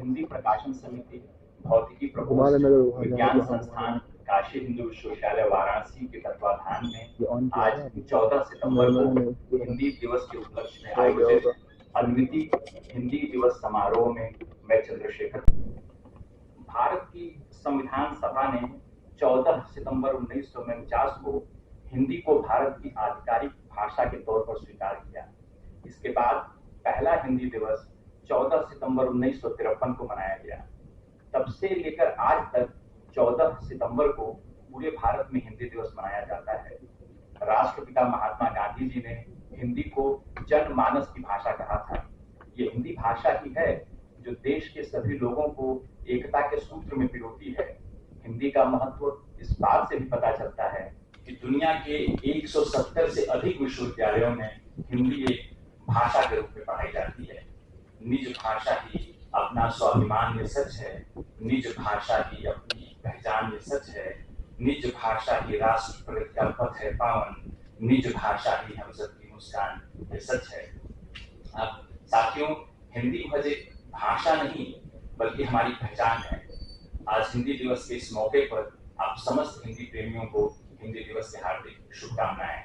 हिंदी प्रकाशन समिति, भौतिकी प्रकोष्ठ, विज्ञान संस्थान, काशी हिंदू विश्वविद्यालय वाराणसी के तत्वाधान में आज 14 सितंबर को हिंदी दिवस के उपलक्ष्य में आयोजित अद्वितीय हिंदी दिवस समारोह में मैं चंद्रशेखर। भारत की संविधान सभा ने 14 सितंबर 1949 को हिंदी को भारत की आधिकारिक भाषा के तौर पर स्वीकार किया। इसके बाद पहला हिंदी दिवस 14 सितंबर 1953 को मनाया गया। तब से लेकर आज तक 14 सितंबर को पूरे भारत में हिंदी दिवस मनाया जाता है। राष्ट्रपिता महात्मा गांधी जी ने हिंदी को जनमानस की भाषा कहा था। ये हिंदी भाषा ही है जो देश के सभी लोगों को एकता के सूत्र में पिरोती है। हिंदी का महत्व इस बात से भी पता चलता है कि दुनिया के 170 से अधिक विश्वविद्यालयों में हिंदी एक भाषा के रूप में पढ़ाई जाती है। निज भाषा ही अपना स्वाभिमान ये सच है, निज भाषा ही अपनी पहचान ये सच है, निज भाषा ही राष्ट्र प्रगति का पथ है पावन, निज भाषा ही हम सबकी मुस्कान ये सच है। अब साथियों, हिंदी मुझे भाषा नहीं बल्कि हमारी पहचान है। आज हिंदी दिवस के इस मौके पर आप समस्त हिंदी प्रेमियों को हिंदी दिवस की हार्दिक शुभकामनाएं।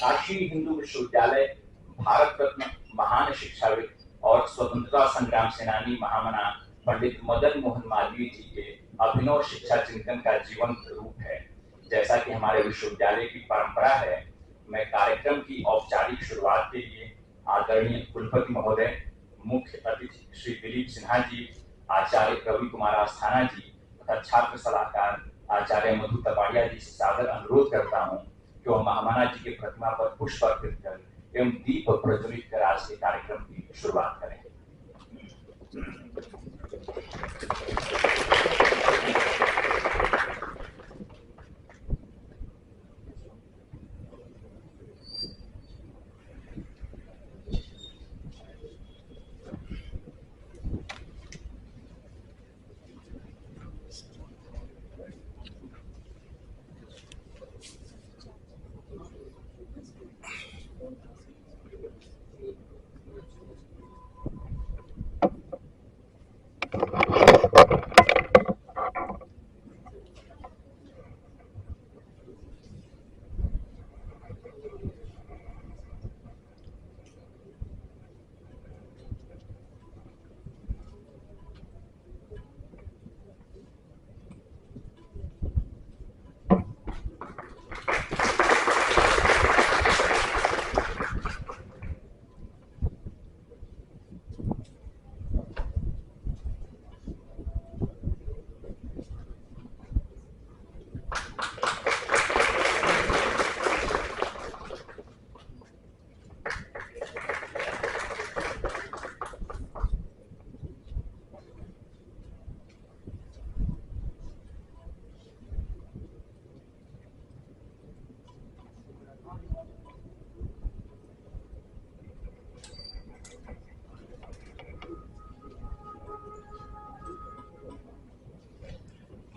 काशी हिंदू विश्वविद्यालय भारत रत्न महान शिक्षाविद और स्वतंत्रता संग्राम सेनानी महामना पंडित मदन मोहन मालवीय जी के अभिनव शिक्षा चिंतन का जीवंत रूप है। जैसा कि हमारे विश्वविद्यालय की परंपरा है, मैं कार्यक्रम की औपचारिक शुरुआत के लिए आदरणीय कुलपति महोदय, मुख्य अतिथि श्री दिलीप सिन्हा जी, आचार्य रवि कुमार आस्थाना जी तथा छात्र सलाहकार आचार्य मधु तपाड़िया जी से सादर अनुरोध करता हूँ कि वह महामना जी के प्रतिमा पर पुष्प अर्पित कर एवं दीप प्रज्वलित कर आज के कार्यक्रम की शुरुआत करें।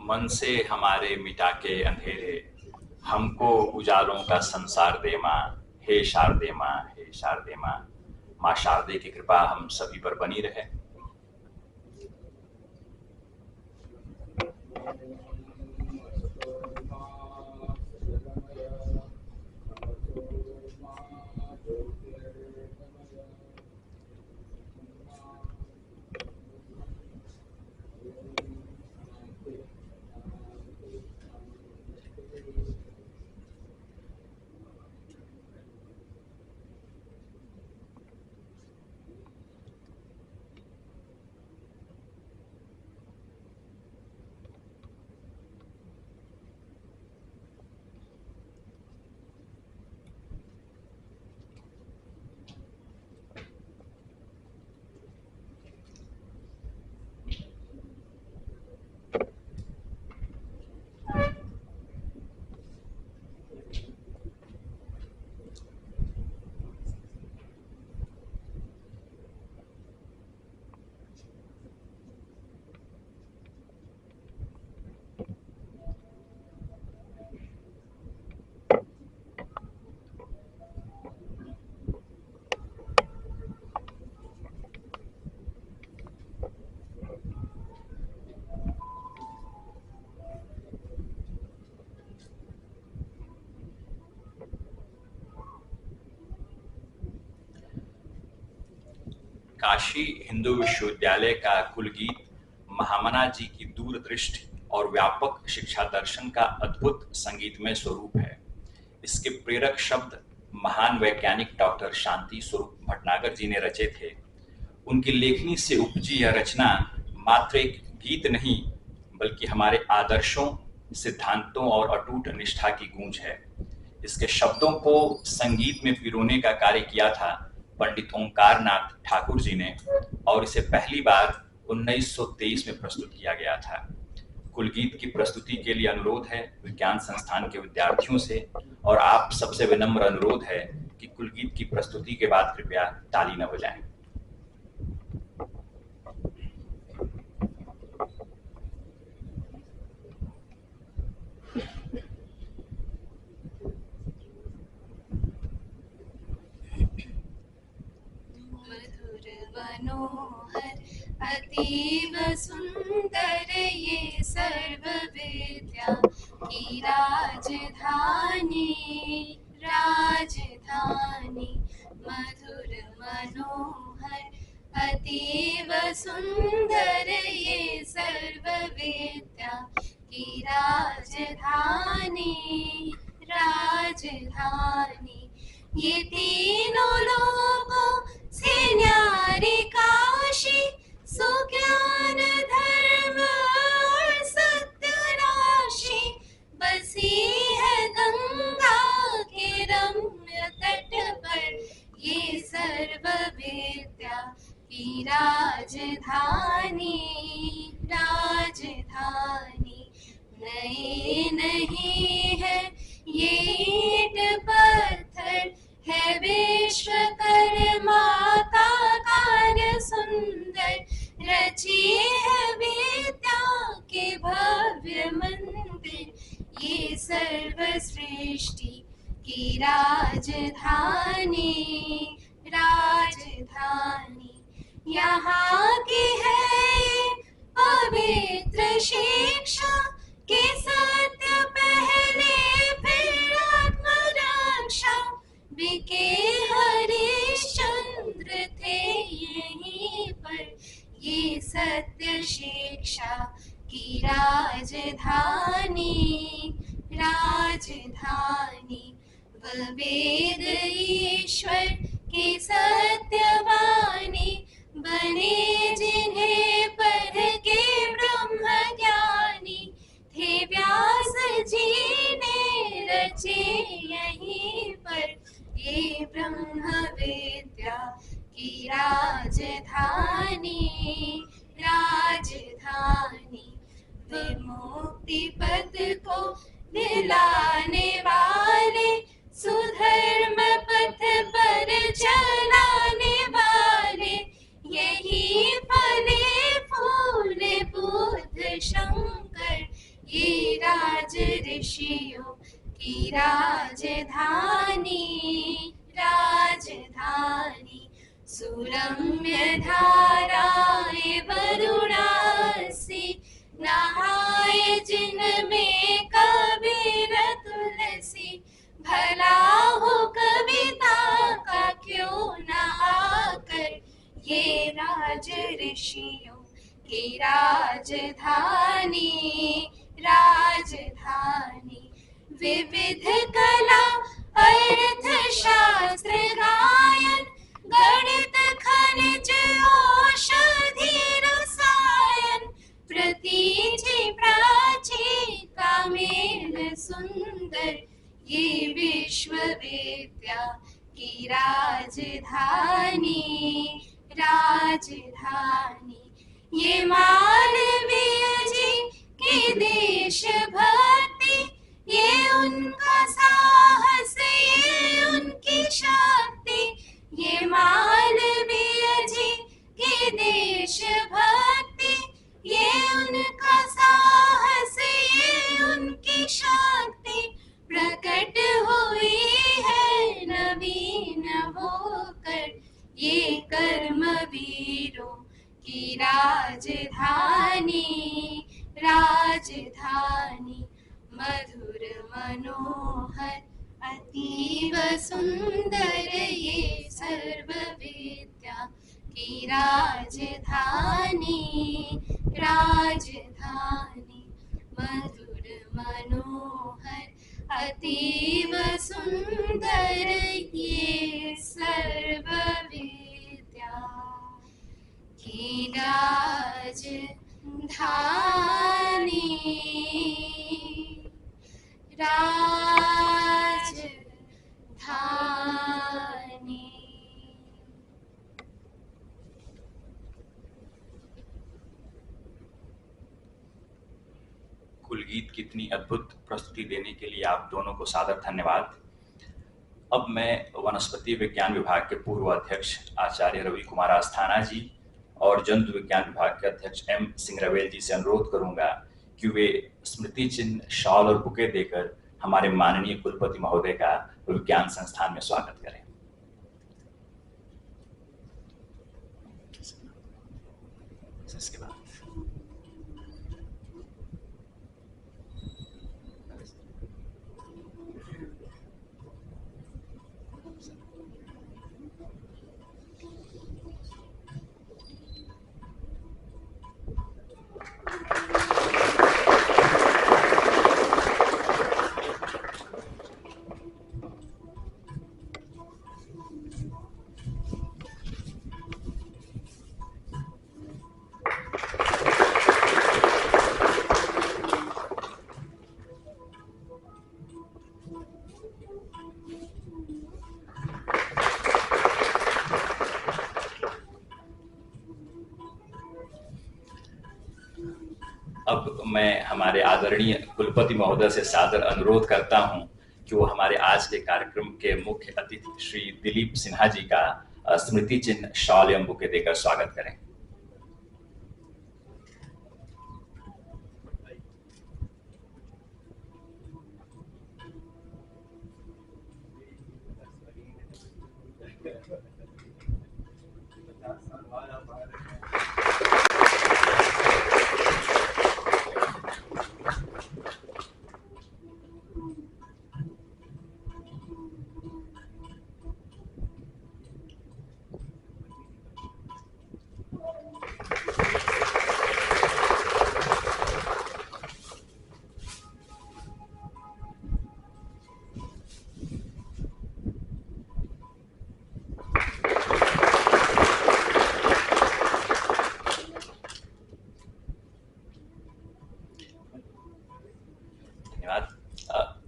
मन से हमारे मिटा के अंधेरे, हमको उजालों का संसार दे माँ, हे शारदे माँ, हे शारदे माँ। माँ शारदे की कृपा हम सभी पर बनी रहे। काशी हिंदू विश्वविद्यालय का कुलगीत महामना जी की दूरदृष्टि और व्यापक शिक्षा दर्शन का अद्भुत संगीतमय स्वरूप है। इसके प्रेरक शब्द महान वैज्ञानिक डॉक्टर शांति स्वरूप भटनागर जी ने रचे थे। उनकी लेखनी से उपजी यह रचना मात्र एक गीत नहीं, बल्कि हमारे आदर्शों, सिद्धांतों और अटूट निष्ठा की गूंज है। इसके शब्दों को संगीत में पिरोने का कार्य किया था पंडित ओंकार नाथ ठाकुर जी ने, और इसे पहली बार 1923 में प्रस्तुत किया गया था। कुलगीत की प्रस्तुति के लिए अनुरोध है विज्ञान संस्थान के विद्यार्थियों से, और आप सबसे विनम्र अनुरोध है कि कुलगीत की प्रस्तुति के बाद कृपया ताली न बजाएं। मनोहर अतीव सुंदर ये सर्व विद्या की राजधानी, राजधानी। मधुर मनोहर अतीव सुंदर ये सर्व विद्या की राजधानी, राजधानी। ये तीनों लोगों से न्यारी काशी, सुज्ञान धर्म और सत्य राशि, बसी है गंगा के रम्य तट पर ये सर्व विद्या की राजधानी, राजधानी। नए नहीं है ये ईंट पत्थर, है विश्वकर्मा का कार्य सुंदर, रची है विद्या के भव्य मंदिर ये सर्व सृष्टि की राजधानी, राजधानी। यहाँ की है पवित्र शिक्षा के सत्य पहले फिर आत्मरक्षा, बिके हरिश्चंद्र थे यहीं पर ये सत्य शिक्षा की राजधानी, राजधानी। वह वेद ईश्वर की सत्यवाणी, बने जिन्हें पढ़ के ब्रह्म ज्ञानी, थे व्यास जी ने रचे यहीं पर ये ब्रह्म विद्या की राजधानी, राजधानी। विमुक्ति पद को दिलाने वाले, सुधर्म पथ पर चलाने वाले, यही फले फूले बुद्ध शंकर ये राज ऋषियों की राजधानी, राजधानी। सुरम्य धाराएं वरुणासी, नहाए जिनमें कबीर तुलसी, भला हो कविता का क्यों न आकर ये राज ऋषियों की राजधानी, राजधानी। विविध कला अर्थ शास्त्र गायन, गणित खनिज औषधि रसायन, प्रतीचि प्राची का मेल सुंदर ये विश्वविद्या की राजधानी, राजधानी। ये मालवीय जी की देशभक्ति, ये उनका साहस, ये उनकी शक्ति, ये मालवीय जी की देशभक्ति, ये उनका साहस, ये उनकी शक्ति, प्रकट हुई है नवीन होकर ये कर्मवीरों की राजधानी, राजधानी। मधुर मनोहर अतीव सुंदर ये सर्व विद्या की राजधानी राजधानी मधुर मनोहर अतीव सुंदर ये सर्व विद्या की राजधानी राजधानी। कुलगीत की इतनी अद्भुत प्रस्तुति देने के लिए आप दोनों को सादर धन्यवाद। अब मैं वनस्पति विज्ञान विभाग के पूर्व अध्यक्ष आचार्य रवि कुमार आस्थाना जी और जंतु विज्ञान विभाग के अध्यक्ष एम सिंगरवेल जी से अनुरोध करूंगा कि वे स्मृति चिन्ह, शॉल और बुके देकर हमारे माननीय कुलपति महोदय का विज्ञान संस्थान में स्वागत करें। इसके बाद अब मैं हमारे आदरणीय कुलपति महोदय से सादर अनुरोध करता हूं कि वो हमारे आज के कार्यक्रम के मुख्य अतिथि श्री दिलीप सिन्हा जी का स्मृति चिन्ह, शॉल एवं बुके देकर स्वागत करें।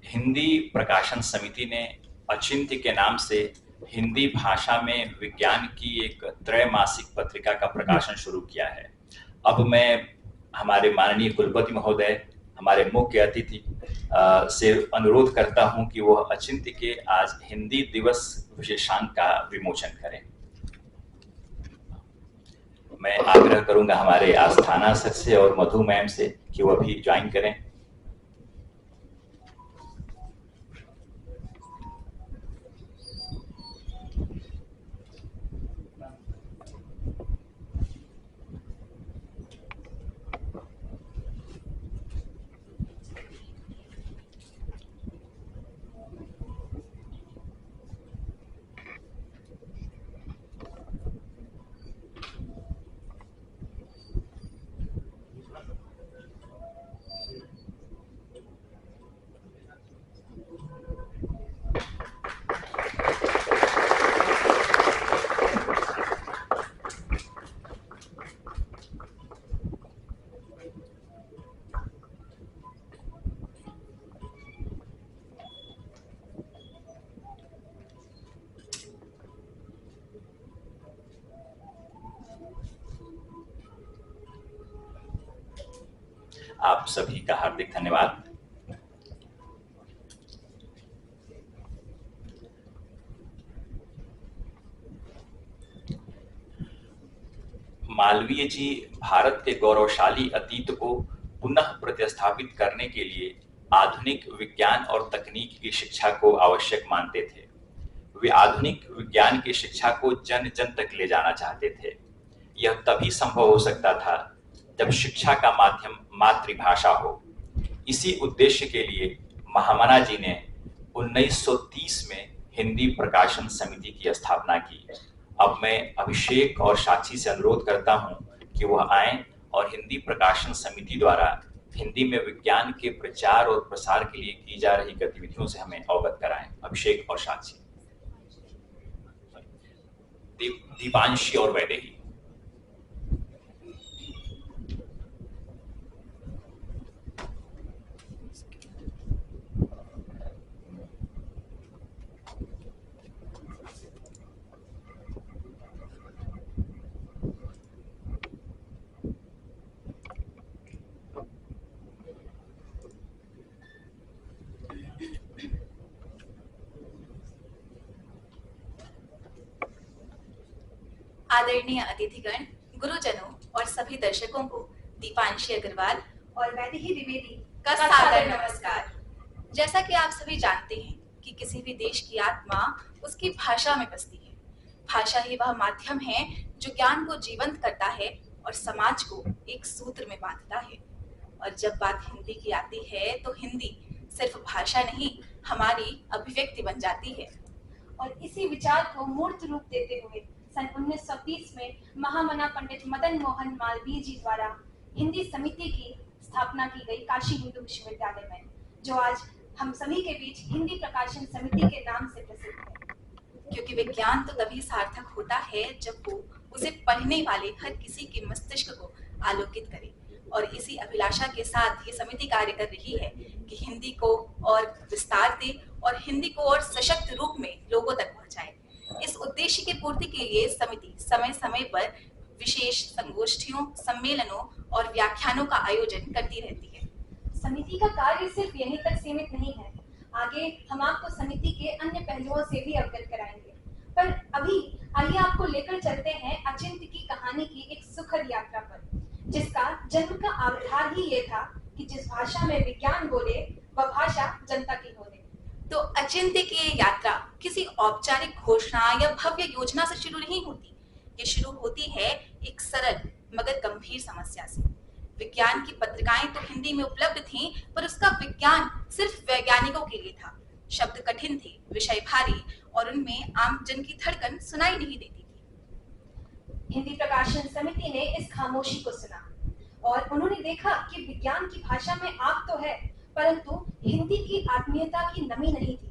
हिंदी प्रकाशन समिति ने अचिंत्य के नाम से हिंदी भाषा में विज्ञान की एक त्रैमासिक पत्रिका का प्रकाशन शुरू किया है। अब मैं हमारे माननीय कुलपति महोदय, हमारे मुख्य अतिथि से अनुरोध करता हूं कि वो अचिंत्य के आज हिंदी दिवस विशेषांक का विमोचन करें। मैं आग्रह करूंगा हमारे आस्थाना सर से और मधु मैम से कि वो भी ज्वाइन करें। आप सभी का हार्दिक धन्यवाद। मालवीय जी भारत के गौरवशाली अतीत को पुनः प्रतिस्थापित करने के लिए आधुनिक विज्ञान और तकनीक की शिक्षा को आवश्यक मानते थे। वे आधुनिक विज्ञान की शिक्षा को जन जन तक ले जाना चाहते थे। यह तभी संभव हो सकता था जब शिक्षा का माध्यम मातृभाषा हो। इसी उद्देश्य के लिए महामना जी ने 1930 में हिंदी प्रकाशन समिति की स्थापना की अब मैं अभिषेक और साक्षी से अनुरोध करता हूं कि वह आएं और हिंदी प्रकाशन समिति द्वारा हिंदी में विज्ञान के प्रचार और प्रसार के लिए की जा रही गतिविधियों से हमें अवगत कराएं। अभिषेक और साक्षी। दीपांशी और वैदेही। आदरणीय अतिथिगण, गुरुजनों और सभी दर्शकों को दीपांशी अग्रवाल और वैदेही द्विवेदी का सादर नमस्कार। जैसा कि आप सभी जानते हैं कि किसी भी देश की आत्मा उसकी भाषा में बसती है। भाषा ही वह माध्यम है जो ज्ञान को जीवंत करता है और समाज को एक सूत्र में बांधता है। और जब बात हिंदी की आती है तो हिंदी सिर्फ भाषा नहीं, हमारी अभिव्यक्ति बन जाती है। और इसी विचार को मूर्त रूप देते हुए सन 1930 में महामना पंडित मदन मोहन मालवीय जी द्वारा हिंदी समिति की स्थापना की गई काशी हिंदू विश्वविद्यालय में, जो आज हम सभी के बीच हिंदी प्रकाशन समिति के नाम से प्रसिद्ध है। क्योंकि विज्ञान तो तभी सार्थक होता है जब वो उसे पढ़ने वाले हर किसी के मस्तिष्क को आलोकित करे। और इसी अभिलाषा के साथ ये समिति कार्य कर रही है कि हिंदी को और विस्तार दे और हिंदी को और सशक्त रूप में लोगों तक पहुंचाए। इस उद्देश्य की पूर्ति के लिए समिति समय समय पर विशेष संगोष्ठियों, सम्मेलनों और व्याख्यानों का आयोजन करती रहती है। समिति का कार्य सिर्फ यहीं तक सीमित नहीं है। आगे हम आपको समिति के अन्य पहलुओं से भी अवगत कराएंगे, पर अभी आइए आपको लेकर चलते हैं अचिंत्य की कहानी की एक सुखद यात्रा पर, जिसका जन्म का आधार ही ये था कि जिस भाषा में विज्ञान बोले वह भाषा जनता की हो। तो अचिंत्य की ये यात्रा किसी औपचारिक घोषणा या भव्य योजना से शुरू नहीं होती। ये शुरू होती है एक सरल मगर गंभीर समस्या से। विज्ञान की पत्रिकाएं तो हिंदी में उपलब्ध थीं, पर उसका विज्ञान सिर्फ वैज्ञानिकों के लिए था। शब्द कठिन थे, विषय भारी, और उनमें आम जन की धड़कन सुनाई नहीं देती थी। हिंदी प्रकाशन समिति ने इस खामोशी को सुना और उन्होंने देखा कि विज्ञान की भाषा में आग तो है, परंतु हिंदी की आत्मीयता की नमी नहीं थी।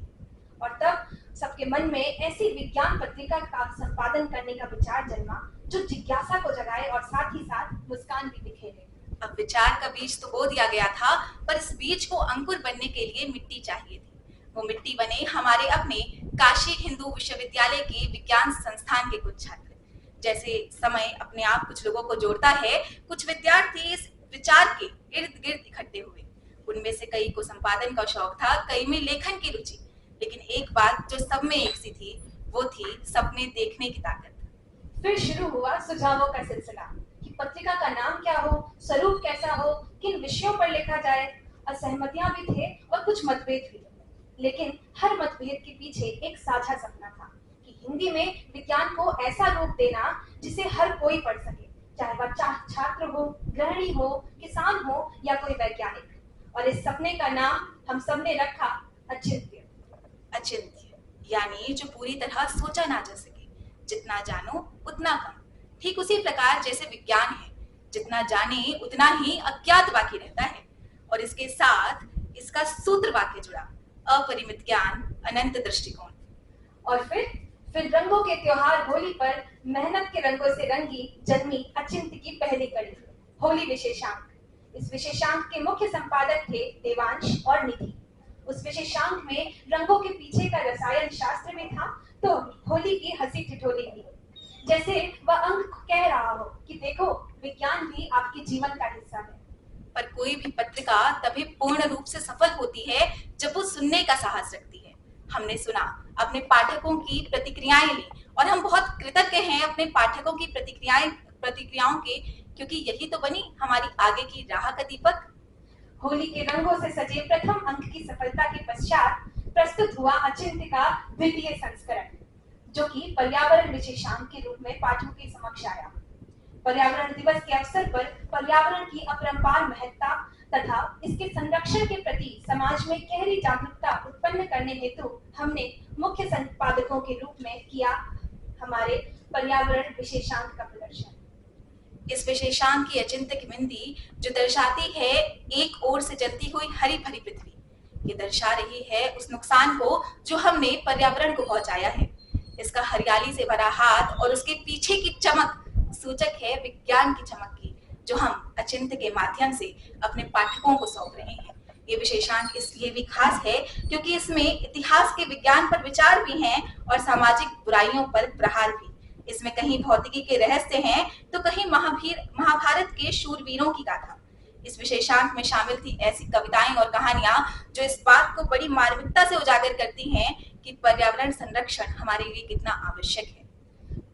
और तब सबके मन में ऐसी विज्ञान पत्रिका का संपादन करने का विचार जन्मा जो जिज्ञासा को जगाए और साथ ही साथ मुस्कान भी बिखेरे। अब विचार का बीज तो बो दिया गया था, पर इस बीज को अंकुर बनने के लिए मिट्टी चाहिए थी। वो मिट्टी बने हमारे अपने काशी हिंदू विश्वविद्यालय के विज्ञान संस्थान के कुछ छात्र। जैसे समय अपने आप कुछ लोगों को जोड़ता है, कुछ विद्यार्थी इस विचार के इर्द गिर्द इकट्ठे हुए। उनमें से कई को संपादन का शौक था, कई में लेखन की रुचि, लेकिन एक बात जो सब में एक सी थी, वो थी सपने देखने की ताकत। फिर शुरू हुआ सुझावों का सिलसिला कि पत्रिका का नाम क्या हो, स्वरूप कैसा हो, किन विषयों पर लिखा जाए। असहमतियां भी थे और कुछ मतभेद भी, लेकिन हर मतभेद के पीछे एक साझा सपना था कि हिंदी में विज्ञान को ऐसा रूप देना जिसे हर कोई पढ़ सके, चाहे वह छात्र हो, गृहिणी हो, किसान हो या कोई वैज्ञानिक। और इस सपने का नाम हम सबने रखा अचिंत्य। अचिंत्य यानी जो पूरी तरह सोचा ना जा सके, जितना जानो उतना कम। ठीक उसी प्रकार जैसे विज्ञान है, जितना जाने उतना ही अज्ञात बाकी रहता है। और इसके साथ इसका सूत्र वाक्य जुड़ा, अपरिमित ज्ञान, अनंत दृष्टिकोण। और फिर रंगों के त्योहार होली पर मेहनत के रंगों से रंगी जन्मी अचिंत्य की पहली कड़ी, होली विशेषांक। इस विशेषांक के मुख्य संपादक थे देवांश और निधि। उस विशेषांक में रंगों के पीछे का रसायन शास्त्र में था, तो होली की हंसी ठिठोली भी। जैसे वह अंक कह रहा हो कि देखो, विज्ञान भी आपके जीवन का हिस्सा है। पर कोई भी पत्रिका तभी पूर्ण रूप से सफल होती है जब वो सुनने का साहस रखती है। हमने सुना, अपने पाठकों की प्रतिक्रियाएं ली, और हम बहुत कृतज्ञ हैं अपने पाठकों की प्रतिक्रियाओं के, क्योंकि यही तो बनी हमारी आगे की राह का दीपक। होली के रंगों से सजे प्रथम अंक की सफलता के पश्चात प्रस्तुत हुआ अचिंत्य का द्वितीय संस्करण, जो कि पर्यावरण विशेषांक के रूप में पाठकों के समक्ष आया। पर्यावरण दिवस के अवसर पर पर्यावरण की अपरंपार महत्ता तथा इसके संरक्षण के प्रति समाज में गहरी जागरूकता उत्पन्न करने हेतु हमने मुख्य संपादकों के रूप में किया हमारे पर्यावरण विशेषांक का प्रदर्शन। इस विशेषांक की अचिंत्य की बिंदी जो दर्शाती है एक ओर से जलती हुई हरी भरी पृथ्वी, ये दर्शा रही है उस नुकसान को जो हमने पर्यावरण को पहुंचाया है। इसका हरियाली से भरा हाथ और उसके पीछे की चमक सूचक है विज्ञान की चमक की, जो हम अचिंत्य के माध्यम से अपने पाठकों को सौंप रहे हैं। ये विशेषांक इसलिए भी खास है क्योंकि इसमें इतिहास के विज्ञान पर विचार भी हैं और सामाजिक बुराइयों पर प्रहार भी। इसमें कहीं भौतिकी के रहस्य हैं तो कहीं महाभारत के शूरवीरों की गाथा। इस विशेषांक में शामिल थी ऐसी कविताएं और कहानियां जो इस बात को बड़ी मार्मिकता से उजागर करती हैं कि पर्यावरण संरक्षण हमारे लिए कितना आवश्यक है।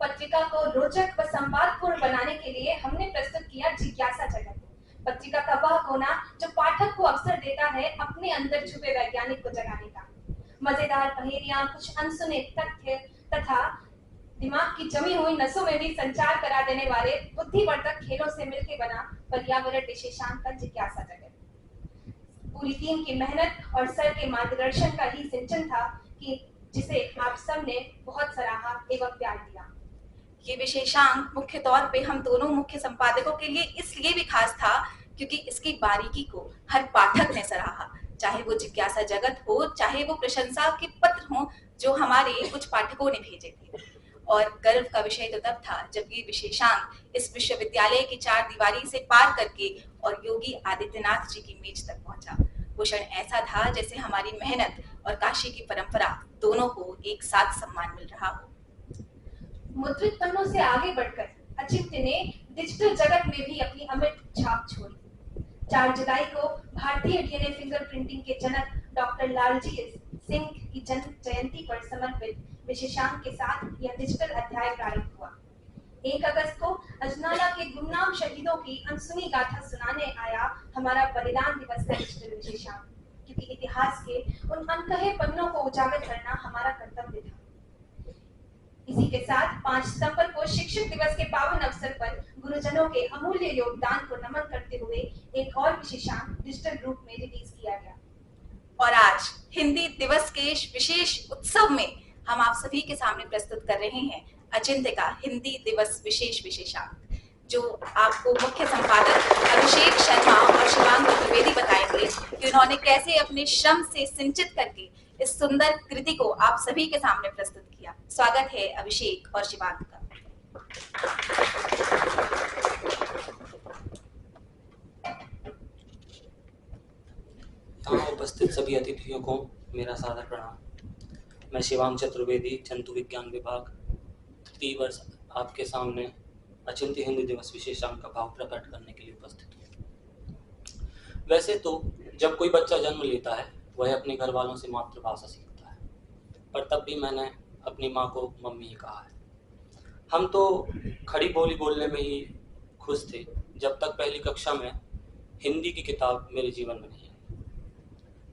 पत्रिका को रोचक व संवादपूर्ण बनाने के लिए हमने प्रस्तुत किया जिज्ञासा जगत। पत्रिका का वह कोना जो पाठक को अवसर देता है अपने अंदर छुपे वैज्ञानिक को जगाने का। मजेदार पहेलियां, कुछ अनसुने तथ्य तथा दिमाग की जमी हुई नसों में भी संचार करा देने वाले बुद्धिवर्धक खेलों से मिलकर बना पर्यावरण विशेषांक का जिज्ञासा जगत। पूरी टीम की मेहनत और सर के मार्गदर्शन का ही सिंचन था कि जिसे आप सब ने बहुत सराहा एवं प्यार दिया। ये विशेषांक मुख्य तौर पे हम दोनों मुख्य संपादकों के लिए इसलिए भी खास था क्योंकि इसकी बारीकी को हर पाठक ने सराहा, चाहे वो जिज्ञासा जगत हो, चाहे वो प्रशंसा के पत्र हो जो हमारे कुछ पाठकों ने भेजे थे। और गर्व का विषय तो तब था जब ये विशेषांक इस विश्वविद्यालय की चार दीवारी से पार करके और योगी आदित्यनाथ जी की मेज तक पहुंचा। वो क्षण ऐसा था जैसे हमारी मेहनत और काशी की परंपरा दोनों को एक साथ सम्मान मिल रहा हो। मुद्रित पन्नों से आगे बढ़कर अचिंत्य ने डिजिटल जगत में भी अपनी अमिट छाप छोड़ी। 4 जुलाई को भारतीय डीएनए फिंगरप्रिंटिंग के जनक डॉक्टर लालजी सिंह की जन्म जयंती पर समर्पित विशेषांक के साथ यह डिजिटल अध्याय प्रारंभ हुआ। 1 अगस्त को अजनाला के गुमनाम शहीदों की अनसुनी गाथा सुनाने आया हमारा बलिदान दिवस का डिजिटल विशेषांक, क्योंकि इतिहास के उन अनकहे पन्नों को उजागर करना हमारा कर्तव्य था। इसी के साथ 5 सितंबर को शिक्षक दिवस के पावन अवसर पर गुरुजनों के अमूल्य योगदान को नमन करते हुए एक और विशेषांक डिजिटल रूप में रिलीज किया गया। और आज हिंदी दिवस के विशेष उत्सव में हम आप सभी के सामने प्रस्तुत कर रहे हैं अचिंत्य का हिंदी दिवस विशेष विशेषांक, जो आपको मुख्य संपादक अभिषेक शर्मा और शिवांग त्रिवेदी बताएंगे कि उन्होंने कैसे अपने श्रम से सिंचित करके इस सुंदर कृति को आप सभी के सामने प्रस्तुत किया। स्वागत है अभिषेक और शिवांग का। यहाँ उपस्थित सभी अतिथियों को मेरा सादर प्रणाम। मैं शिवांग चतुर्वेदी, जंतु विज्ञान विभाग, 3 वर्ष आपके सामने अचिंत्य हिंदी दिवस विशेषांक का भाव प्रकट करने के लिए उपस्थित हूँ। वैसे तो जब कोई बच्चा जन्म लेता है वह अपने घर वालों से मातृभाषा सीखता है, पर तब भी मैंने अपनी माँ को मम्मी ही कहा है। हम तो खड़ी बोली बोलने में ही खुश थे जब तक पहली कक्षा में हिंदी की किताब मेरे जीवन में नहीं आई।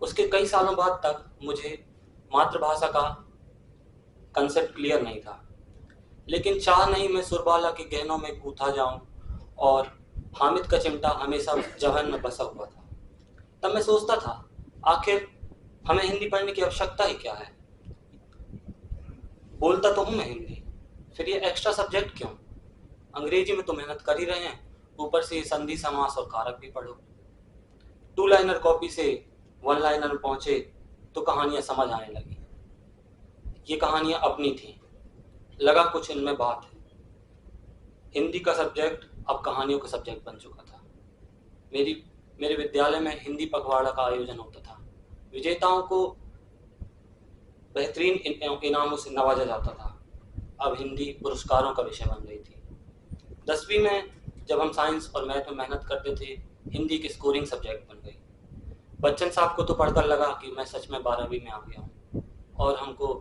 उसके कई सालों बाद तक मुझे मातृभाषा का कंसेप्ट क्लियर नहीं था, लेकिन चाह नहीं मैं सुरबाला के गहनों में गूंथा जाऊं और हामिद का चिमटा हमेशा जहन में बसा हुआ था। तब मैं सोचता था आखिर हमें हिंदी पढ़ने की आवश्यकता ही क्या है। बोलता तो हूं मैं हिंदी, फिर ये एक्स्ट्रा सब्जेक्ट क्यों? अंग्रेजी में तो मेहनत कर ही रहे हैं, ऊपर से संधि समास और कारक भी पढ़ो। 2 लाइनर कॉपी से 1 लाइनर में पहुंचे तो कहानियां समझ आने लगी। ये कहानियां अपनी थी, लगा कुछ इनमें बात है। हिंदी का सब्जेक्ट अब कहानियों का सब्जेक्ट बन चुका था। मेरे विद्यालय में हिंदी पखवाड़ा का आयोजन होता था। विजेताओं को बेहतरीन इनामों से नवाजा जाता था। अब हिंदी पुरस्कारों का विषय बन गई थी। 10वीं में जब हम साइंस और मैथ में मेहनत करते थे, हिंदी की स्कोरिंग सब्जेक्ट बन गई। बच्चन साहब को तो पढ़कर लगा कि मैं सच में 12वीं में आ गया हूँ, और हमको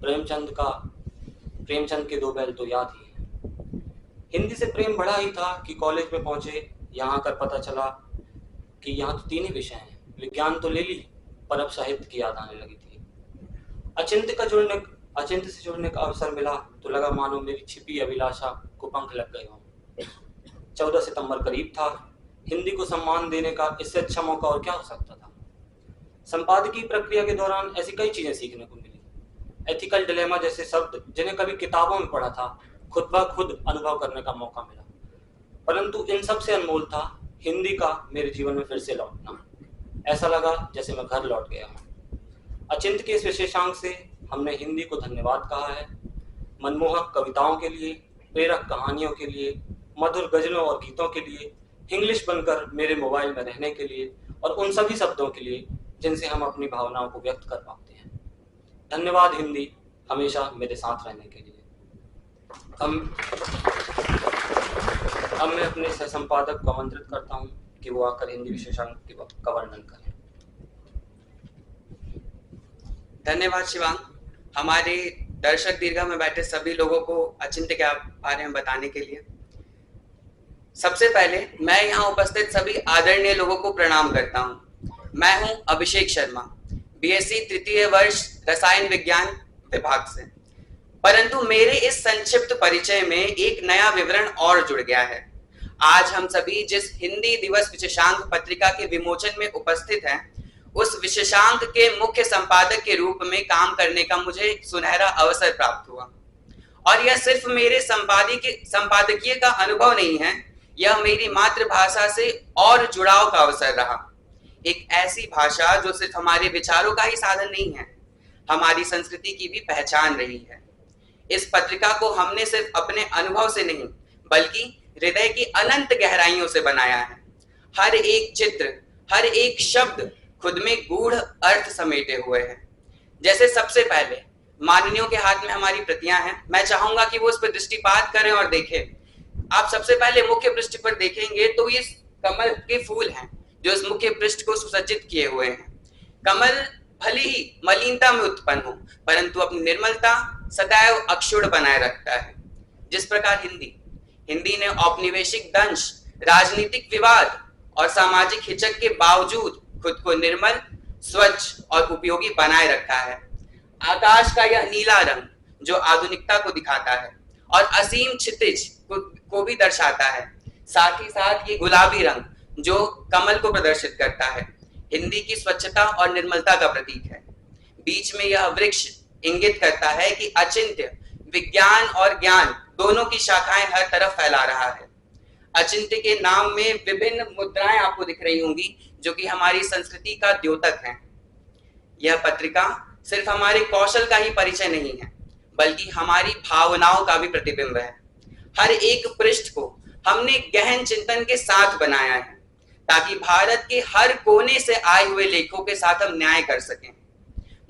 प्रेमचंद के 2 बैल तो याद ही है। हिंदी से प्रेम बढ़ा ही था कि कॉलेज में पहुंचे। यहाँ आकर पता चला कि यहाँ तो 3 ही विषय हैं। विज्ञान तो ले ली, पर अब साहित्य की याद आने लगी थी। अचिंत्य से जुड़ने का अवसर मिला तो लगा मानो मेरी छिपी अभिलाषा को पंख लग गए हों। 14 सितंबर करीब था। हिंदी को सम्मान देने का इससे अच्छा मौका और क्या हो सकता था। संपादकीय प्रक्रिया के दौरान ऐसी कई चीजें सीखने को मिली। एथिकल डिलेमा जैसे शब्द जिन्हें कभी किताबों में पढ़ा था, खुद ब खुद अनुभव करने का मौका मिला। परंतु इन सब से अनमोल था हिंदी का मेरे जीवन में फिर से लौटना। ऐसा लगा जैसे मैं घर लौट गया हूँ। अचिंत्य के इस विशेषांक से हमने हिंदी को धन्यवाद कहा है। मनमोहक कविताओं के लिए, प्रेरक कहानियों के लिए, मधुर गजलों और गीतों के लिए, इंग्लिश बनकर मेरे मोबाइल में रहने के लिए और उन सभी शब्दों के लिए जिनसे हम अपनी भावनाओं को व्यक्त कर पाते हैं। धन्यवाद हिंदी, हमेशा मेरे साथ रहने के लिए। अब मैं अपने सह संपादक को आमंत्रित करता हूं कि वो आकर हिंदी विशेषांक का वर्णन करें। धन्यवाद शिवांग। हमारे दर्शक दीर्घा में बैठे सभी लोगों को अचिंत्य के बारे में बताने के लिए सबसे पहले मैं यहाँ उपस्थित सभी आदरणीय लोगों को प्रणाम करता हूँ। मैं हूँ अभिषेक शर्मा, बीएससी तृतीय वर्ष रसायन विज्ञान विभाग से। परंतु मेरे इस संक्षिप्त परिचय में एक नया विवरण और जुड़ गया है। आज हम सभी जिस हिंदी दिवस विशेषांक पत्रिका के विमोचन में उपस्थित हैं, उस विशेषांक के मुख्य संपादक के रूप में काम करने का मुझे सुनहरा अवसर प्राप्त हुआ। और यह सिर्फ मेरे संपादकीय का अनुभव नहीं है, यह मेरी मातृभाषा से और जुड़ाव का अवसर रहा। एक ऐसी भाषा जो सिर्फ हमारे विचारों का ही साधन नहीं है, हमारी संस्कृति की भी पहचान रही है। इस पत्रिका को हमने सिर्फ अपने अनुभव से नहीं, बल्कि हृदय की अनंत गहराइयों से बनाया है। हर एक चित्र, हर एक शब्द खुद में गूढ़ अर्थ समेटे हुए हैं। जैसे सबसे पहले माननीयों के हाथ में हमारी प्रतियां हैं। मैं चाहूंगा कि वो उस पर दृष्टिपात करें और देखें। आप सबसे पहले मुख्य पृष्ठ पर देखेंगे तो ये कमल के फूल हैं जो इस मुख्य पृष्ठ को सुसज्जित किए हुए हैं। कमल भले ही मलिनता में उत्पन्न हो, परंतु अपनी निर्मलता सदैव अक्षुण्ण बनाए रखता है। जिस प्रकार हिंदी ने औपनिवेशिक दंश, राजनीतिक विवाद और सामाजिक हिचक के बावजूद खुद को निर्मल, स्वच्छ और उपयोगी बनाए रखा है। आकाश का यह नीला रंग जो आधुनिकता को दिखाता है और असीम क्षितिज को भी दर्शाता है, साथ ही साथ ये गुलाबी रंग जो कमल को प्रदर्शित करता है, हिंदी की स्वच्छता और निर्मलता का प्रतीक है। बीच में यह वृक्ष इंगित करता है कि अचिंत्य विज्ञान और ज्ञान दोनों की शाखाएं हर तरफ फैला रहा है। अचिंत्य के नाम में विभिन्न मुद्राएं आपको दिख रही होंगी जो कि हमारी संस्कृति का द्योतक है। यह पत्रिका सिर्फ हमारे कौशल का ही परिचय नहीं है, बल्कि हमारी भावनाओं का भी प्रतिबिंब है। हर एक पृष्ठ को हमने गहन चिंतन के साथ बनाया है ताकि भारत के हर कोने से आए हुए लेखों के साथ हम न्याय कर सकें।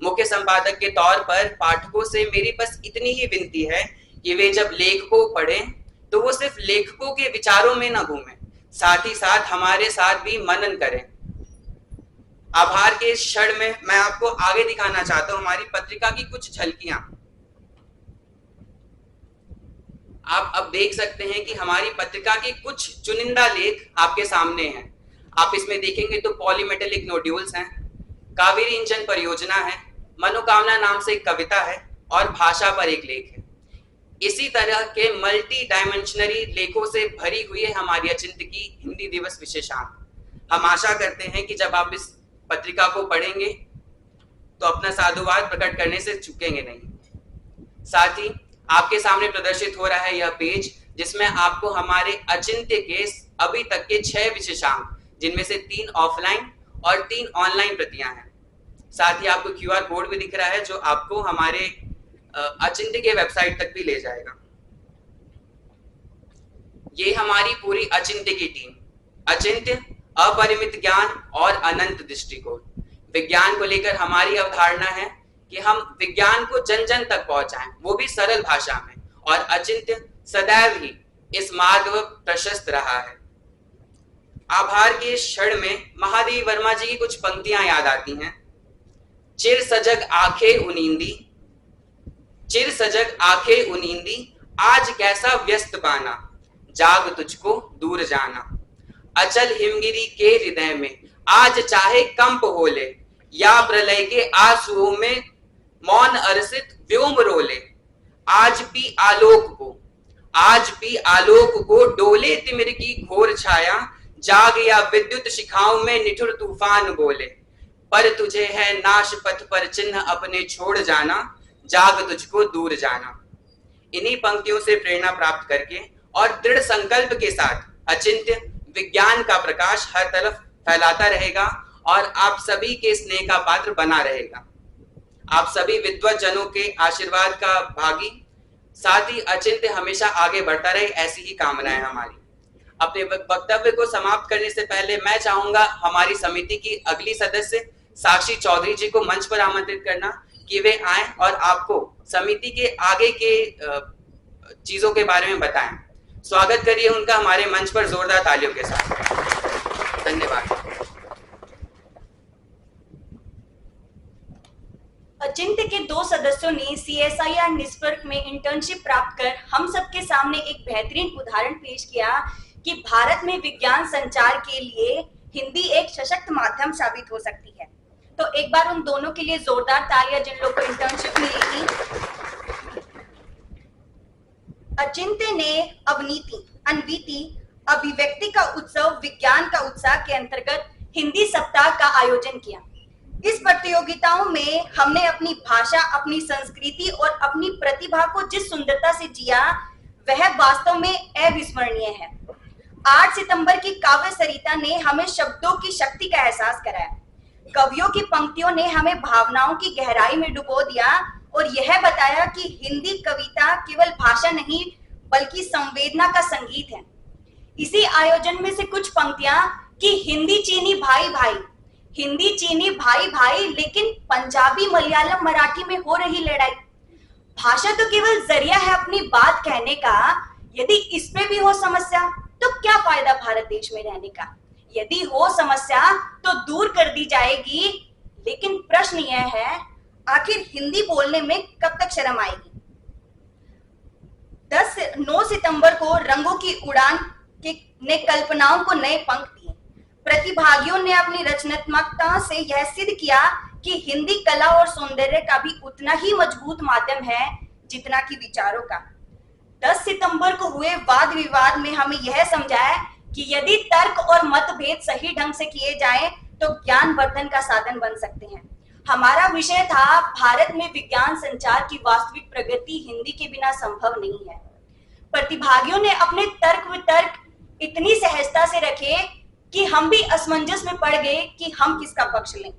मुख्य संपादक के तौर पर पाठकों से मेरी बस इतनी ही विनती है कि वे जब लेख को पढ़ें तो वो सिर्फ लेखकों के विचारों में न घूमें, साथ ही साथ हमारे साथ भी मनन करें। आभार के इस क्षण में मैं आपको आगे दिखाना चाहता हूं हमारी पत्रिका की कुछ झलकियां। आप अब देख सकते हैं कि हमारी पत्रिका के कुछ चुनिंदा लेख आपके सामने हैं। आप इसमें देखेंगे तो पॉलीमेटेलिक नोड्यूल्स हैं, कावेरी इंजन परियोजना है, मनोकामना नाम से एक कविता है और भाषा पर एक लेख है। इसी तरह के मल्टी डायमेंशनरी लेखों से भरी हुई है हमारी अचिंत्य की हिंदी दिवस विशेषांक। हम आशा करते हैं कि जब आप इस पत्रिका को पढ़ेंगे तो अपना साधुवाद प्रकट करने से चूकेंगे नहीं। साथ ही आपके सामने प्रदर्शित हो रहा है यह पेज जिसमें आपको हमारे अचिंत्य के अभी तक के 6 विशेषांक, जिनमें से 3 ऑफलाइन और 3 ऑनलाइन प्रतियां हैं। साथ ही आपको QR कोड भी दिख रहा है जो आपको हमारे अचिंत्य के वेबसाइट तक भी ले जाएगा। ये हमारी पूरी अचिंत्य की टीम, अचिंत्य अपरिमित ज्ञान और अनंत दृष्टिकोण। विज्ञान को लेकर हमारी अवधारणा है कि हम विज्ञान को जन जन तक पहुंचाएं, वो भी सरल भाषा में, और अचिंत्य सदैव ही इस मार्ग पर प्रशस्त रहा है। आभार के इस क्षण में महादेवी वर्मा जी की कुछ पंक्तियां याद आती हैं। चिर सजग आंखें उनींदी, आज कैसा व्यस्त बाना, जाग तुझको दूर जाना। अचल हिमगिरी के हृदय में आज चाहे कंप होले, या प्रलय के आंसुओं में मौन अरसित व्योम रोले। आज भी आलोक को डोले तिमिर की घोर छाया, जाग या विद्युत शिखाओं में निठुर तूफान बोले। पर तुझे है नाश पथ पर चिन्ह अपने छोड़ जाना, जाग तुझको दूर जाना। इन्हीं पंक्तियों से प्रेरणा प्राप्त करके और दृढ़ संकल्प के साथ अचिंत्य विज्ञान का प्रकाश हर तरफ फैलाता रहेगा और आप सभी के स्नेह का पात्र बना रहेगा। आप सभी विद्वत जनों के आशीर्वाद का भागी, साथ ही अचिंत्य हमेशा आगे बढ़ता रहे, ऐसी ही कामनाएं हमारी। अपने वक्तव्य को समाप्त करने से पहले मैं चाहूंगा हमारी समिति की अगली सदस्य साक्षी चौधरी जी को मंच पर आमंत्रित करना कि वे आएं और आपको समिति के आगे के चीजों के बारे में बताएं। स्वागत करिए उनका हमारे मंच पर जोरदार तालियों के साथ। धन्यवाद। अचिंत्य के 2 सदस्यों ने CSIR निष्पर्क में इंटर्नशिप प्राप्त कर हम सबके सामने एक बेहतरीन उदाहरण पेश किया कि भारत में विज्ञान संचार के लिए हिंदी एक सशक्त माध्यम साबित हो सकती है। तो एक बार उन दोनों के लिए जोरदार तालियां जिन लोगों को इंटर्नशिप मिली थी। अचिंत्य ने अनवीति अभिव्यक्ति का उत्सव विज्ञान का उत्साह के अंतर्गत हिंदी सप्ताह का आयोजन किया। इस प्रतियोगिताओं में हमने अपनी भाषा, अपनी संस्कृति और अपनी प्रतिभा को जिस सुंदरता से जिया वह वास्तव में अविस्मरणीय है। 8 सितंबर की काव्य सरिता ने हमें शब्दों की शक्ति का एहसास कराया। कवियों की पंक्तियों ने हमें भावनाओं की गहराई में डुबो दिया और यह बताया कि हिंदी कविता केवल भाषा नहीं बल्कि संवेदना का संगीत है। इसी आयोजन में से कुछ पंक्तियां कि हिंदी चीनी भाई भाई, हिंदी चीनी भाई भाई, लेकिन पंजाबी मलयालम मराठी में हो रही लड़ाई। भाषा तो केवल जरिया है अपनी बात कहने का। यदि इसमें भी हो समस्या तो क्या फायदा भारत देश में रहने का। यदि हो समस्या तो दूर कर दी जाएगी, लेकिन प्रश्न यह है आखिर हिंदी बोलने में कब तक शर्म आएगी। 9 सितंबर को रंगों की उड़ान ने कल्पनाओं को नए पंख दिए। प्रतिभागियों ने अपनी रचनात्मकता से यह सिद्ध किया कि हिंदी कला और सौंदर्य का भी उतना ही मजबूत माध्यम है जितना कि विचारों का। 10 सितंबर को हुए वाद विवाद में हमें यह समझाया कि यदि तर्क और मतभेद सही ढंग से किए जाएं तो ज्ञान वर्धन का साधन बन सकते हैं। हमारा विषय था भारत में विज्ञान संचार की वास्तविक प्रगति हिंदी के बिना संभव नहीं है। प्रतिभागियों ने अपने तर्क वितर्क इतनी सहजता से रखे कि हम भी असमंजस में पड़ गए कि हम किसका पक्ष लें।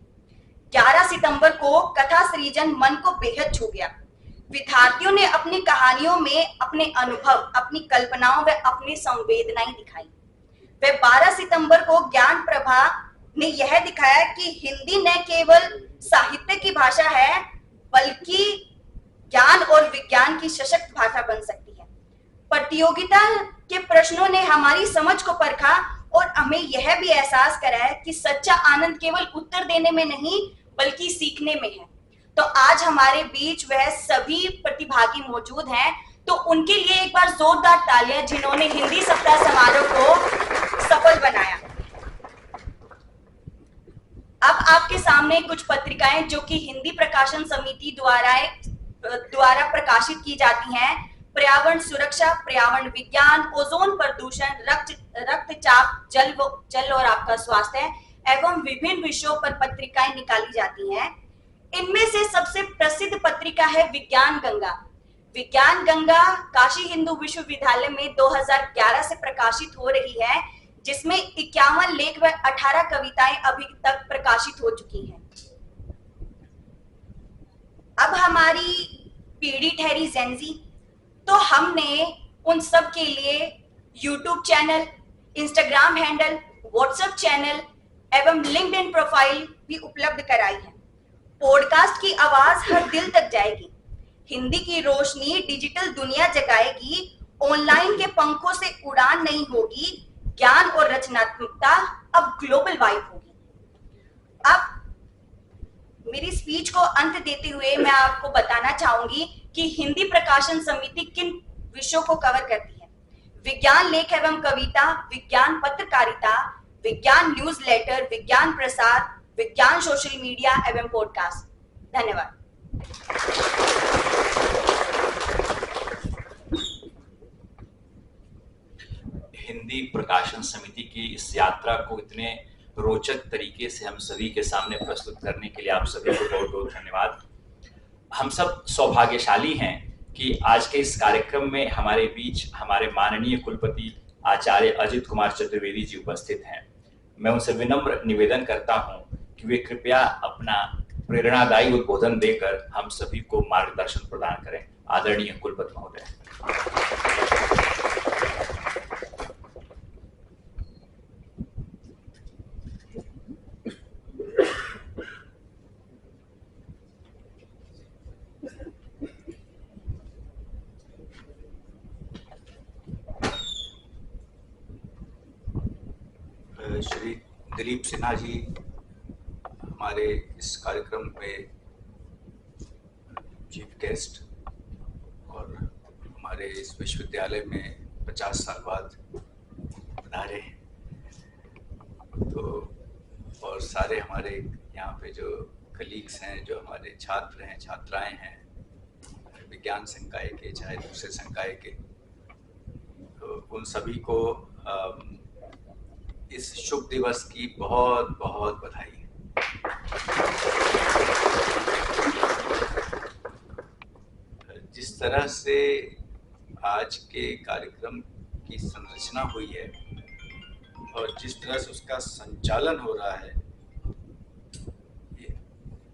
11 सितंबर को कथा सृजन मन को बेहद छू गया। विद्यार्थियों ने अपनी कहानियों में अपने अनुभव, अपनी कल्पनाओं व अपनी संवेदनाएं दिखाई। वे 12 सितंबर को ज्ञान प्रभा ने यह दिखाया कि हिंदी न केवल साहित्य की भाषा है बल्कि ज्ञान और विज्ञान की सशक्त भाषा बन सकती है। प्रतियोगिता के प्रश्नों ने हमारी समझ को परखा और हमें यह भी एहसास कराया कि सच्चा आनंद केवल उत्तर देने में नहीं बल्कि सीखने में है। तो आज हमारे बीच वह सभी प्रतिभागी मौजूद हैं, तो उनके लिए एक बार जोरदार तालियां जिन्होंने हिंदी सप्ताह समारोह को सफल बनाया। अब आपके सामने कुछ पत्रिकाएं जो कि हिंदी प्रकाशन समिति द्वारा प्रकाशित की जाती हैं। पर्यावरण सुरक्षा, पर्यावरण विज्ञान, ओजोन प्रदूषण, रक्तचाप, जल और आपका स्वास्थ्य एवं विभिन्न विषयों पर पत्रिकाएं निकाली जाती हैं। इनमें से सबसे प्रसिद्ध पत्रिका है विज्ञान गंगा। विज्ञान गंगा काशी हिंदू विश्वविद्यालय में 2011 से प्रकाशित हो रही है, जिसमें 51 लेख व 18 कविताएं अभी तक प्रकाशित हो चुकी हैं। अब हमारी पीढ़ी ठहरी जेनजी, तो हमने उन सब के लिए YouTube channel, Instagram handle, WhatsApp channel एवं LinkedIn प्रोफाइल भी उपलब्ध कराई है। पॉडकास्ट की आवाज हर दिल तक जाएगी। हिंदी की रोशनी डिजिटल दुनिया जगाएगी। ऑनलाइन के पंखों से उड़ान नहीं होगी, ज्ञान और रचनात्मकता अब ग्लोबल वाइब होगी। अब मेरी स्पीच को अंत देते हुए मैं आपको बताना चाहूंगी कि हिंदी प्रकाशन समिति किन विषयों को कवर करती है। विज्ञान लेख एवं कविता, विज्ञान पत्रकारिता, विज्ञान न्यूज लेटर, विज्ञान प्रसार, विज्ञान सोशल मीडिया एवं पॉडकास्ट। धन्यवाद। हिंदी प्रकाशन समिति की इस यात्रा को इतने रोचक तरीके से हम सभी के सामने प्रस्तुत करने के लिए आप सभी को बहुत बहुत धन्यवाद। हम सब सौभाग्यशाली हैं कि आज के इस कार्यक्रम में हमारे बीच हमारे माननीय कुलपति आचार्य अजित कुमार चतुर्वेदी जी उपस्थित हैं। मैं उनसे विनम्र निवेदन करता हूं कि वे कृपया अपना प्रेरणादायी उद्बोधन देकर हम सभी को मार्गदर्शन प्रदान करें। आदरणीय कुलपति महोदय। श्री दिलीप सिन्हा जी हमारे इस कार्यक्रम में चीफ गेस्ट और हमारे इस विश्वविद्यालय में 50 साल बाद पधारे, तो और सारे हमारे यहाँ पे जो कलीग्स हैं, जो हमारे छात्र हैं, छात्राएं हैं, विज्ञान संकाय के चाहे दूसरे संकाय के, तो उन सभी को इस शुभ दिवस की बहुत बहुत बधाई। जिस तरह से आज के कार्यक्रम की संरचना हुई है और जिस तरह से उसका संचालन हो रहा है, ये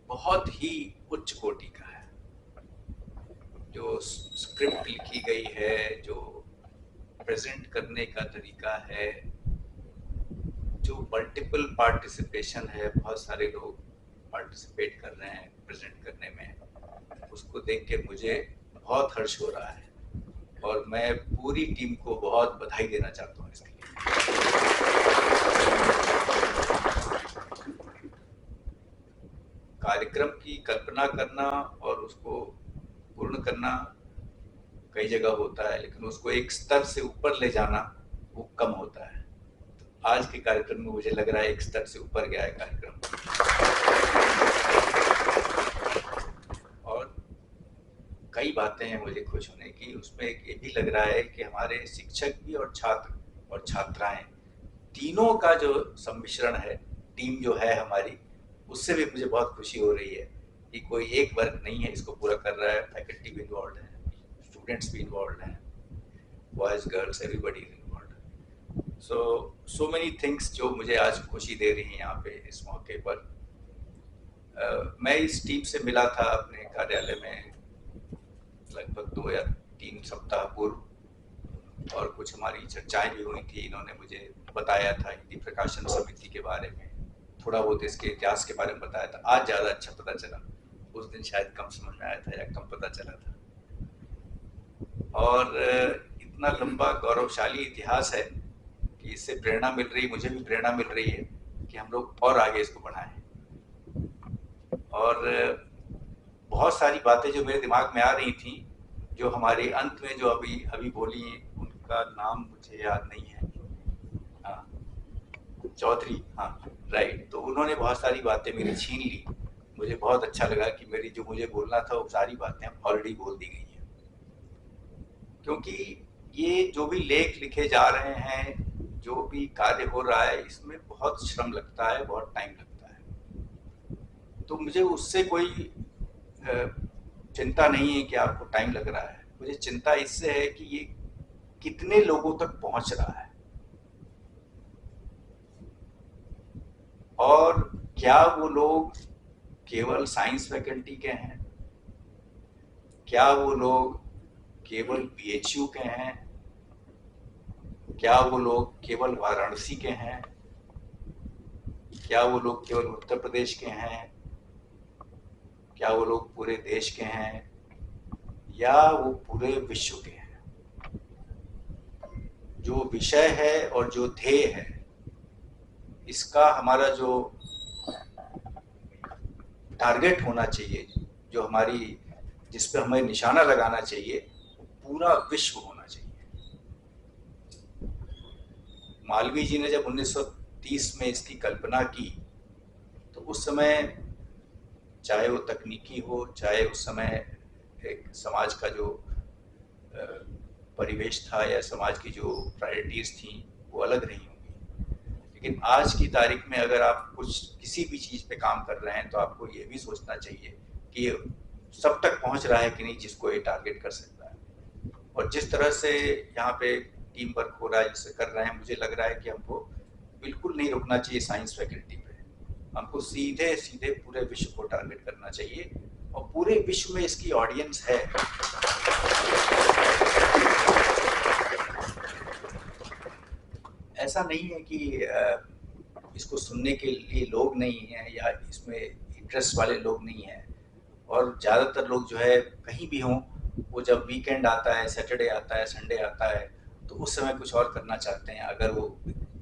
बहुत ही उच्च कोटि का है। जो स्क्रिप्ट लिखी गई है, जो प्रेजेंट करने का तरीका है, जो मल्टीपल पार्टिसिपेशन है, बहुत सारे लोग पार्टिसिपेट कर रहे हैं प्रेजेंट करने में, उसको देख के मुझे बहुत हर्ष हो रहा है और मैं पूरी टीम को बहुत बधाई देना चाहता हूँ इसके लिए। कार्यक्रम की कल्पना करना और उसको पूर्ण करना कई जगह होता है, लेकिन उसको एक स्तर से ऊपर ले जाना वो कम होता है। आज के कार्यक्रम में मुझे लग रहा है एक स्तर से ऊपर गया है कार्यक्रम, और कई बातें हैं मुझे खुश होने की। उसमें एक ये भी लग रहा है कि हमारे शिक्षक भी और छात्र और छात्राएं तीनों का जो सम्मिश्रण है, टीम जो है हमारी, उससे भी मुझे बहुत खुशी हो रही है कि कोई एक वर्ग नहीं है इसको पूरा कर रहा है। फैकल्टी भी इन्वॉल्व है, स्टूडेंट्स भी इन्वॉल्व हैं, boys girls everybody involve. So many things जो मुझे आज खुशी दे रही हैं यहाँ पे इस मौके पर। मैं इस टीम से मिला था अपने कार्यालय में लगभग 2 या 3 सप्ताह पूर्व, और कुछ हमारी चर्चाएं भी हुई थी। इन्होंने मुझे बताया था हिंदी प्रकाशन समिति के बारे में, थोड़ा बहुत इसके इतिहास के बारे में बताया था। आज ज़्यादा अच्छा पता चला, उस दिन शायद कम समझ में आया था या कम पता चला था। और इतना लंबा गौरवशाली इतिहास है कि इससे प्रेरणा मिल रही, मुझे भी प्रेरणा मिल रही है कि हम लोग और आगे इसको बढ़ाएं। और बहुत सारी बातें जो मेरे दिमाग में आ रही थी, जो हमारे अंत में जो अभी बोली, उनका नाम मुझे याद नहीं है, चौधरी, हाँ राइट, तो उन्होंने बहुत सारी बातें मेरी छीन ली। मुझे बहुत अच्छा लगा कि मेरी जो मुझे बोलना था वो सारी बातें ऑलरेडी बोल दी गई हैं, क्योंकि ये जो भी लेख लिखे जा रहे हैं, जो भी कार्य हो रहा है, इसमें बहुत श्रम लगता है, बहुत टाइम लगता है। तो मुझे उससे कोई चिंता नहीं है कि आपको टाइम लग रहा है। मुझे चिंता इससे है कि ये कितने लोगों तक पहुंच रहा है, और क्या वो लोग केवल साइंस फैकल्टी के हैं, क्या वो लोग केवल बीएचयू के हैं, क्या वो लोग केवल वाराणसी के हैं, क्या वो लोग केवल उत्तर प्रदेश के हैं, क्या वो लोग पूरे देश के हैं, या वो पूरे विश्व के हैं। जो विषय है और जो ध्येय है, इसका हमारा जो टारगेट होना चाहिए, जो हमारी जिस पे हमें निशाना लगाना चाहिए, पूरा विश्व होना चाहिए। मालवीय जी ने जब 1930 में इसकी कल्पना की, तो उस समय चाहे वो तकनीकी हो, चाहे उस समय एक समाज का जो परिवेश था या समाज की जो प्रायोरिटीज थी, वो अलग नहीं होंगी। लेकिन आज की तारीख में अगर आप किसी भी चीज़ पे काम कर रहे हैं, तो आपको ये भी सोचना चाहिए कि सब तक पहुंच रहा है कि नहीं जिसको ये टारगेट कर सकता है। और जिस तरह से यहाँ पे टीम वर्क हो रहा है, जिससे कर रहे हैं, मुझे लग रहा है कि हमको बिल्कुल नहीं रुकना चाहिए साइंस फैकल्टी पे। हमको सीधे सीधे पूरे विश्व को टारगेट करना चाहिए, और पूरे विश्व में इसकी ऑडियंस है। ऐसा नहीं है कि इसको सुनने के लिए लोग नहीं हैं या इसमें इंटरेस्ट वाले लोग नहीं हैं। और ज़्यादातर लोग जो है कहीं भी हों, वो जब वीकेंड आता है, सैटरडे आता है, संडे आता है, तो उस समय कुछ और करना चाहते हैं, अगर वो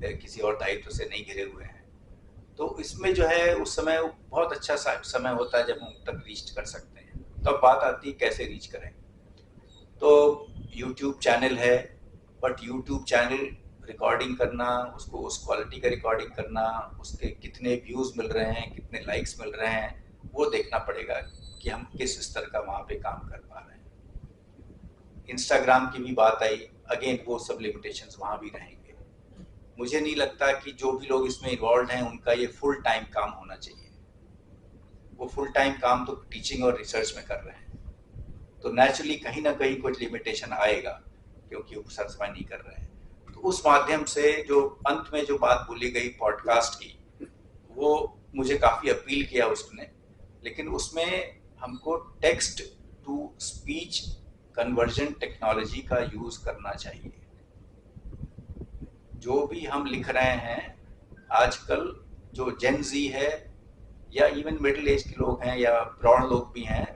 किसी और दायित्व से नहीं घिरे हुए हैं। तो इसमें जो है उस समय बहुत अच्छा समय होता है जब हम तक रीच कर सकते हैं। तो अब बात आती है कैसे रीच करें। तो YouTube चैनल है, बट YouTube चैनल रिकॉर्डिंग करना, उसको उस क्वालिटी का रिकॉर्डिंग करना, उसके कितने व्यूज़ मिल रहे हैं, कितने लाइक्स मिल रहे हैं, वो देखना पड़ेगा कि हम किस स्तर का वहाँ पे काम कर पा रहे हैं। इंस्टाग्राम की भी बात आई, अगेन वो सब लिमिटेशंस वहाँ भी रहेंगे। मुझे नहीं लगता कि जो भी लोग इसमें इन्वॉल्व हैं उनका ये फुल टाइम काम होना चाहिए। वो फुल टाइम काम तो टीचिंग और रिसर्च में कर रहे हैं, तो नेचुरली कहीं ना कहीं कुछ लिमिटेशन आएगा, क्योंकि वो सब समय नहीं कर रहे हैं। तो उस माध्यम से जो अंत में जो बात बोली गई पॉडकास्ट की, वो मुझे काफ़ी अपील किया उसने, लेकिन उसमें हमको text to speech conversion technology का यूज़ करना चाहिए। जो भी हम लिख रहे हैं आजकल, जो जेन जी है या इवन मिडिल एज के लोग हैं या प्रौढ़ लोग भी हैं,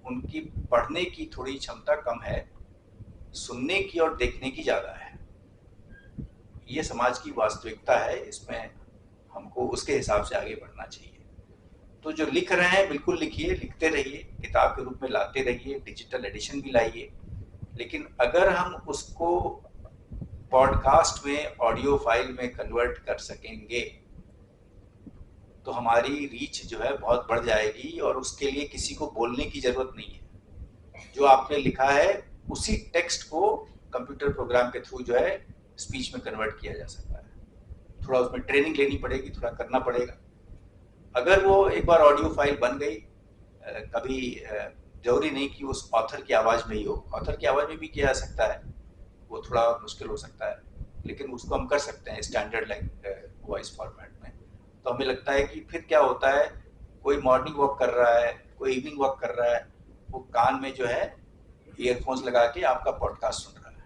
उनकी पढ़ने की थोड़ी क्षमता कम है, सुनने की और देखने की ज़्यादा है। ये समाज की वास्तविकता है, इसमें हमको उसके हिसाब से आगे बढ़ना चाहिए। तो जो लिख रहे हैं बिल्कुल लिखिए, लिखते रहिए, किताब के रूप में लाते रहिए, डिजिटल एडिशन भी लाइए, लेकिन अगर हम उसको पॉडकास्ट में, ऑडियो फाइल में कन्वर्ट कर सकेंगे तो हमारी रीच जो है बहुत बढ़ जाएगी, और उसके लिए किसी को बोलने की ज़रूरत नहीं है। जो आपने लिखा है उसी टेक्स्ट को कंप्यूटर प्रोग्राम के थ्रू जो है स्पीच में कन्वर्ट किया जा सकता है। थोड़ा उसमें ट्रेनिंग लेनी पड़ेगी, थोड़ा करना पड़ेगा। अगर वो एक बार ऑडियो फाइल बन गई, कभी जरूरी नहीं कि उस ऑथर की आवाज़ में ही हो, ऑथर की आवाज़ में भी किया जा सकता है, वो थोड़ा मुश्किल हो सकता है, लेकिन उसको हम कर सकते हैं स्टैंडर्ड लाइक वॉइस फॉर्मेट में। तो हमें लगता है कि फिर क्या होता है, कोई मॉर्निंग वॉक कर रहा है, कोई इवनिंग वॉक कर रहा है, वो कान में जो है ईयरफोन्स लगा के आपका पॉडकास्ट सुन रहा है।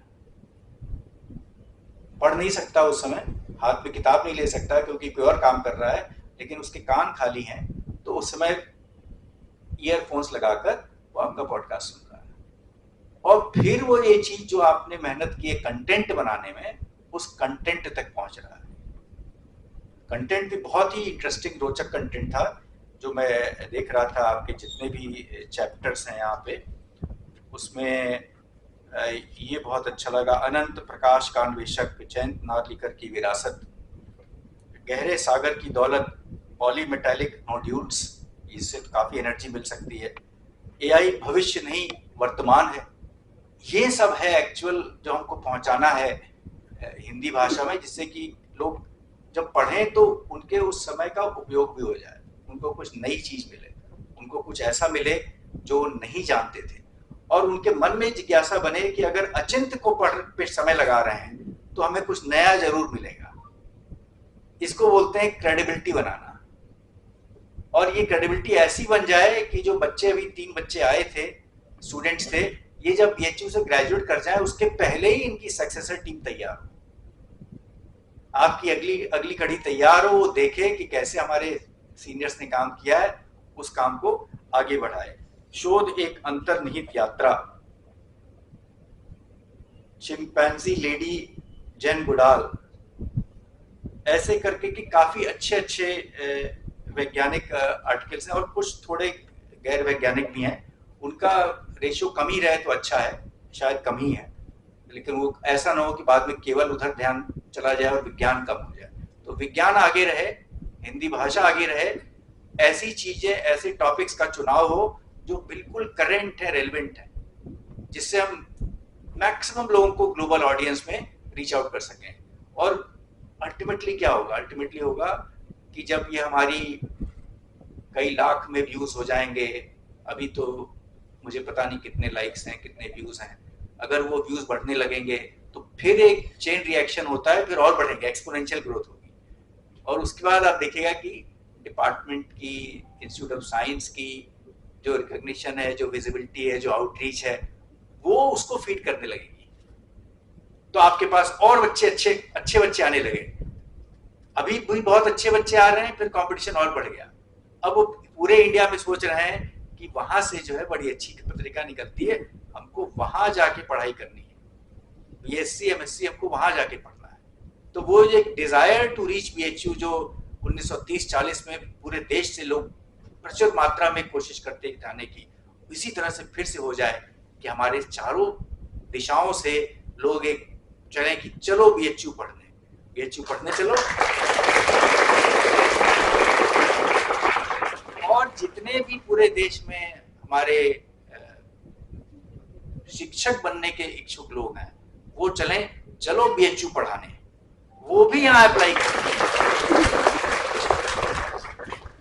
पढ़ नहीं सकता उस समय, हाथ में किताब नहीं ले सकता क्योंकि कोई और काम कर रहा है, लेकिन उसके कान खाली हैं, तो उस समय ईयरफोन्स लगाकर वो आपका पॉडकास्ट सुन रहा है। और फिर वो ये चीज जो आपने मेहनत की है कंटेंट बनाने में, उस कंटेंट तक पहुंच रहा है। कंटेंट भी बहुत ही इंटरेस्टिंग, रोचक कंटेंट था जो मैं देख रहा था। आपके जितने भी चैप्टर्स हैं यहाँ पे, उसमें ये बहुत अच्छा लगा। अनंत प्रकाश का अन्वेषक, जयंत नार्लिकर की विरासत, गहरे सागर की दौलत, पॉलीमेटालिक नोड्यूल्स, इससे तो काफ़ी एनर्जी मिल सकती है। एआई भविष्य नहीं वर्तमान है, ये सब है एक्चुअल जो हमको पहुंचाना है हिंदी भाषा में, जिससे कि लोग जब पढ़ें तो उनके उस समय का उपयोग भी हो जाए, उनको कुछ नई चीज़ मिले, उनको कुछ ऐसा मिले जो नहीं जानते थे, और उनके मन में जिज्ञासा बने कि अगर अचिंत्य को पढ़ पे समय लगा रहे हैं तो हमें कुछ नया जरूर मिलेगा। इसको बोलते हैं क्रेडिबिलिटी बनाना। और ये क्रेडिबिलिटी ऐसी बन जाए कि जो बच्चे, अभी 3 बच्चे आए थे, स्टूडेंट्स थे, ये जब BHU से ग्रेजुएट कर जाए उसके पहले ही इनकी सक्सेसर टीम तैयार हो, आपकी अगली कड़ी तैयार हो, वो देखे कि कैसे हमारे सीनियर्स ने काम किया है, उस काम को आगे बढ़ाए। शोध एक अंतर्निहित यात्रा, चिंपैंजी लेडी जेन गुडाल, ऐसे करके कि काफी अच्छे वैज्ञानिक आर्टिकल्स हैं, और कुछ थोड़े गैर वैज्ञानिक भी हैं। उनका रेशियो कम ही रहे तो अच्छा है, शायद कम ही है, लेकिन वो ऐसा ना हो कि बाद में केवल उधर ध्यान चला जाए और विज्ञान कम हो जाए। तो विज्ञान आगे रहे, हिंदी भाषा आगे रहे, ऐसी चीजें, ऐसे टॉपिक्स का चुनाव हो जो बिल्कुल करेंट है, रेलेवेंट है, जिससे हम मैक्सिमम लोगों को ग्लोबल ऑडियंस में रीच आउट कर सकें। और अल्टीमेटली क्या होगा? अल्टीमेटली होगा कि जब ये हमारी कई लाख में व्यूज हो जाएंगे, अभी तो मुझे पता नहीं कितने लाइक्स हैं, कितने व्यूज हैं। अगर वो व्यूज बढ़ने लगेंगे तो फिर एक चेन रिएक्शन होता है, फिर और बढ़ेंगे, एक्सपोनेंशियल ग्रोथ होगी। और उसके बाद आप देखिएगा कि डिपार्टमेंट की, इंस्टीट्यूट ऑफ साइंस की जो रिकॉग्निशन है, जो विजिबिलिटी है, जो आउटरीच है, वो उसको फीड करने लगेगी। तो आपके पास और बच्चे, अच्छे बच्चे आने लगे। अभी भी बहुत अच्छे बच्चे आ रहे हैं, फिर कंपटीशन और बढ़ गया। अब वो पूरे इंडिया में सोच रहे हैं कि वहां से जो है बड़ी अच्छी पत्रिका निकलती है, हमको वहां जाके पढ़ाई करनी है, बीएससी एमएससी हमको वहां जाके पढ़ना है। तो वो एक डिजायर टू रीच बीएचयू जो 1930-40 में पूरे देश से लोग प्रचुर मात्रा में कोशिश करते जाने की, इसी तरह से फिर से हो जाए कि हमारे चारों दिशाओं से लोग एक चले कि चलो बीएचयू पढ़ने चलो। और जितने भी पूरे देश में हमारे शिक्षक बनने के इच्छुक लोग हैं, वो चलो बीएचयू पढ़ाने, वो भी यहाँ अप्लाई करें।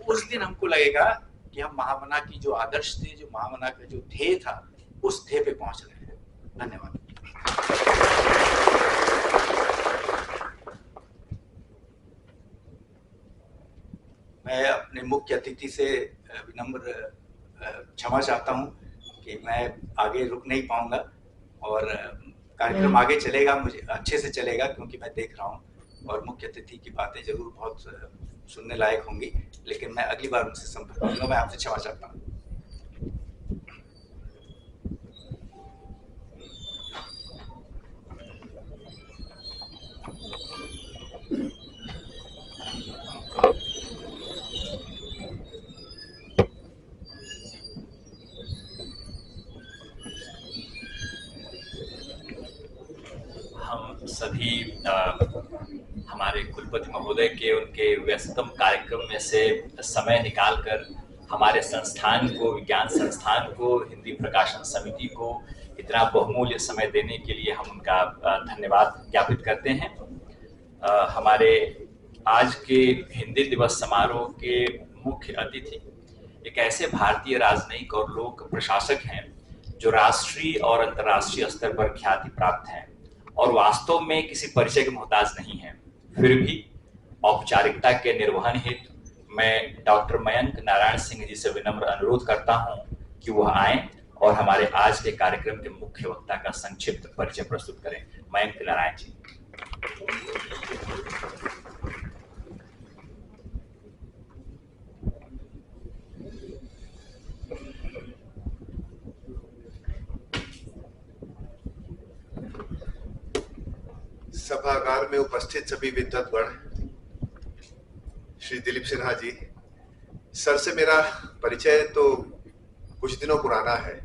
उस दिन हमको लगेगा कि हम महामना की जो आदर्श थे, जो महामना का जो ध्येय था, उस ध्येय पे पहुंच रहे हैं। धन्यवाद। मैं अपने मुख्य अतिथि से विनम्र क्षमा चाहता हूं कि मैं आगे रुक नहीं पाऊंगा, और कार्यक्रम आगे चलेगा, मुझे अच्छे से चलेगा, क्योंकि मैं देख रहा हूं और मुख्य अतिथि की बातें जरूर बहुत सुनने लायक होंगी, लेकिन मैं अगली बार उनसे संपर्क करूंगा। मैं आपसे क्षमा चाहता हूँ। सभी हमारे कुलपति महोदय के उनके व्यस्ततम कार्यक्रम में से समय निकालकर हमारे संस्थान को, विज्ञान संस्थान को, हिंदी प्रकाशन समिति को इतना बहुमूल्य समय देने के लिए हम उनका धन्यवाद ज्ञापित करते हैं। हमारे आज के हिंदी दिवस समारोह के मुख्य अतिथि एक ऐसे भारतीय राजनयिक और लोक प्रशासक हैं जो राष्ट्रीय और अंतर्राष्ट्रीय स्तर पर ख्याति प्राप्त हैं और वास्तव में किसी परिचय के मोहताज नहीं है। फिर भी औपचारिकता के निर्वहन हेतु मैं डॉक्टर मयंक नारायण सिंह जी से विनम्र अनुरोध करता हूं कि वह आएं और हमारे आज के कार्यक्रम के मुख्य वक्ता का संक्षिप्त परिचय प्रस्तुत करें। मयंक नारायण जी। सभागार में उपस्थित सभी विद्वद्गण, श्री दिलीप सिन्हा जी, सर से मेरा परिचय तो कुछ दिनों पुराना है।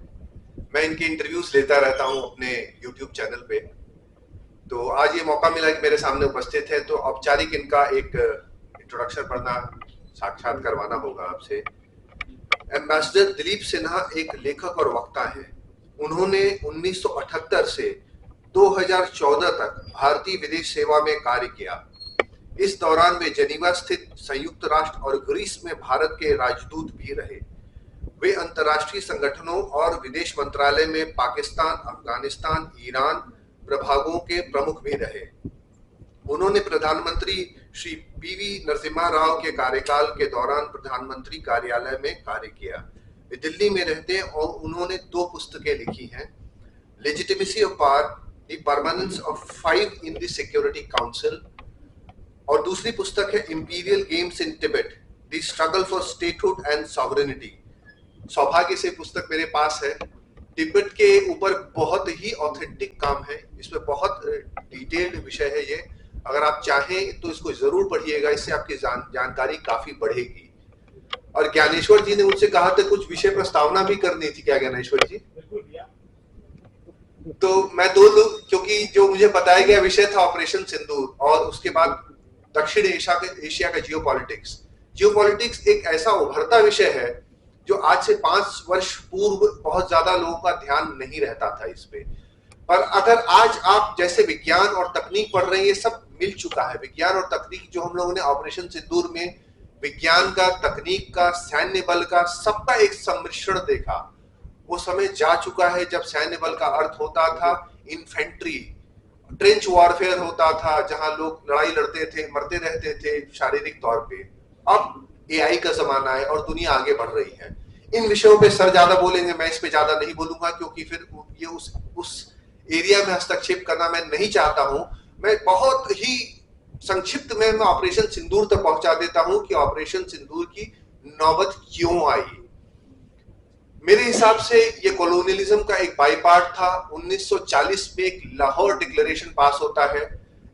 मैं इनके इंटरव्यूज लेता रहता हूं अपने YouTube चैनल पे, तो आज ये मौका मिला कि मेरे सामने उपस्थित है, तो औपचारिक इनका एक इंट्रोडक्शन पढ़ना, साक्षात करवाना होगा आपसे। एम्बेसडर दिलीप सिन्हा एक लेखक और वक्ता हैं। उन्होंने 1978 से 2014 तक भारतीय विदेश सेवा में कार्य किया। इस दौरान वे जेनीवा स्थित संयुक्त राष्ट्र और ग्रीस में भारत के राजदूत भी रहे। वे अंतर्राष्ट्रीय संगठनों और विदेश मंत्रालय में पाकिस्तान, अफगानिस्तान, ईरान प्रभागों के प्रमुख भी रहे। उन्होंने प्रधानमंत्री श्री पीवी नरसिम्हा राव के कार्यकाल के दौरान प्रधानमंत्री कार्यालय में कार्य किया। वे दिल्ली में रहते हैं और उन्होंने 2 पुस्तकें लिखी हैं, legitimacy of power, The Permanence of 5 in the Security Council, और दूसरी पुस्तक है Imperial Games in Tibet, The Struggle for Statehood and Sovereignty। सौभाग्य से पुस्तक मेरे पास है। तिब्बत के ऊपर बहुत ही ऑथेंटिक काम है, इसमें बहुत डिटेल्ड विषय है ये। अगर आप चाहें तो इसको जरूर पढ़िएगा, इससे आपकी जानकारी काफी बढ़ेगी। और ज्ञानेश्वर जी ने मुझसे कहा था कुछ विषय प्रस्तावना भी करनी थी, क्या ज्ञानेश्वर जी? तो मैं क्योंकि जो मुझे बताया गया विषय था ऑपरेशन सिंदूर, और उसके बाद दक्षिण एशिया का जियोपॉलिटिक्स एक ऐसा उभरता विषय है जो आज से 5 वर्ष पूर्व बहुत ज्यादा लोगों का ध्यान नहीं रहता था इस पे। पर अगर आज आप जैसे विज्ञान और तकनीक पढ़ रहे हैं, ये सब मिल चुका है। विज्ञान और तकनीक जो हम लोगों ने ऑपरेशन सिंदूर में विज्ञान का, तकनीक का, सैन्य बल का, सबका एक सम्मिश्रण देखा। वो समय जा चुका है जब सैन्य बल का अर्थ होता था इन्फेंट्री, ट्रेंच वॉरफेयर होता था, जहां लोग लड़ाई लड़ते थे, मरते रहते थे शारीरिक तौर पे। अब एआई का जमाना है और दुनिया आगे बढ़ रही है। इन विषयों पे सर ज्यादा बोलेंगे, मैं इस पे ज्यादा नहीं बोलूंगा क्योंकि फिर ये उस एरिया में हस्तक्षेप करना मैं नहीं चाहता हूं। मैं बहुत ही संक्षिप्त में मैं ऑपरेशन सिंदूर तक पहुंचा देता हूं कि ऑपरेशन सिंदूर की नौबत क्यों आई। मेरे हिसाब से ये कॉलोनियलिज्म का एक बाई पार्ट था। 1940 में एक लाहौर डिक्लेरेशन पास होता है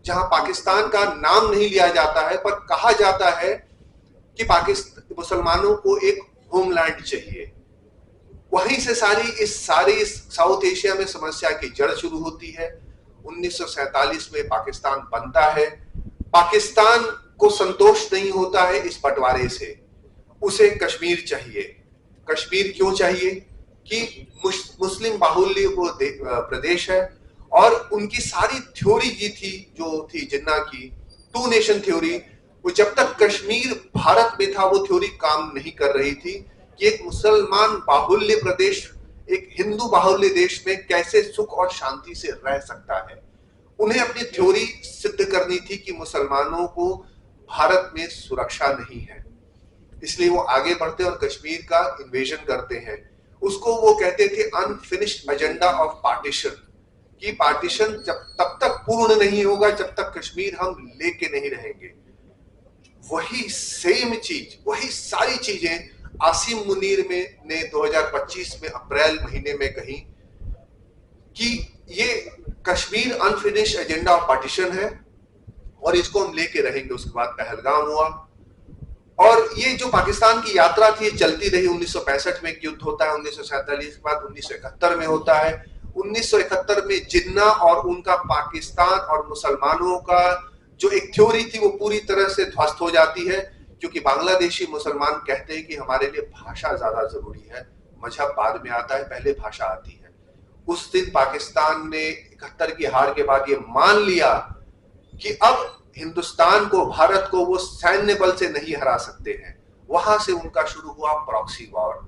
जहां पाकिस्तान का नाम नहीं लिया जाता है, पर कहा जाता है कि पाकिस्तान मुसलमानों को एक होमलैंड चाहिए। वहीं से सारी साउथ एशिया में समस्या की जड़ शुरू होती है। 1947 में पाकिस्तान बनता है। पाकिस्तान को संतोष नहीं होता है इस बंटवारे से, उसे कश्मीर चाहिए। कश्मीर क्यों चाहिए? कि मुस्लिम बाहुल्य वो प्रदेश है और उनकी सारी थ्योरी जो थी जिन्ना की टू नेशन थ्योरी, वो जब तक कश्मीर भारत में था वो थ्योरी काम नहीं कर रही थी कि एक मुसलमान बाहुल्य प्रदेश एक हिंदू बाहुल्य देश में कैसे सुख और शांति से रह सकता है। उन्हें अपनी थ्योरी सिद्ध करनी थी कि मुसलमानों को भारत में सुरक्षा नहीं है, इसलिए वो आगे बढ़ते और कश्मीर का इन्वेजन करते हैं। उसको वो कहते थे अनफिनिश्ड एजेंडा ऑफ पार्टीशन, कि पार्टीशन तब तक पूर्ण नहीं होगा जब तक कश्मीर हम लेके नहीं रहेंगे। वही सेम चीज, वही सारी चीजें आसिम मुनीर ने 2025 में अप्रैल महीने में कही कि ये Kashmir unfinished agenda of partition है और इसको हम लेके रहेंगे। उसके बाद पहलगाम हुआ और ये जो पाकिस्तान की यात्रा थी चलती रही। 1965 में एक युद्ध होता है, 1947 के बाद 1971 में होता है। 1971 में जिन्ना और उनका पाकिस्तान और मुसलमानों का जो एक थ्योरी थी वो पूरी तरह से ध्वस्त हो जाती है, क्योंकि बांग्लादेशी मुसलमान कहते हैं कि हमारे लिए भाषा ज्यादा जरूरी है, मजहब बाद में आता है, पहले भाषा आती है। उस दिन पाकिस्तान ने 71 की हार के बाद ये मान लिया कि अब हिंदुस्तान को, भारत को वो सैन्य बल से नहीं हरा सकते हैं। वहां से उनका शुरू हुआ प्रॉक्सी वॉर,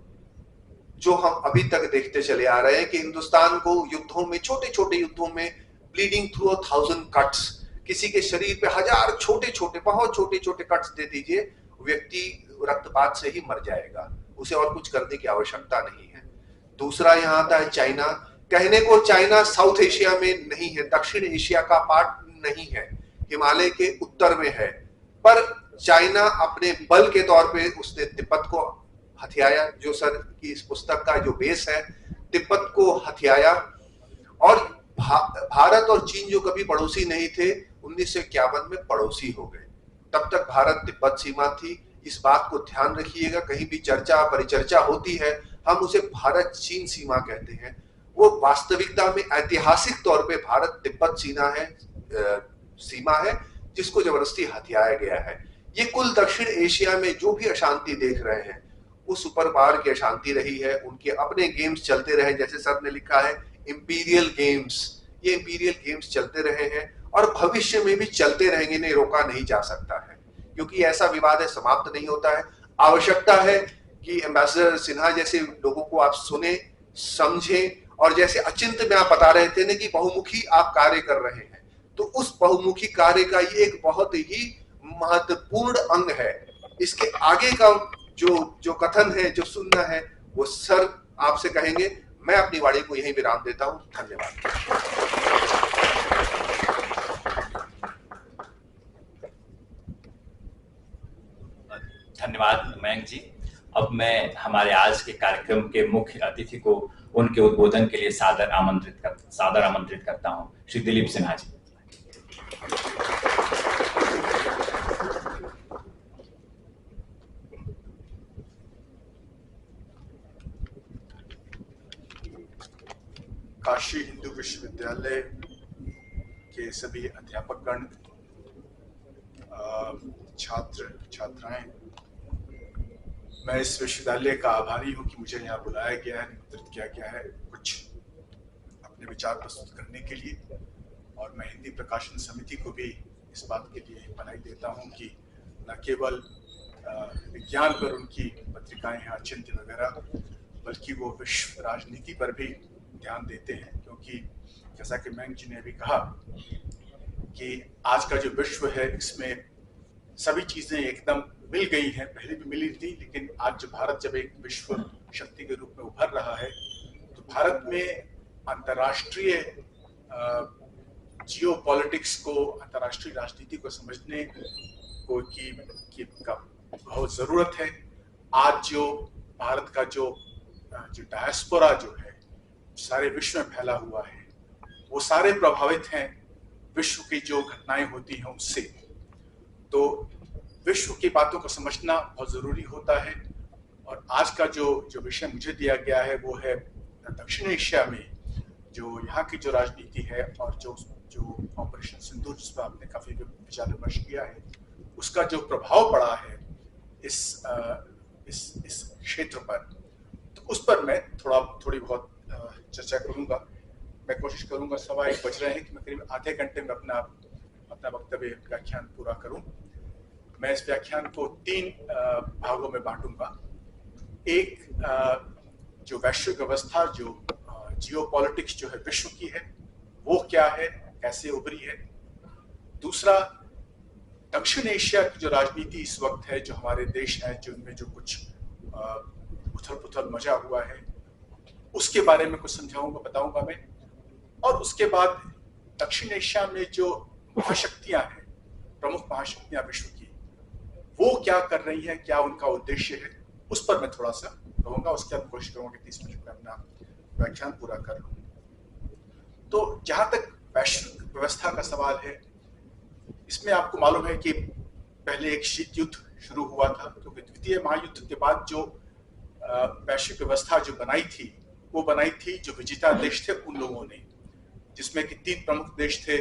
जो हम अभी तक देखते चले आ रहे हैं कि हिंदुस्तान को युद्धों में, छोटे छोटे युद्धों में ब्लीडिंग थ्रू 1000 कट्स, किसी के शरीर पे 1000 छोटे छोटे, बहुत छोटे छोटे कट्स दे दीजिए, व्यक्ति रक्तपात से ही मर जाएगा, उसे और कुछ करने की आवश्यकता नहीं है। दूसरा यहाँ आता है चाइना। कहने को चाइना साउथ एशिया में नहीं है, दक्षिण एशिया का पार्ट नहीं है, हिमालय के उत्तर में है, पर चाइना अपने बल के तौर पे उसने तिब्बत को हथियाया, जो सर की इस पुस्तक का जो बेस है, तिब्बत को हथियाया। और भारत और चीन जो कभी पड़ोसी नहीं थे, 1951 में पड़ोसी हो गए। तब तक भारत तिब्बत सीमा थी। इस बात को ध्यान रखिएगा, कहीं भी चर्चा परिचर्चा होती है हम उसे भारत चीन सीमा कहते हैं, वो वास्तविकता में ऐतिहासिक तौर पे भारत तिब्बत सीमा है जिसको जबरदस्ती हथियाया गया है। ये कुल दक्षिण एशिया में जो भी अशांति देख रहे हैं उस ऊपर बार की अशांति रही है। उनके अपने गेम्स चलते रहे, जैसे सर ने लिखा है इंपीरियल गेम्स, ये इंपीरियल गेम्स चलते रहे हैं और भविष्य में भी चलते रहेंगे, इन्हें रोका नहीं जा सकता है, क्योंकि ऐसा विवाद है समाप्त नहीं होता है। आवश्यकता है कि एम्बेसडर सिन्हा जैसे लोगों को आप सुने, समझें, और जैसे अचिंत में आप बता रहे थे ना कि बहुमुखी आप कार्य कर रहे हैं, तो उस बहुमुखी कार्य का ये एक बहुत ही महत्वपूर्ण अंग है। इसके आगे का जो कथन है, जो सुनना है, वो सर आपसे कहेंगे। मैं अपनी वाणी को यहीं विराम देता हूं। धन्यवाद। धन्यवाद मयंक जी। अब मैं हमारे आज के कार्यक्रम के मुख्य अतिथि को उनके उद्बोधन के लिए सादर आमंत्रित करता हूं, श्री दिलीप सिन्हा जी। काशी हिंदू विश्वविद्यालय के सभी अध्यापकगण, छात्र छात्राएं, मैं इस विश्वविद्यालय का आभारी हूं कि मुझे यहाँ बुलाया गया है, निमंत्रित किया गया है कुछ अपने विचार प्रस्तुत करने के लिए। और मैं हिंदी प्रकाशन समिति को भी इस बात के लिए बधाई देता हूं कि न केवल विज्ञान पर उनकी पत्रिकाएं हैं, अचिंत्य वगैरह, बल्कि वो विश्व राजनीति पर भी ध्यान देते हैं, क्योंकि जैसा कि मैंग जी ने भी कहा कि आज का जो विश्व है इसमें सभी चीजें एकदम मिल गई हैं, पहले भी मिली थी, लेकिन आज जो भारत जब एक विश्व शक्ति के रूप में उभर रहा है तो भारत में अंतर्राष्ट्रीय जियो पॉलिटिक्स को, अंतर्राष्ट्रीय राजनीति को समझने को की बहुत जरूरत है। आज जो भारत का जो डायस्पोरा जो है सारे विश्व में फैला हुआ है, वो सारे प्रभावित हैं विश्व की जो घटनाएं होती हैं उससे। तो विश्व की बातों को समझना बहुत जरूरी होता है। और आज का जो विषय मुझे दिया गया है वो है दक्षिण एशिया में जो यहाँ की जो राजनीति है और जो ऑपरेशन सिंदूर जिस पर आपने काफी विचार विमर्श किया है, उसका जो प्रभाव पड़ा है इस क्षेत्र पर, तो उस पर मैं थोड़ी बहुत चर्चा करूंगा। मैं कोशिश करूंगा, 1:15 बज रहे हैं कि मैं करीब आधे घंटे में अपना वक्तव्य व्याख्यान पूरा करूं। मैं इस व्याख्यान को 3 भागों में बांटूंगा। एक जो वैश्विक व्यवस्था, जो जियोपॉलिटिक्स जो है विश्व की है, वो क्या है, कैसे उभरी है। दूसरा, दक्षिण एशिया की जो राजनीति इस वक्त है, जो हमारे देश हैं जिनमें जो कुछ उथल पुथल मचा हुआ है, उसके बारे में कुछ बताऊंगा मैं। और उसके बाद दक्षिण एशिया में जो महाशक्तियां हैं, प्रमुख महाशक्तियां विश्व की, वो क्या कर रही हैं, क्या उनका उद्देश्य है, उस पर मैं थोड़ा सा कहूंगा। उसके बाद कोशिश करूंगा कि 30 मिनट में अपना व्याख्यान पूरा कर लूं। तो जहां तक वैश्विक व्यवस्था का सवाल है, इसमें आपको मालूम है कि पहले एक शीत युद्ध शुरू हुआ था, क्योंकि द्वितीय महायुद्ध के बाद जो वैश्विक व्यवस्था जो बनाई थी, वो बनाई थी जो विजेता देश थे उन लोगों ने, जिसमें कि 3 प्रमुख देश थे,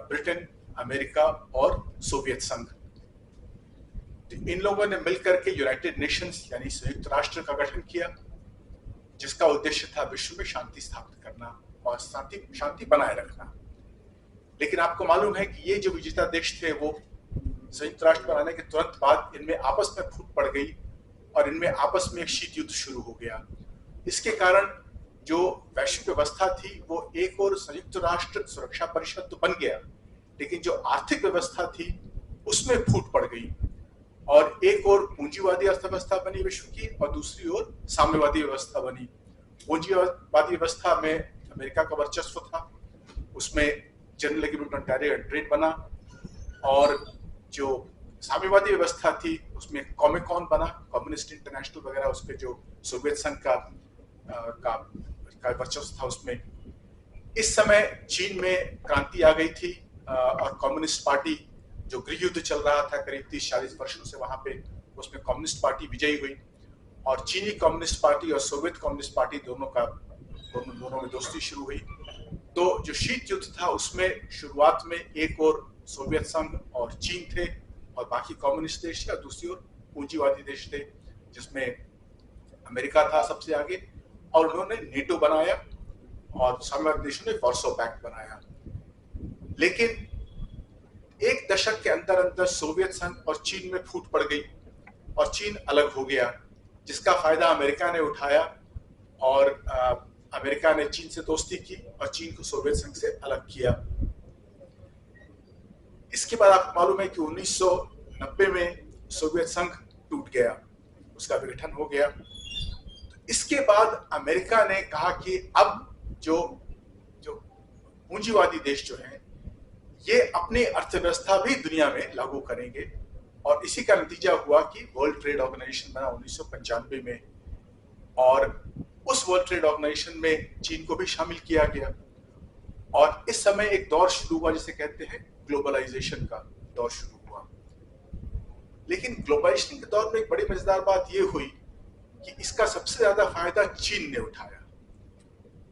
ब्रिटेन, अमेरिका और सोवियत संघ। तो इन लोगों ने मिलकर के यूनाइटेड नेशंस यानी संयुक्त राष्ट्र का गठन किया, जिसका उद्देश्य था विश्व में शांति स्थापित करना और शांति बनाए रखना। लेकिन आपको मालूम है कि ये जो विजेता देश थे, वो संयुक्त राष्ट्र बनाने के तुरंत बाद इनमें आपस में फूट पड़ गई और इनमें आपस में एक शीत युद्ध शुरू हो गया। इसके कारण जो वैश्विक व्यवस्था थी वो एक और संयुक्त राष्ट्र सुरक्षा परिषद तो बन गया, लेकिन जो आर्थिक व्यवस्था थी उसमें फूट पड़ गई। और एक और पूंजीवादी अर्थव्यवस्था बनी विश्व की और दूसरी ओर साम्यवादी व्यवस्था बनी। पूंजीवादी व्यवस्था में अमेरिका का वर्चस्व था, उसमें जनरल एग्रीमेंट ऑन ट्रेड बना। और जो साम्यवादी व्यवस्था थी उसमें कॉमेकॉन बना, कम्युनिस्ट इंटरनेशनल वगैरह, उसके जो सोवियत संघ का वर्चस्व था उसमें। इस समय चीन में क्रांति आ गई थी और कम्युनिस्ट पार्टी, जो गृह युद्ध चल रहा था करीब 30-40 वर्षों से वहां पे, उसमें कम्युनिस्ट पार्टी विजयी हुई और चीनी कम्युनिस्ट पार्टी और सोवियत कम्युनिस्ट पार्टी दोनों में दोस्ती शुरू हुई। तो जो शीत युद्ध था उसमें शुरुआत में एक और सोवियत संघ और चीन थे और बाकी कम्युनिस्ट देश थे, और दूसरी ओर पूंजीवादी देश थे जिसमें अमेरिका था सबसे आगे। और उन्होंने नेटो बनाया और साम्यवादी देशों ने वार्सो पैक्ट बनाया। लेकिन एक दशक के अंदर सोवियत संघ और चीन में फूट पड़ गई और चीन अलग हो गया, जिसका फायदा अमेरिका ने उठाया और अमेरिका ने चीन से दोस्ती की और चीन को सोवियत संघ से अलग किया। इसके बाद आपको मालूम है कि 1990 में सोवियत संघ टूट गया, उसका विघटन हो गया। तो इसके बाद अमेरिका ने कहा कि अब जो पूंजीवादी देश जो हैं ये अपनी अर्थव्यवस्था भी दुनिया में लागू करेंगे। और इसी का नतीजा हुआ कि वर्ल्ड ट्रेड ऑर्गेनाइजेशन बना 1995 में, और उस वर्ल्ड ट्रेड ऑर्गेनाइजेशन में चीन को भी शामिल किया गया। और इस समय एक दौर शुरू हुआ जिसे कहते हैं ग्लोबलाइजेशन का दौर शुरू हुआ। लेकिन ग्लोबलाइजेशन के दौर में एक बड़ी मजेदार बात यह हुई कि इसका सबसे ज्यादा फायदा चीन ने उठाया।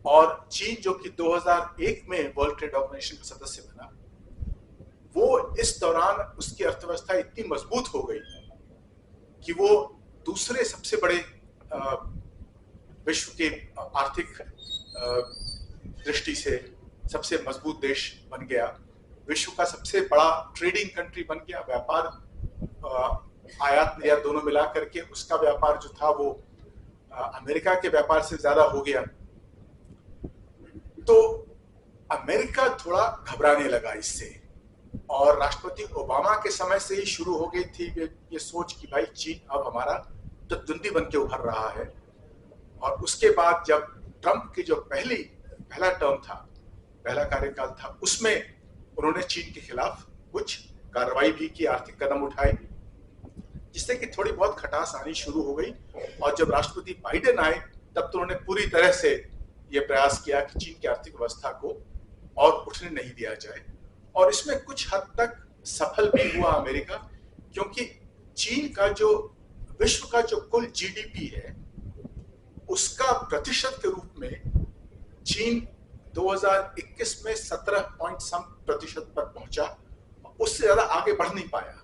और चीन जो कि 2001 में वर्ल्ड ट्रेड ऑर्गेनाइजेशन का सदस्य बना, वो इस दौरान उसकी अर्थव्यवस्था इतनी मजबूत हो गई कि वो दूसरे सबसे बड़े विश्व के आर्थिक दृष्टि से सबसे मजबूत देश बन गया, विश्व का सबसे बड़ा ट्रेडिंग कंट्री बन गया। व्यापार आयात निर्यात दोनों मिला करके उसका व्यापार जो था वो अमेरिका के व्यापार से ज्यादा हो गया, तो अमेरिका थोड़ा घबराने लगा इससे। और राष्ट्रपति ओबामा के समय से ही शुरू हो गई थी ये सोच कि भाई चीन अब हमारा प्रतिद्वंदी बन के उभर रहा है। और उसके बाद जब ट्रंप की जो पहला टर्म था, पहला कार्यकाल था, उसमें उन्होंने चीन के खिलाफ कुछ कार्रवाई भी की, आर्थिक कदम उठाए, जिससे कि थोड़ी बहुत खटास आनी शुरू हो गई। और जब राष्ट्रपति बाइडेन आए तब तो उन्होंने पूरी तरह से ये प्रयास किया कि चीन की आर्थिक व्यवस्था को और उठने नहीं दिया जाए। और इसमें कुछ हद तक सफल भी हुआ अमेरिका, क्योंकि चीन का जो विश्व का जो कुल जीडीपी है उसका प्रतिशत के रूप में चीन 2021 में 17% पर पहुंचा, उससे ज्यादा आगे बढ़ नहीं पाया।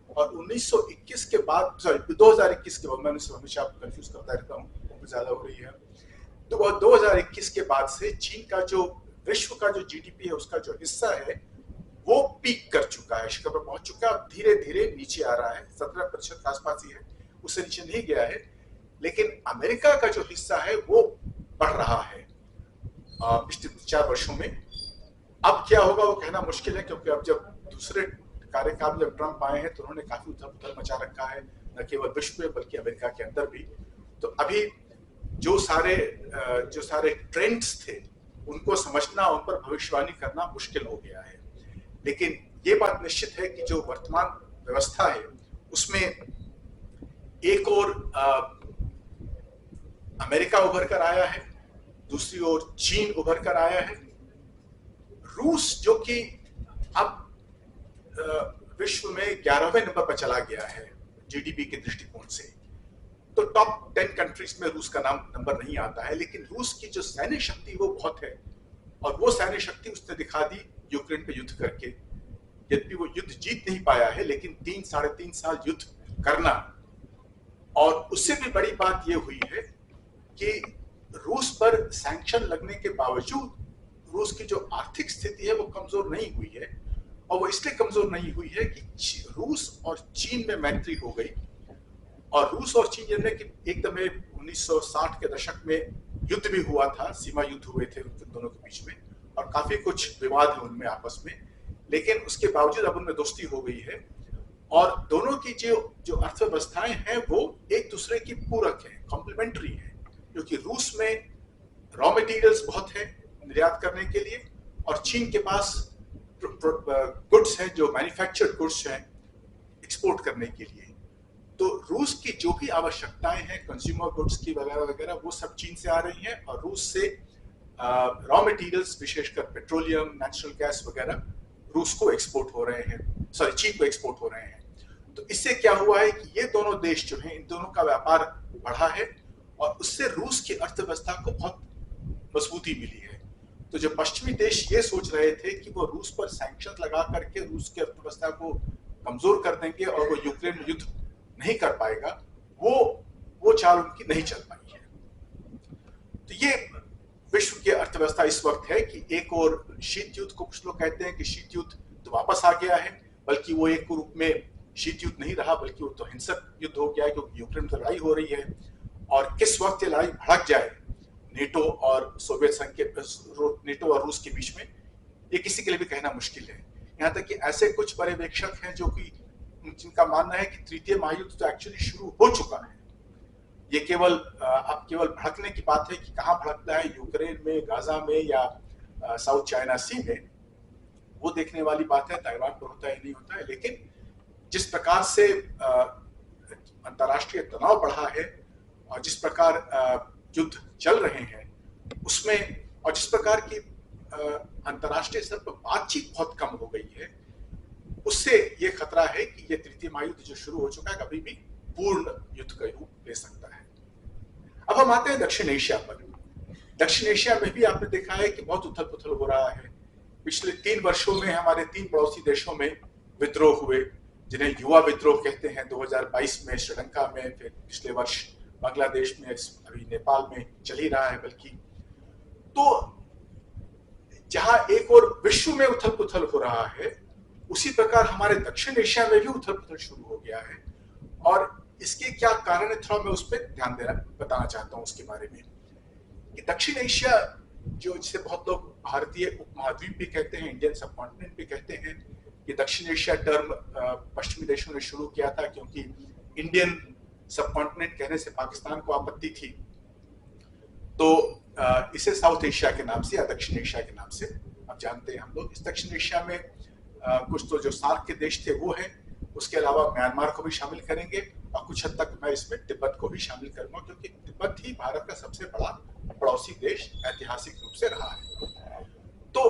और 1921 के बाद 2021 के बाद, मैं हमेशा कंफ्यूज करता रहता हूँ, उम्र ज्यादा हो रही है, तो 2021 के बाद से चीन का जो विश्व का जो जीडीपी है उसका जो हिस्सा है वो पीक कर चुका है, शिखर पर पहुंच चुका है, धीरे धीरे नीचे आ रहा है, 17% के आसपास ही है, उससे नीचे नहीं गया है। लेकिन अमेरिका का जो हिस्सा है वो बढ़ रहा है पिछले 4 वर्षों में। अब क्या होगा वो कहना मुश्किल है, क्योंकि अब जब दूसरे कार्यकाल में जब ट्रंप आए हैं तो उन्होंने काफी उथल-पुथल मचा रखा है, न केवल विश्व में बल्कि अमेरिका के अंदर भी। तो अभी जो सारे ट्रेंड्स थे उनको समझना, उन पर भविष्यवाणी करना मुश्किल हो गया है। लेकिन ये बात निश्चित है कि जो वर्तमान व्यवस्था है उसमें एक और अमेरिका उभर कर आया है, दूसरी ओर चीन उभर कर आया है, रूस जो कि अब विश्व में 11वें नंबर पर चला गया है जीडीपी के दृष्टिकोण से। तो टॉप 10 कंट्रीज में रूस का नंबर नहीं आता है, लेकिन रूस की जो सैन्य शक्ति वो बहुत है। और वो सैन्य शक्ति उसने दिखा दी यूक्रेन पे युद्ध करके। यद्यपि वो युद्ध जीत नहीं पाया है, लेकिन 3-3.5 साल युद्ध करना। और उससे भी बड़ी बात ये हुई है कि रूस पर सैंक्शन लगने के बावजूद रूस की जो आर्थिक स्थिति है वो कमजोर नहीं हुई है। और वो इसलिए कमजोर नहीं हुई है कि रूस और चीन में मैत्री हो गई। और रूस और चीन जैसे कि एकदम 1960 के दशक में युद्ध भी हुआ था, सीमा युद्ध हुए थे उन दोनों के बीच में, और काफी कुछ विवाद है उनमें आपस में। लेकिन उसके बावजूद अब उनमें दोस्ती हो गई है। और दोनों की जो अर्थव्यवस्थाएं हैं वो एक दूसरे की पूरक है, कॉम्प्लीमेंट्री है। क्योंकि रूस में रॉ मटेरियल्स बहुत है निर्यात करने के लिए, और चीन के पास गुड्स हैं जो मैन्युफैक्चर्ड गुड्स हैं एक्सपोर्ट करने के लिए। तो रूस की जो भी आवश्यकताएं हैं कंज्यूमर गुड्स की वगैरह वगैरह, वो सब चीन से आ रही हैं। और रूस से रॉ मटेरियल्स विशेषकर पेट्रोलियम, नेचुरल गैस वगैरह रूस को एक्सपोर्ट हो रहे हैं, चीन को एक्सपोर्ट हो रहे हैं। तो इससे क्या हुआ है कि ये दोनों देश जो हैं, इन दोनों का व्यापार बढ़ा है, और उससे रूस की अर्थव्यवस्था को बहुत मजबूती मिली है। तो जो पश्चिमी देश ये सोच रहे थे कि वो रूस पर सैंक्शन लगा करके रूस की अर्थव्यवस्था को कमजोर कर देंगे और वो यूक्रेन में युद्ध नहीं कर पाएगा, वो चाल उनकी नहीं चल पाई है। तो ये विश्व की अर्थव्यवस्था इस वक्त है कि एक और शीत युद्ध को कुछ लोग कहते हैं कि शीत युद्ध तो वापस आ गया है, बल्कि वो एक रूप में शीत युद्ध नहीं रहा, बल्कि वो तो हिंसक युद्ध हो गया है, क्योंकि यूक्रेन में लड़ाई हो रही है। और किस वक्त ये लड़ाई भड़क जाए नेटो और सोवियत संघ के, नेटो और रूस के बीच में, ये किसी के लिए भी कहना मुश्किल है। यहाँ तक कि ऐसे कुछ पर्यवेक्षक हैं जो कि जिनका मानना है कि तृतीय महायुद्ध तो एक्चुअली शुरू हो चुका है। ये अब केवल भड़कने की बात है कि कहाँ भड़कता है, यूक्रेन में, गाजा में, या साउथ चाइना सी में, वो देखने वाली बात है। ताइवान पर होता है नहीं होता है। लेकिन जिस प्रकार से अंतर्राष्ट्रीय तनाव बढ़ा है और जिस प्रकार युद्ध चल रहे हैं उसमें, और जिस प्रकार की अंतर्राष्ट्रीय स्तर पर बातचीत बहुत कम हो गई है, उससे ये खतरा है कि ये तृतीय महायुद्ध जो शुरू हो चुका है कभी भी पूर्ण युद्ध का रूप ले सकता है। अब हम आते हैं दक्षिण एशिया पर। दक्षिण एशिया में भी आपने देखा है कि बहुत उथल पुथल हो रहा है। पिछले 3 वर्षों में हमारे 3 पड़ोसी देशों में विद्रोह हुए, जिन्हें युवा विद्रोह कहते हैं। 2022 में श्रीलंका में, फिर पिछले वर्ष बांग्लादेश में, अभी नेपाल में चल ही रहा है बल्कि। तो जहां एक और विश्व में उथल पुथल हो रहा है, उसी प्रकार हमारे दक्षिण एशिया में भी उथल पुथल शुरू हो गया है। और इसके क्या कारण है, थोड़ा मैं उस पर ध्यान बताना चाहता हूँ उसके बारे में। कि दक्षिण एशिया, जो जिसे बहुत लोग भारतीय उपमहाद्वीप भी कहते हैं, इंडियन सब कॉन्टिनेंट भी कहते हैं, ये दक्षिण एशिया टर्म पश्चिमी देशों ने शुरू किया था क्योंकि इंडियन सब कॉन्टिनेंट कहने से पाकिस्तान को आपत्ति थी, तो इसे साउथ एशिया के नाम से या दक्षिण एशिया के नाम से अब जानते हैं हम लोग। इस दक्षिण एशिया में कुछ तो जो सार्क के देश थे वो हैं, उसके अलावा म्यांमार को भी शामिल करेंगे और कुछ हद तक मैं इसमें तिब्बत को भी शामिल करूंगा, क्योंकि तिब्बत ही भारत का सबसे बड़ा पड़ोसी देश ऐतिहासिक रूप से रहा है। तो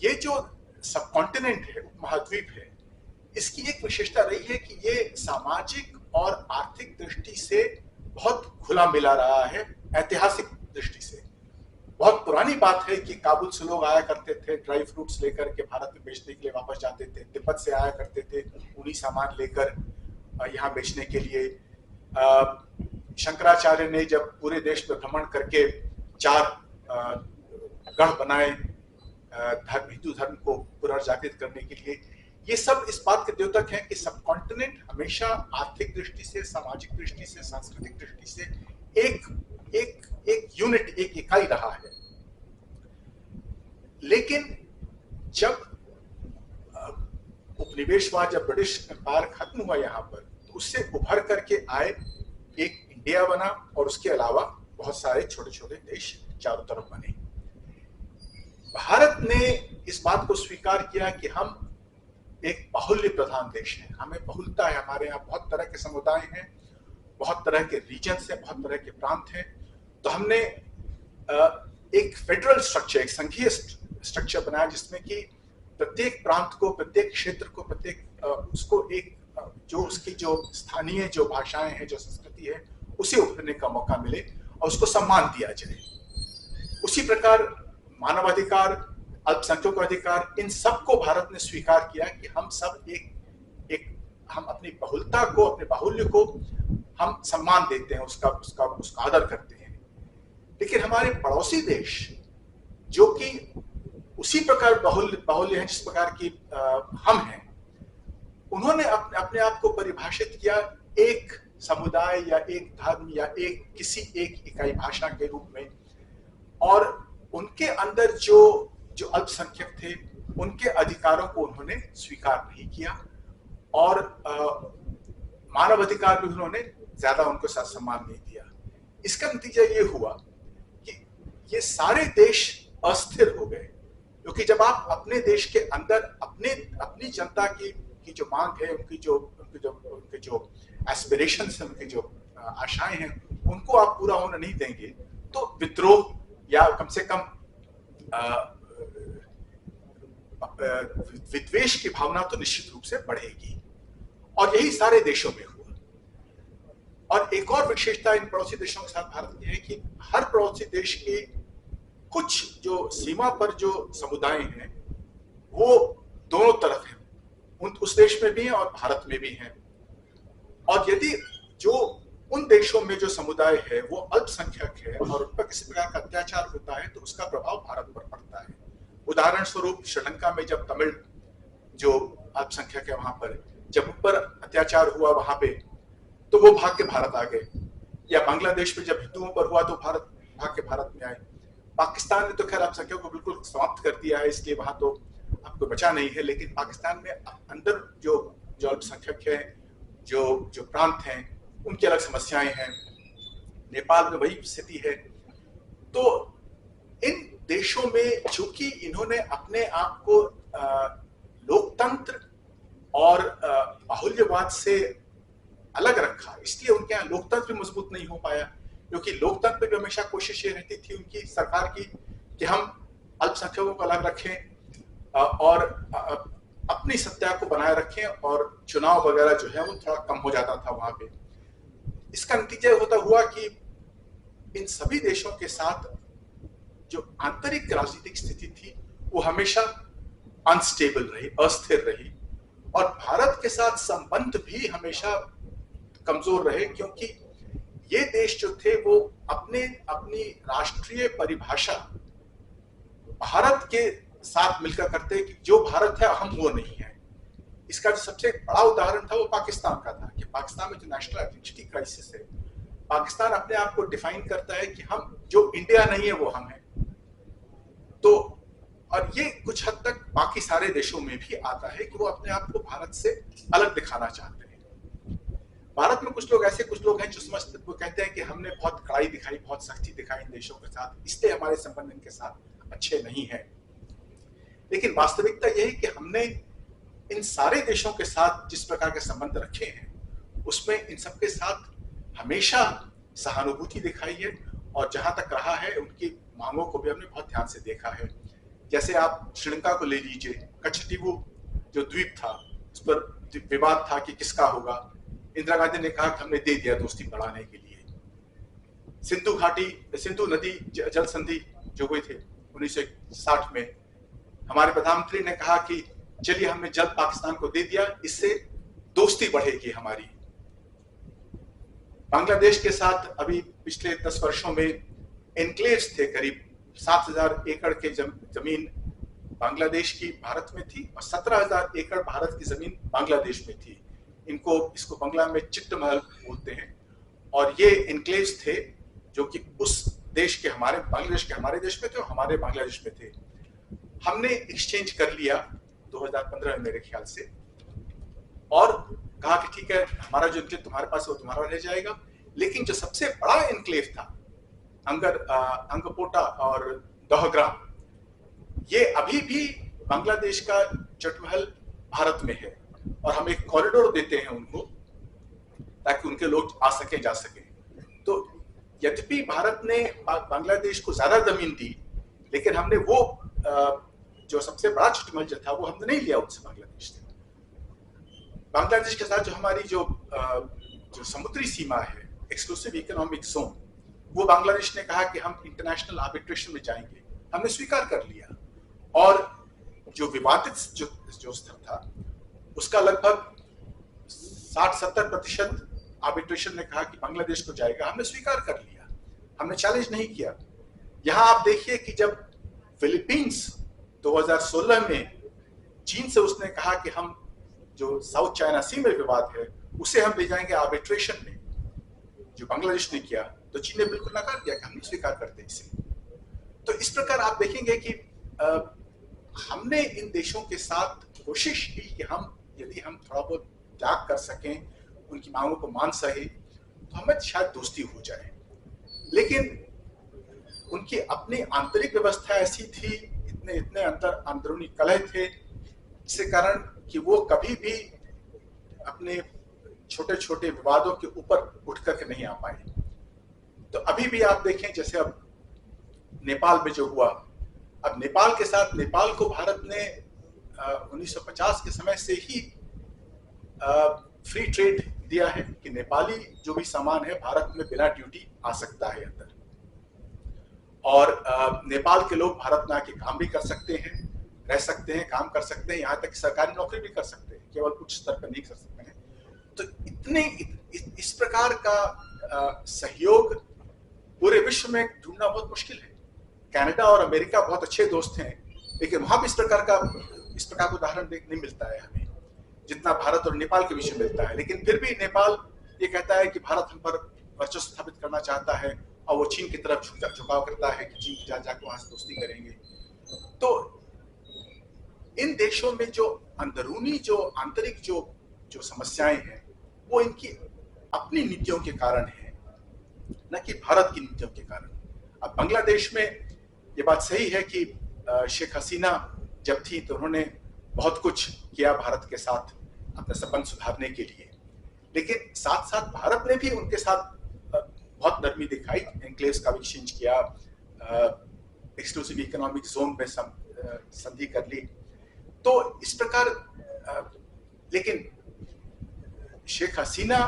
ये जो सब कॉन्टिनेंट है, उपमहाद्वीप है, इसकी एक विशेषता रही है कि ये सामाजिक और आर्थिक दृष्टि से बहुत खुला मिला रहा है। ऐतिहासिक दृष्टि से बहुत पुरानी बात है कि काबुल से लोग आया करते थे ड्राई फ्रूट्स लेकर के भारत में बेचने के लिए, वापस जाते थे। तिब्बत से आया करते थे ऊनी सामान लेकर यहाँ बेचने के लिए। शंकराचार्य ने जब पूरे देश में भ्रमण करके 4 गढ़ बनाए हिंदू धर्म को पुनर्जागृत करने के लिए, ये सब इस बात के द्योतक हैं कि सब कॉन्टिनेंट हमेशा आर्थिक दृष्टि से, सामाजिक दृष्टि से, सांस्कृतिक दृष्टि से एक यूनिट, एक इकाई रहा है। लेकिन जब उपनिवेशवाद, जब ब्रिटिश एम्पायर खत्म हुआ यहाँ पर, तो उससे उभर करके आए एक इंडिया बना और उसके अलावा बहुत सारे छोटे छोटे देश चारों तरफ बने। भारत ने इस बात को स्वीकार किया कि हम एक बाहुल्य प्रधान देश हैं, हमें बहुलता है, हमारे यहाँ बहुत तरह के समुदाय हैं, बहुत तरह के रीजन्स हैं, बहुत तरह के प्रांत हैं। तो हमने एक फेडरल स्ट्रक्चर, एक संघीय स्ट्रक्चर बनाया जिसमें कि प्रत्येक प्रांत को, प्रत्येक क्षेत्र को, प्रत्येक उसको एक जो उसकी जो स्थानीय जो भाषाएं हैं, जो संस्कृति है, उसे उभरने का मौका मिले और उसको सम्मान दिया जाए। उसी प्रकार मानवाधिकार, अल्पसंख्यकों अधिकार, इन सबको भारत ने स्वीकार किया कि हम सब हम अपनी बहुलता को, अपने बाहुल्य को हम सम्मान देते हैं, उसका आदर करते हैं। लेकिन हमारे पड़ोसी देश जो कि उसी प्रकार बाहुल्य हैं जिस प्रकार की हम हैं, उन्होंने अपने आप को परिभाषित किया एक समुदाय या एक धर्म या किसी एक इकाई भाषा के रूप में, और उनके अंदर जो अल्पसंख्यक थे उनके अधिकारों को उन्होंने स्वीकार नहीं किया और मानव अधिकार भी उन्होंने ज्यादा उनको साथ सम्मान नहीं दिया। इसका नतीजा ये हुआ कि ये सारे देश अस्थिर हो गए, क्योंकि जब आप अपने देश के अंदर अपनी जनता की जो मांग है, उनके जो एस्पिरेशंस हैं, उनकी जो आशाएं हैं, उनको आप पूरा होने नहीं देंगे तो विद्रोह या कम से कम विद्वेष की भावना तो निश्चित रूप से बढ़ेगी, और यही सारे देशों में हुआ। और एक और विशेषता इन पड़ोसी देशों के साथ भारत की है कि हर पड़ोसी देश के कुछ जो सीमा पर जो समुदाय हैं वो दोनों तरफ हैं, उस देश में भी हैं और भारत में भी हैं। और यदि जो उन देशों में जो समुदाय है वो अल्पसंख्यक है और उन पर किसी प्रकार का अत्याचार होता है तो उसका प्रभाव भारत पर पड़ता है। उदाहरण स्वरूप श्रीलंका में जब तमिल जो अल्पसंख्यक है वहां पर जब उन पर अत्याचार हुआ वहां पे, तो वो भाग के भारत आ गए। या बांग्लादेश में जब हिंदुओं पर हुआ तो भाग के भारत में आए। पाकिस्तान ने तो खैर अल्पसंख्यकों को बिल्कुल समाप्त कर दिया है, इसलिए वहां तो आपको बचा नहीं है। लेकिन पाकिस्तान में अंदर जो अल्पसंख्यक है, जो प्रांत हैं, उनकी अलग समस्याएं हैं। नेपाल में वही स्थिति है। तो इन देशों में चूंकि इन्होंने अपने आप को लोकतंत्र और बाहुल्यवाद से अलग रखा, इसलिए उनके यहाँ लोकतंत्र भी मजबूत नहीं हो पाया, क्योंकि लोकतंत्र में भी हमेशा कोशिश ये रहती थी उनकी सरकार की कि हम अल्पसंख्यकों को अलग रखें और अपनी सत्ता को बनाए रखें, और चुनाव वगैरह जो है वो थोड़ा कम हो जाता था वहां पे। इसका नतीजा होता हुआ कि इन सभी देशों के साथ जो आंतरिक राजनीतिक स्थिति थी वो हमेशा अनस्टेबल रही, अस्थिर रही, और भारत के साथ संबंध भी हमेशा कमजोर रहे, क्योंकि ये देश जो थे वो अपनी राष्ट्रीय परिभाषा भारत के साथ मिलकर करते कि जो भारत है हम वो नहीं है। इसका जो सबसे बड़ा उदाहरण था वो पाकिस्तान का था कि पाकिस्तान में जो नेशनल आइडेंटिटी क्राइसिस है, पाकिस्तान अपने आप को डिफाइन करता है कि हम जो इंडिया नहीं है वो हम हैं। तो और ये कुछ हद तक बाकी सारे देशों में भी आता है कि वो अपने आप को भारत से अलग दिखाना चाहते हैं। भारत में कुछ लोग हैं जो समझते, वो कहते हैं कि हमने बहुत कड़ाई दिखाई, बहुत सख्ती दिखाई इन देशों के साथ, इसलिए हमारे संबंध इनके साथ अच्छे नहीं हैं। लेकिन वास्तविकता यह है कि हमने इन सारे देशों के साथ जिस प्रकार के संबंध रखे हैं उसमें इन सबके साथ हमेशा सहानुभूति दिखाई है, और जहां तक रहा है उनकी मांगों को भी हमने बहुत ध्यान से देखा है। जैसे आप श्रीलंका को ले लीजिए, कच्छटीवू जो द्वीप था उस पर विवाद था कि किसका होगा। इंदिरा गांधी ने कहा कि हमने दे दिया दोस्ती बढ़ाने के लिए। सिंधु नदी जल संधि जो हुए थे 1960 में, हमारे प्रधानमंत्री ने कहा कि चलिए हमने जल्द पाकिस्तान को दे दिया, इससे दोस्ती बढ़ेगी हमारी। बांग्लादेश के साथ अभी पिछले 10 वर्षों में एनक्लेव्स थे, करीब 7,000 एकड़ के जमीन बांग्लादेश की भारत में थी और 17,000 एकड़ भारत की जमीन बांग्लादेश में थी। इसको बांग्ला में चिट्टमहल बोलते हैं, और ये एनक्लेव्स थे जो कि उस देश के बांग्लादेश के हमारे देश में थे और हमारे बांग्लादेश में थे। हमने एक्सचेंज कर लिया 2015 में मेरे ख्याल से, और कहा कि ठीक है हमारा जो एनक्लेव तुम्हारे पास है वो तुम्हारा रह जाएगा। लेकिन जो सबसे बड़ा एनक्लेव था अंगपोटा और दोहग्राम, ये अभी भी बांग्लादेश का चटमहल भारत में है, और हम एक कॉरिडोर देते हैं उनको ताकि उनके लोग आ सके जा सके। तो यद्यपि भारत ने बांग्लादेश को ज्यादा जमीन दी, लेकिन हमने वो जो सबसे बड़ा चटमहल जो था वो हमने नहीं लिया उनसे। बांग्लादेश के साथ जो हमारी जो समुद्री सीमा है, एक्सक्लूसिव इकोनॉमिक जोन, वो बांग्लादेश ने कहा कि हम इंटरनेशनल आर्बिट्रेशन में जाएंगे, हमने स्वीकार कर लिया। और जो विवादित जो स्तर था उसका लगभग 60-70% आर्बिट्रेशन ने कहा कि बांग्लादेश को जाएगा, हमने स्वीकार कर लिया, हमने चैलेंज नहीं किया। यहाँ आप देखिए कि जब फिलीपींस 2016 में चीन से उसने कहा कि हम जो साउथ चाइना सी में विवाद है उसे हम ले जाएंगे आर्बिट्रेशन में, जो बांग्लादेश ने किया, तो चीन ने बिल्कुल नकार दिया कि हम नहीं स्वीकार करते इसे। तो इस प्रकार आप देखेंगे कि हमने इन देशों के साथ कोशिश की कि यदि हम थोड़ा बहुत त्याग कर सकें, उनकी मांगों को मान सके, तो हमें शायद दोस्ती हो जाए। लेकिन उनकी अपनी आंतरिक व्यवस्था ऐसी थी, इतने अंदरूनी कलह थे, जिसके कारण कि वो कभी भी अपने छोटे छोटे विवादों के ऊपर उठ करके नहीं आ पाए। तो अभी भी आप देखें, जैसे अब नेपाल में जो हुआ, अब नेपाल के साथ, नेपाल को भारत ने 1950 के समय से ही फ्री ट्रेड दिया है कि नेपाली जो भी सामान है भारत में बिना ड्यूटी आ सकता है अंदर, और नेपाल के लोग भारत में आके काम भी कर सकते हैं, रह सकते हैं, काम कर सकते हैं, यहाँ तक सरकारी नौकरी भी कर सकते हैं, केवल कुछ स्तर पर नहीं कर सकते हैं। तो इस प्रकार का सहयोग पूरे विश्व में ढूंढना बहुत मुश्किल है। कनाडा और अमेरिका बहुत अच्छे दोस्त हैं, लेकिन वहां भी इस प्रकार का उदाहरण नहीं मिलता है हमें, जितना भारत और नेपाल के बीच में मिलता है। लेकिन फिर भी नेपाल ये कहता है कि भारत हम पर वर्चस्व स्थापित करना चाहता है, और वो चीन की तरफ झुकाव करता है कि चीन जाकर वहां से दोस्ती करेंगे। तो इन देशों में जो अंदरूनी जो आंतरिक जो समस्याएं हैं, वो इनकी अपनी नीतियों के कारण है, न कि भारत की नीतियों के कारण। अब बांग्लादेश में ये बात सही है कि शेख हसीना जब थी तो उन्होंने बहुत कुछ किया भारत के साथ अपने संबंध सुधारने के लिए, लेकिन साथ साथ भारत ने भी उनके साथ बहुत नरमी दिखाई, एनक्लेव्स का एक्सचेंज किया, एक्सक्लूसिव इकोनॉमिक जोन में संधि कर ली। तो इस प्रकार लेकिन शेख हसीना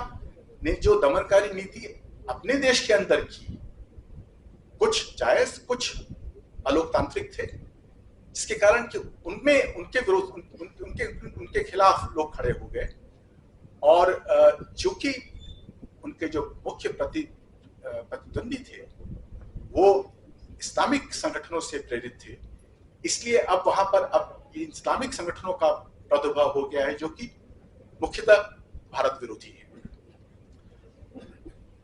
ने जो दमनकारी नीति अपने देश के अंदर की, कुछ जायज कुछ अलोकतांत्रिक थे, जिसके कारण कि उनमें उनके विरोध उनके खिलाफ लोग खड़े हो गए, और चूंकि उनके जो मुख्य प्रतिद्वंदी थे वो इस्लामिक संगठनों से प्रेरित थे, इसलिए अब वहां पर अब इस्लामिक संगठनों का प्रादुर्भाव हो गया है जो कि मुख्यतः भारत विरोधी है।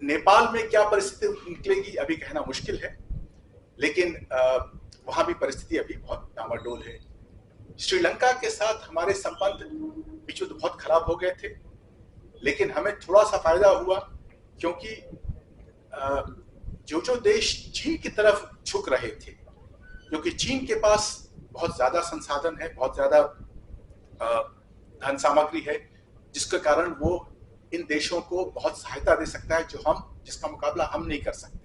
नेपाल में क्या परिस्थिति निकलेगी अभी कहना मुश्किल है, लेकिन वहां भी परिस्थिति अभी बहुत डामाडोल है। श्रीलंका के साथ हमारे संबंध बीच में तो बहुत खराब हो गए थे, लेकिन हमें थोड़ा सा फायदा हुआ क्योंकि जो देश चीन की तरफ झुक रहे थे, क्योंकि चीन के पास बहुत ज्यादा संसाधन है, बहुत ज्यादा धन सामग्री है, जिसके कारण वो इन देशों को बहुत सहायता दे सकता है जिसका मुकाबला हम नहीं कर सकते।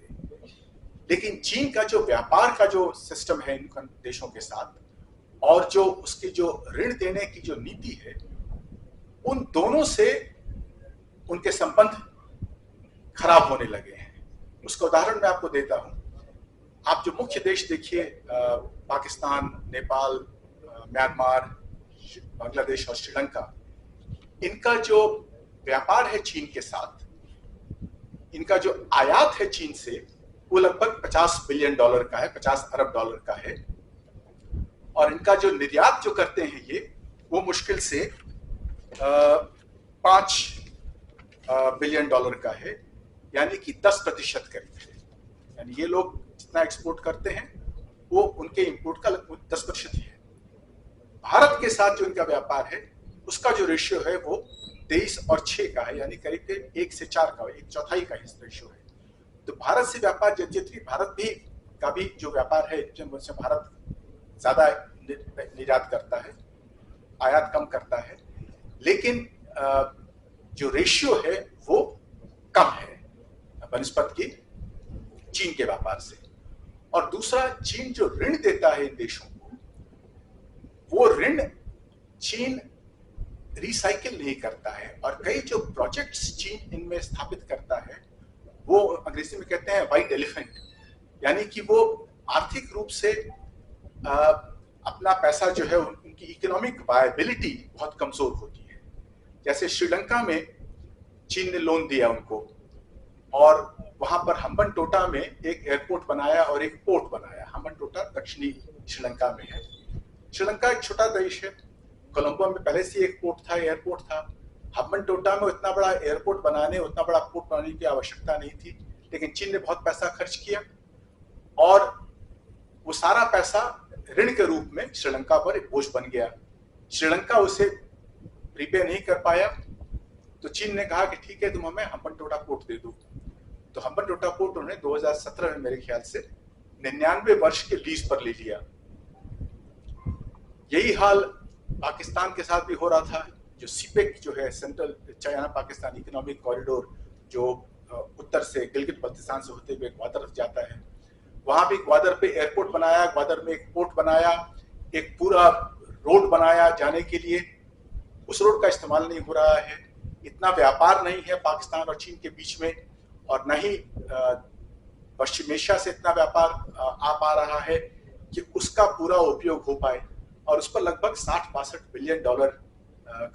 लेकिन चीन का जो व्यापार का जो सिस्टम है इन देशों के साथ और जो उसकी जो ऋण देने की जो नीति है, उन दोनों से उनके संबंध खराब होने लगे हैं। उसका उदाहरण मैं आपको देता हूं। आप जो मुख्य देश देखिए, पाकिस्तान, नेपाल, म्यांमार, बांग्लादेश और श्रीलंका, इनका जो व्यापार है चीन के साथ, इनका जो आयात है चीन से वो लगभग 50 बिलियन डॉलर का है, 50 अरब डॉलर का है, और इनका जो निर्यात जो करते हैं ये वो मुश्किल से 5 बिलियन डॉलर का है, यानी कि 10% करीब है। यानी ये लोग जितना एक्सपोर्ट करते हैं वो उनके इंपोर्ट का 10% ही है। भारत के साथ जो इनका व्यापार है उसका जो रेशियो है वो 23 और 6 का है, यानी करीब 1 से 4 का, 1/4 का रेशियो है। तो भारत से व्यापार जितनी भारत भी का भी जो व्यापार है, जिनसे भारत ज्यादा निर्यात करता है, आयात कम करता है, लेकिन जो रेशियो है वो कम है बनिस्बत की चीन के व्यापार से। और दूसरा, चीन जो ऋण देता है इन देशों को, वो ऋण चीन रिसाइकिल नहीं करता है, और कई जो प्रोजेक्ट्स चीन इनमें स्थापित करता है वो अंग्रेजी में कहते हैं व्हाइट एलिफेंट, यानी कि वो आर्थिक रूप से अपना पैसा जो है, उनकी इकोनॉमिक वायबिलिटी बहुत कमजोर होती है। जैसे श्रीलंका में चीन ने लोन दिया उनको, और वहां पर हम्बनटोटा में एक एयरपोर्ट बनाया और एक पोर्ट बनाया। हम्बनटोटा दक्षिणी श्रीलंका में है। श्रीलंका एक छोटा देश है, कोलंबो में पहले से एक पोर्ट था, एयरपोर्ट था। हम्बनटोटा में इतना बड़ा एयरपोर्ट बनाने, उतना बड़ा पोर्ट बनाने की आवश्यकता नहीं थी, लेकिन चीन ने बहुत पैसा खर्च किया और वो सारा पैसा ऋण के रूप में श्रीलंका पर एक बोझ बन गया। श्रीलंका उसे रिपे नहीं कर पाया, तो चीन ने कहा कि ठीक है, तुम हमें हम्बनटोटा पोर्ट दे दो। तो हम्बनटोटा पोर्ट उन्होंने 2017 में मेरे ख्याल से 99 वर्ष के लीज पर ले लिया। यही हाल पाकिस्तान के साथ भी हो रहा था। जो सीपेक जो है, central China Pakistan economic corridor, जो उत्तर से गिलगित बल्तिस्तान से होते हुए ग्वादर जाता है, वहां भी ग्वादर पे एयरपोर्ट बनाया, ग्वादर में एक पोर्ट बनाया, एक पूरा रोड बनाया जाने के लिए। उस रोड का इस्तेमाल नहीं हो रहा है। इतना व्यापार नहीं है पाकिस्तान और चीन के बीच में, और न ही पश्चिम एशिया से इतना व्यापार आ पा रहा है कि उसका पूरा उपयोग हो पाए। और उस पर लगभग 60-62 बिलियन डॉलर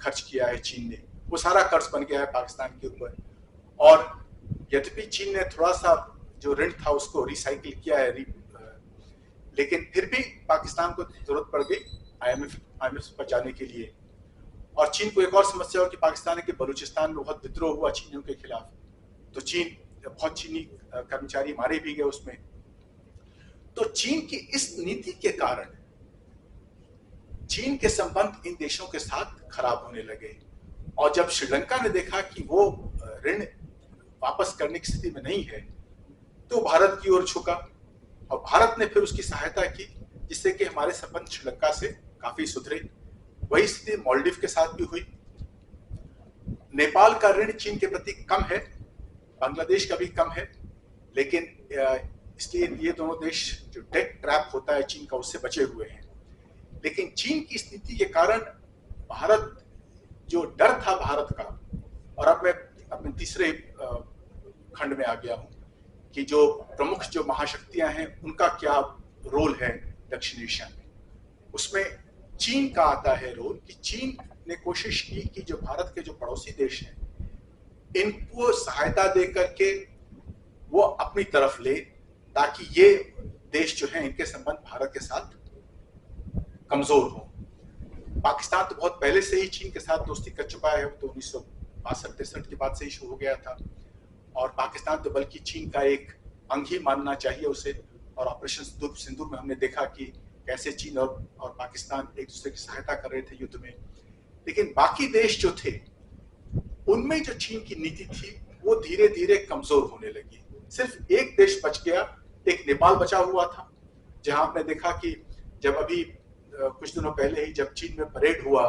खर्च किया है चीन ने। वो सारा कर्ज बन गया है पाकिस्तान के ऊपर। और यद्यपि चीन ने थोड़ा सा जो ऋण था उसको रिसाइकिल किया है, लेकिन फिर भी पाकिस्तान को जरूरत पड़ गई IMF पर जाने के लिए। और चीन को एक और समस्या हो कि पाकिस्तान के बलूचिस्तान में बहुत विद्रोह हुआ चीनियों के खिलाफ, तो चीन बहुत चीनी कर्मचारी मारे भी गए उसमें। तो चीन की इस नीति के कारण चीन के संबंध इन देशों के साथ खराब होने लगे। और जब श्रीलंका ने देखा कि वो ऋण वापस करने की स्थिति में नहीं है, तो भारत की ओर झुका, और भारत ने फिर उसकी सहायता की, जिससे कि हमारे संबंध श्रीलंका से काफी सुधरे। वही स्थिति मालदीव के साथ भी हुई। नेपाल का ऋण चीन के प्रति कम है, बांग्लादेश का भी कम है, लेकिन इसलिए ये दोनों देश जो डेट ट्रैप होता है चीन का, उससे बचे हुए हैं। लेकिन चीन की स्थिति के कारण भारत, जो डर था भारत का, और अब मैं अपने तीसरे खंड में आ गया हूं कि जो प्रमुख जो महाशक्तियां हैं उनका क्या रोल है दक्षिण एशिया में, उसमें चीन का आता है रोल। कि चीन ने कोशिश की कि जो भारत के जो पड़ोसी देश हैं इनको सहायता दे करके वो अपनी तरफ ले, ताकि ये देश जो है इनके संबंध भारत के साथ कमजोर हो। पाकिस्तान तो बहुत पहले से ही चीन के साथ दोस्ती कर चुका है, तो 1962-63 के बाद से ही शुरू हो गया था। और पाकिस्तान तो बल्कि चीन का एक अंग ही मानना चाहिए उसे। और ऑपरेशन सिंदूर में हमने देखा कि कैसे चीन और पाकिस्तान एक दूसरे की सहायता कर रहे थे युद्ध में। लेकिन बाकी देश जो थे उनमें जो चीन की नीति थी वो धीरे धीरे कमजोर होने लगी। सिर्फ एक देश बच गया, एक नेपाल बचा हुआ था, जहां आपने देखा कि जब अभी कुछ दिनों पहले ही जब चीन में परेड हुआ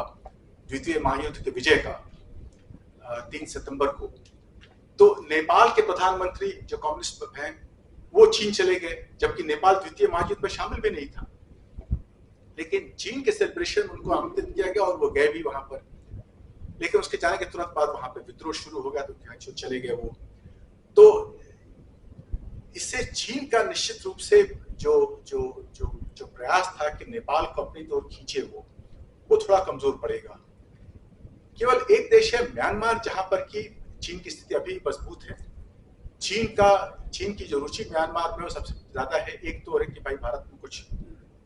द्वितीय महायुद्ध के विजय का 3 सितंबर को, तो नेपाल के प्रधानमंत्री जो कम्युनिस्ट हैं वो चीन चले गए, जबकि नेपाल द्वितीय महायुद्ध में शामिल भी नहीं था। लेकिन चीन के सेलिब्रेशन उनको आमंत्रित किया गया और वो गए भी वहां पर। लेकिन उसके जाने के तुरंत बाद वहां पे विद्रोह शुरू हो गया, तो चले गए वो। तो इससे चीन का निश्चित रूप से जो प्रयास था कि नेपाल को अपनी ओर खींचे वो थोड़ा कमजोर पड़ेगा। केवल एक देश है म्यांमार, जहां पर की चीन की स्थिति अभी मजबूत है। चीन की जो रुचि म्यांमार में वो सबसे ज्यादा है। एक तो है कि भाई भारत में कुछ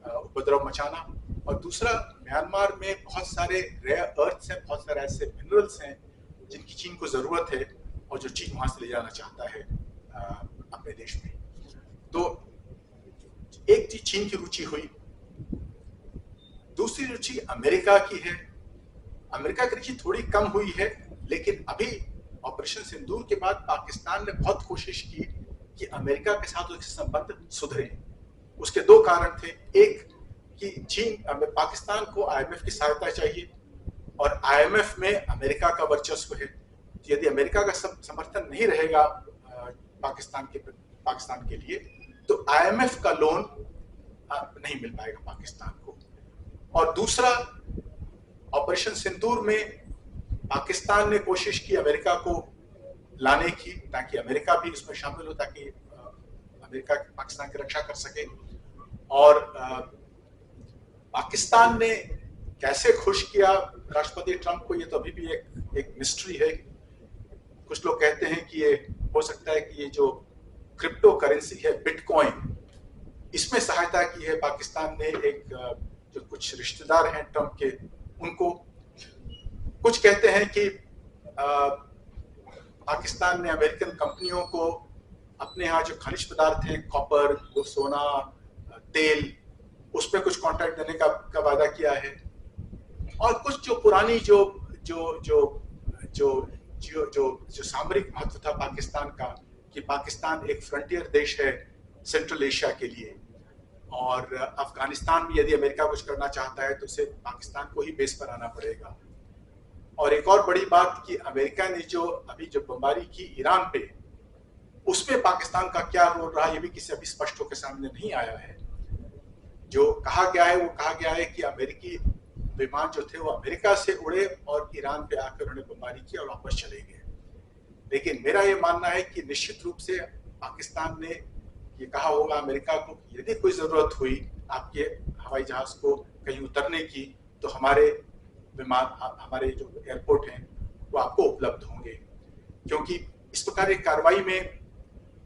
उपद्रव मचाना, और दूसरा म्यांमार में बहुत सारे रेयर अर्थ्स हैं, बहुत सारे ऐसे मिनरल्स हैं जिनकी चीन को जरूरत है और जो चीन वहां से ले जाना चाहता है अपने देश में। तो एक चीज चीन की रुचि हुई। दूसरी रुचि अमेरिका की है। अमेरिका की रुचि थोड़ी कम हुई है, लेकिन अभी ऑपरेशन सिंदूर के बाद पाकिस्तान ने बहुत कोशिश की कि अमेरिका के साथ उसके संबंध सुधरे। उसके दो कारण थे। एक कि पाकिस्तान को आईएमएफ की सहायता चाहिए, और आईएमएफ में अमेरिका का वर्चस्व है। यदि अमेरिका का समर्थन नहीं रहेगा पाकिस्तान के लिए, तो आईएमएफ का लोन नहीं मिल पाएगा पाकिस्तान को। और दूसरा, ऑपरेशन सिंदूर में पाकिस्तान ने कोशिश की अमेरिका को लाने की, ताकि अमेरिका भी इसमें शामिल हो, ताकि अमेरिका पाकिस्तान की रक्षा कर सके। और पाकिस्तान ने कैसे खुश किया राष्ट्रपति ट्रंप को, ये तो अभी भी एक मिस्ट्री है। कुछ लोग कहते हैं कि ये हो सकता है कि ये जो क्रिप्टो करेंसी है बिटकॉइन, इसमें सहायता की है पाकिस्तान ने। जो कुछ रिश्तेदार हैं ट्रंप के, उनको कुछ कहते हैं कि पाकिस्तान ने अमेरिकन कंपनियों को अपने यहाँ जो खनिज पदार्थ हैं, कॉपर, सोना, तेल, उस पर कुछ कॉन्ट्रैक्ट देने का वादा किया है। और कुछ जो पुरानी जो सामरिक महत्व था पाकिस्तान का, कि पाकिस्तान एक फ्रंटियर देश है सेंट्रल एशिया के लिए, और अफगानिस्तान में यदि अमेरिका कुछ करना चाहता है तो उसे पाकिस्तान को ही बेस पर आना पड़ेगा। और एक और बड़ी बात कि अमेरिका ने जो बमबारी की ईरान पे, उसमें पाकिस्तान का क्या रोल रहा, ये भी किसी अभी स्पष्ट होकर सामने नहीं आया है। जो कहा गया है वो कहा गया है कि अमेरिकी विमान जो थे वो अमेरिका से उड़े और ईरान पे आकर उन्होंने बमबारी की और वापस चले गए। लेकिन मेरा ये मानना है कि निश्चित रूप से पाकिस्तान ने ये कहा होगा अमेरिका को, यदि कोई जरूरत हुई आपके हवाई जहाज को कहीं उतरने की, तो हमारे विमान, हमारे जो एयरपोर्ट हैं वो आपको उपलब्ध होंगे। क्योंकि इस प्रकार की कार्रवाई में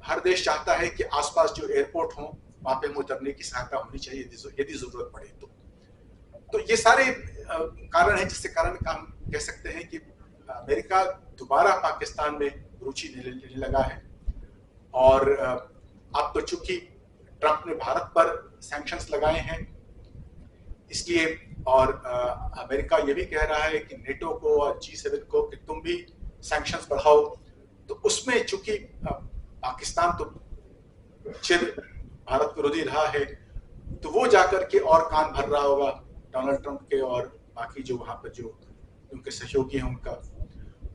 हर देश चाहता है कि आसपास जो एयरपोर्ट हो वहां पे उतरने की सहायता होनी चाहिए यदि जरूरत पड़े तो ये सारे कारण हैं जिसके कारण हम कह सकते हैं कि अमेरिका दोबारा पाकिस्तान में रुचि लेने लगा है। और अब तो चूंकि ट्रंप ने भारत पर सैंक्शंस लगाए हैं, इसलिए, और अमेरिका ये भी कह रहा है कि नेटो को और G7 को कि तुम भी सैंक्शंस बढ़ाओ, तो उसमें चूंकि पाकिस्तान तो चिर भारत विरोधी रहा है, तो वो जाकर के और कान भर रहा होगा डोनाल्ड ट्रंप के और बाकी जो वहां पर जो उनके सहयोगी हैं उनका।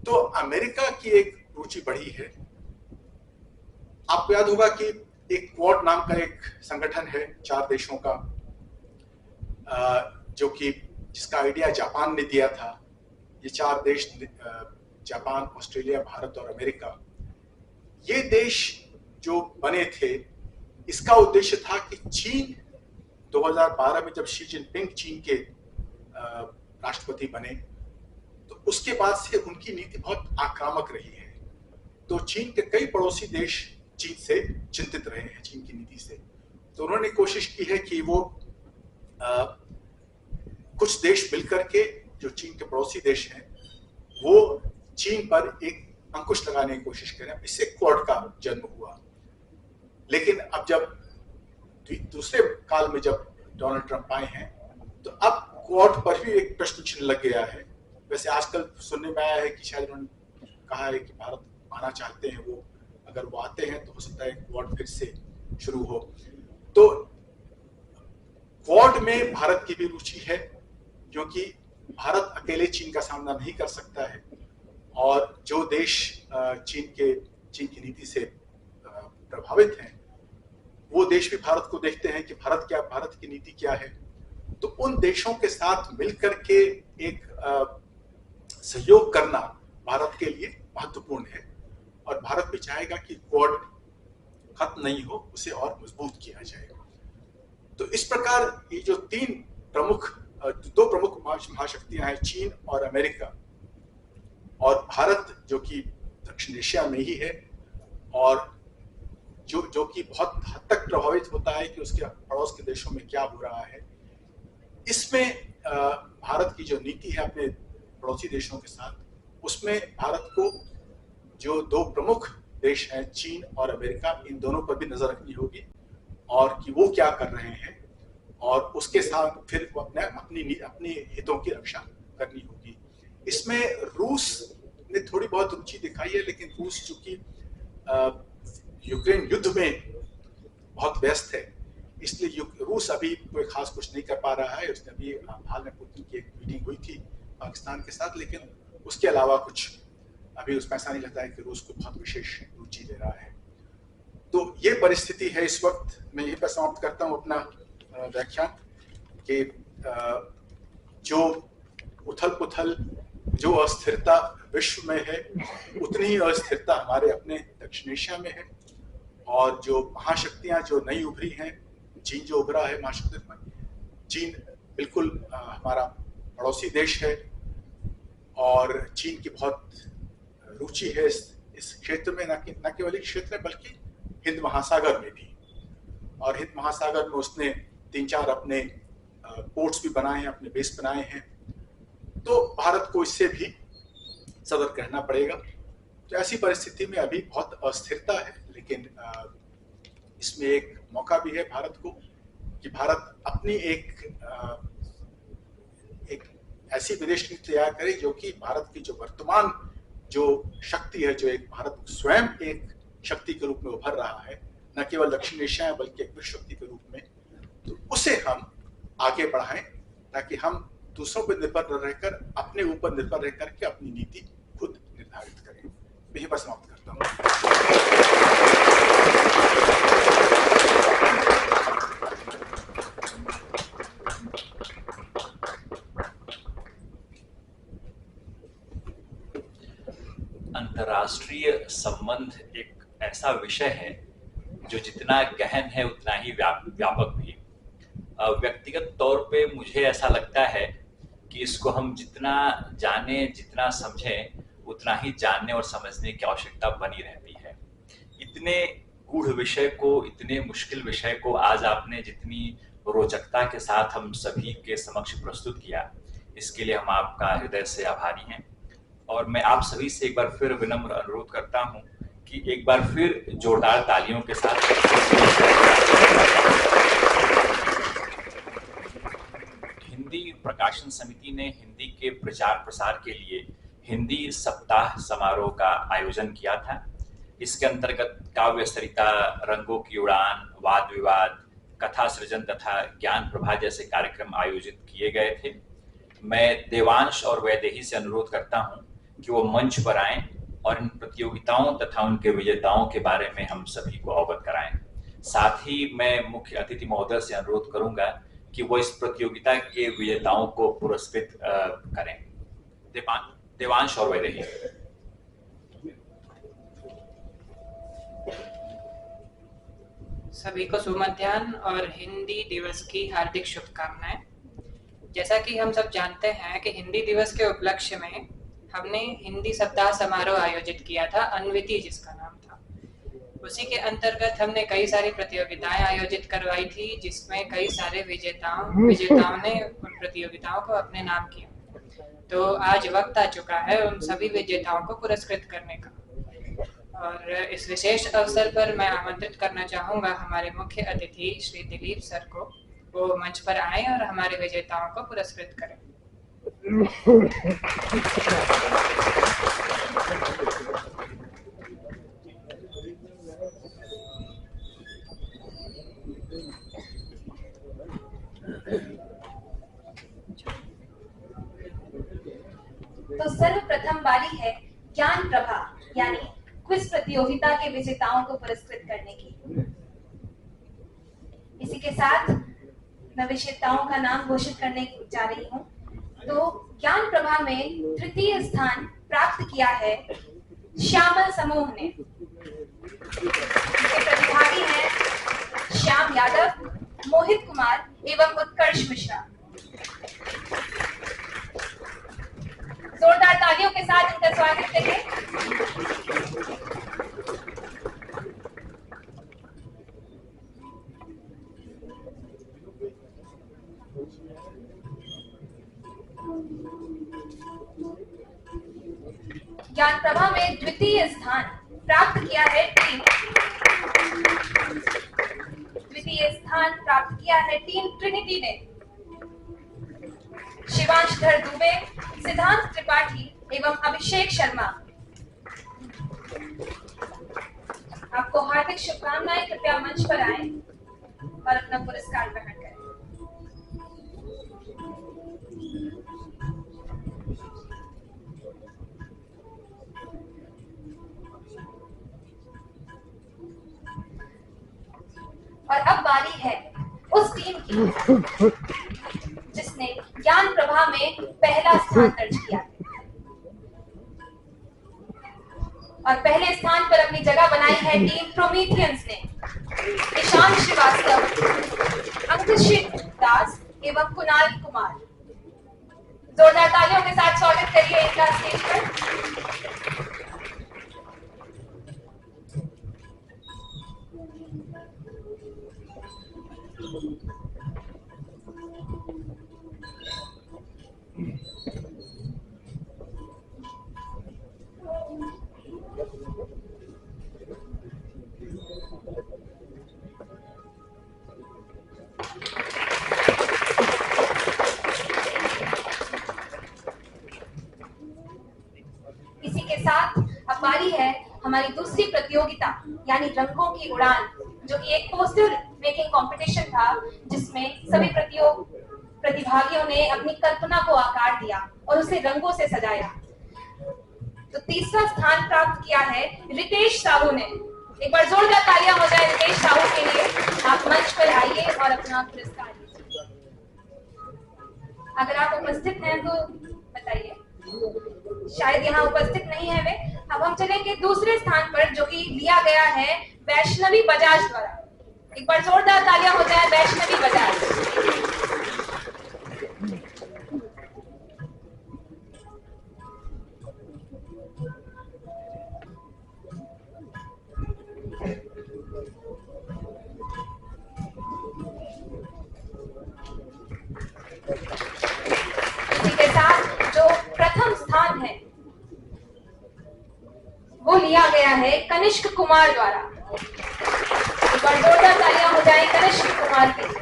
तो अमेरिका की एक रुचि बढ़ी है। आपको याद होगा कि एक क्वाड नाम का एक संगठन है 4 देशों का, जो कि जिसका आइडिया जापान ने दिया था। ये 4 देश, जापान, ऑस्ट्रेलिया, भारत और अमेरिका, ये देश जो बने थे, इसका उद्देश्य था कि चीन 2012 में जब शी जिनपिंग चीन के राष्ट्रपति बने, तो उसके बाद से उनकी नीति बहुत आक्रामक रही है। तो चीन के कई पड़ोसी देश चीन से चिंतित रहे हैं, चीन की नीति से। तो उन्होंने कोशिश की है कि वो कुछ देश मिलकर के, जो चीन के पड़ोसी देश हैं, वो चीन पर एक अंकुश लगाने की कोशिश करें। इससे क्वाड का जन्म हुआ। लेकिन अब जब दूसरे काल में जब डोनाल्ड ट्रंप आए हैं, तो अब क्वाड पर भी एक प्रश्न चिन्ह लग गया है। वैसे आजकल सुनने में आया है कि शायद उन्होंने कहा है कि भारत आना चाहते हैं, वो अगर वो आते हैं तो हो सकता है क्वाड फिर से शुरू हो। तो क्वाड में भारत की भी रुचि है, क्योंकि भारत अकेले चीन का सामना नहीं कर सकता है, और जो देश चीन की नीति से प्रभावित हैं, वो देश भी भारत को देखते हैं कि भारत की नीति क्या है। तो उन देशों के साथ मिलकर के एक सहयोग करना भारत के लिए महत्वपूर्ण है, और भारत भी चाहेगा कि क्वाड खत्म नहीं हो, उसे और मजबूत किया जाए। तो इस प्रकार ये जो दो प्रमुख महाशक्तियां हैं, चीन और अमेरिका, और भारत जो कि दक्षिण एशिया में ही है, और जो कि बहुत हद तक प्रभावित होता है कि उसके पड़ोस के देशों में क्या हो रहा है। इसमें भारत की जो नीति है अपने पड़ोसी देशों के साथ, उसमें भारत को जो दो प्रमुख देश हैं, चीन और अमेरिका, इन दोनों पर भी नजर रखनी होगी, और कि वो क्या कर रहे हैं, और उसके साथ फिर वो अपनी हितों की रक्षा करनी होगी। इसमें रूस ने थोड़ी बहुत रुचि दिखाई है, लेकिन रूस चूंकि यूक्रेन युद्ध में बहुत व्यस्त है, इसलिए रूस अभी कोई खास कुछ नहीं कर पा रहा है। उसने अभी हाल में पुतिन की एक मीटिंग हुई थी पाकिस्तान के साथ, लेकिन उसके अलावा कुछ अभी उसमें ऐसा नहीं लगता है कि रूस को बहुत विशेष रुचि ले रहा है। तो ये परिस्थिति है इस वक्त। मैं यहीं पर समाप्त करता हूँ अपना व्याख्यान कि जो उथल पुथल, जो अस्थिरता विश्व में है, उतनी ही अस्थिरता हमारे अपने दक्षिण एशिया में है, और जो महाशक्तियां जो नई उभरी हैं, चीन जो उभरा है महाशक्ति में, चीन बिल्कुल हमारा पड़ोसी देश है, और चीन की बहुत रुचि है इस क्षेत्र में, न केवल इस क्षेत्र में बल्कि हिंद महासागर में भी। और हिंद महासागर में उसने 3-4 अपने पोर्ट्स भी बनाए हैं, अपने बेस बनाए हैं। तो भारत को इससे भी सतर्क रहना पड़ेगा। तो ऐसी परिस्थिति में अभी बहुत अस्थिरता है, लेकिन इसमें एक मौका भी है भारत को कि भारत अपनी एक ऐसी विदेश नीति तैयार करे जो कि भारत की जो वर्तमान जो शक्ति है, जो एक भारत स्वयं एक शक्ति के रूप में उभर रहा है, न केवल दक्षिण एशिया में बल्कि एक विश्व शक्ति के रूप में, तो उसे हम आगे बढ़ाएं, ताकि हम दूसरों पर निर्भर न रहकर अपने ऊपर निर्भर रह करके अपनी नीति खुद निर्धारित करें। यही पर समाप्त करता हूँ। अंतर्राष्ट्रीय संबंध एक ऐसा विषय है जो जितना गहन है उतना ही व्यापक भी। व्यक्तिगत तौर पे मुझे ऐसा लगता है कि इसको हम जितना जाने, जितना समझें, उतना ही जानने और समझने की आवश्यकता बनी रहती है। इतने गूढ़ विषय को, इतने मुश्किल विषय को आज आपने जितनी रोचकता के साथ हम सभी के समक्ष प्रस्तुत किया, इसके लिए हम आपका हृदय से आभारी हैं। और मैं आप सभी से एक बार फिर विनम्र अनुरोध करता हूं कि एक बार फिर जोरदार तालियों के साथ हिंदी प्रकाशन समिति ने हिंदी के प्रचार प्रसार के लिए हिंदी सप्ताह समारोह का आयोजन किया था। इसके अंतर्गत काव्य सरिता, रंगों की उड़ान, वाद विवाद, कथा सृजन तथा ज्ञान प्रभा जैसे कार्यक्रम आयोजित किए गए थे। मैं देवांश और वैदेही से अनुरोध करता हूं कि वो मंच पर आएं और इन प्रतियोगिताओं तथा उनके विजेताओं के बारे में हम सभी को अवगत कराएं। साथ ही मैं मुख्य अतिथि महोदय से अनुरोध करूंगा कि वो इस प्रतियोगिता के विजेताओं को पुरस्कृत करें। देवांश और वैदेही। सभी को शुभ मध्याह्न और हिंदी दिवस की हार्दिक शुभकामनाएं। जैसा कि हम सब जानते हैं कि हिंदी दिवस के उपलक्ष्य में हमने हिंदी सप्ताह समारोह आयोजित किया था, अन्विति जिसका नाम था। उसी के अंतर्गत हमने कई सारी प्रतियोगिताएं आयोजित करवाई थी, जिसमें कई सारे विजेताओं ने उन प्रतियोगिताओं को अपने नाम किया। तो आज वक्त आ चुका है उन सभी विजेताओं को पुरस्कृत करने का, और इस विशेष अवसर पर मैं आमंत्रित करना चाहूंगा हमारे मुख्य अतिथि श्री दिलीप सर को। वो मंच पर आए और हमारे विजेताओं को पुरस्कृत करें। तो सर्वप्रथम बारी है ज्ञान प्रभा यानी क्विज प्रतियोगिता के विजेताओं को पुरस्कृत करने की। इसी के साथ मैं विजेताओं का नाम घोषित करने जा रही हूँ। तो ज्ञान प्रभा में तृतीय स्थान प्राप्त किया है श्यामल समूह ने। इसके प्रतिभागी हैं श्याम यादव, मोहित कुमार एवं उत्कर्ष मिश्रा। जोरदार तालियों के साथ इनका स्वागत करिए। ज्ञान प्रभा में द्वितीय स्थान प्राप्त किया है टीम ट्रिनिटी ने। शिवांशधर दुबे, सिद्धांत त्रिपाठी एवं अभिषेक शर्मा। आपको हार्दिक शुभकामनाएं। कृपया मंच पर आएं और अपना पुरस्कार ग्रहण करें। और अब बारी है उस टीम की जिसने ज्ञान प्रभा में पहला स्थान दर्ज किया और पहले स्थान पर अपनी जगह बनाई है टीम प्रोमीथियंस ने। ईशान श्रीवास्तव, अंकित दास एवं कुणाल कुमार। जोरदार तालियों के साथ स्वागत करिए इनका स्टेज पर। इसी के साथ अब बारी है हमारी दूसरी प्रतियोगिता यानी रंगों की उड़ान, जो कि एक पोस्टर मेकिंग कंपटीशन था जिसमें सभी प्रतिभागियों ने अपनी कल्पना को आकार दिया और उसे रंगों से सजाया। तो तीसरा स्थान प्राप्त किया है रितेश साहू ने। एक बार जोरदार तालियां हो जाए रितेश साहू के लिए। आप मंच पर आइए और अपना पुरस्कार लीजिए। अगर आप उपस्थित हैं तो बताइए। शायद यहाँ उपस्थित नहीं है वे। अब हम चलेंगे दूसरे स्थान पर, जो कि लिया गया है वैष्णवी बजाज द्वारा। एक बार जोरदार तालियां हो जाए वैष्णवी बजाज। इसी के साथ जो प्रथम स्थान है वो लिया गया है कनिष्क कुमार द्वारा। एक बार जोरदार तालियां हो जाए कनिष्क कुमार के लिए।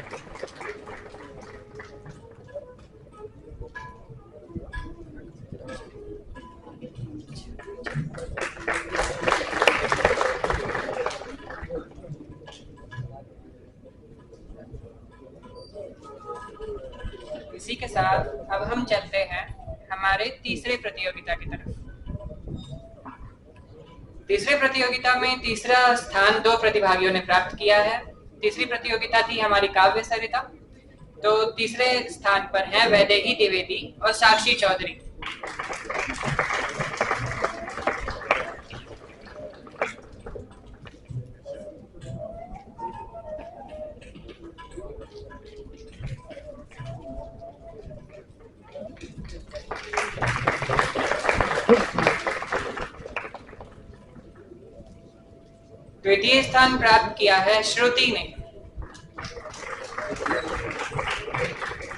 इसी के साथ अब हम चलते हैं हमारे तीसरे प्रतियोगिता की तरफ। तीसरे प्रतियोगिता में तीसरा स्थान 2 प्रतिभागियों ने प्राप्त किया है। तीसरी प्रतियोगिता थी हमारी काव्य सरिता। तो तीसरे स्थान पर हैं वैदेही द्विवेदी और साक्षी चौधरी। द्वितीय स्थान प्राप्त किया है श्रुति ने।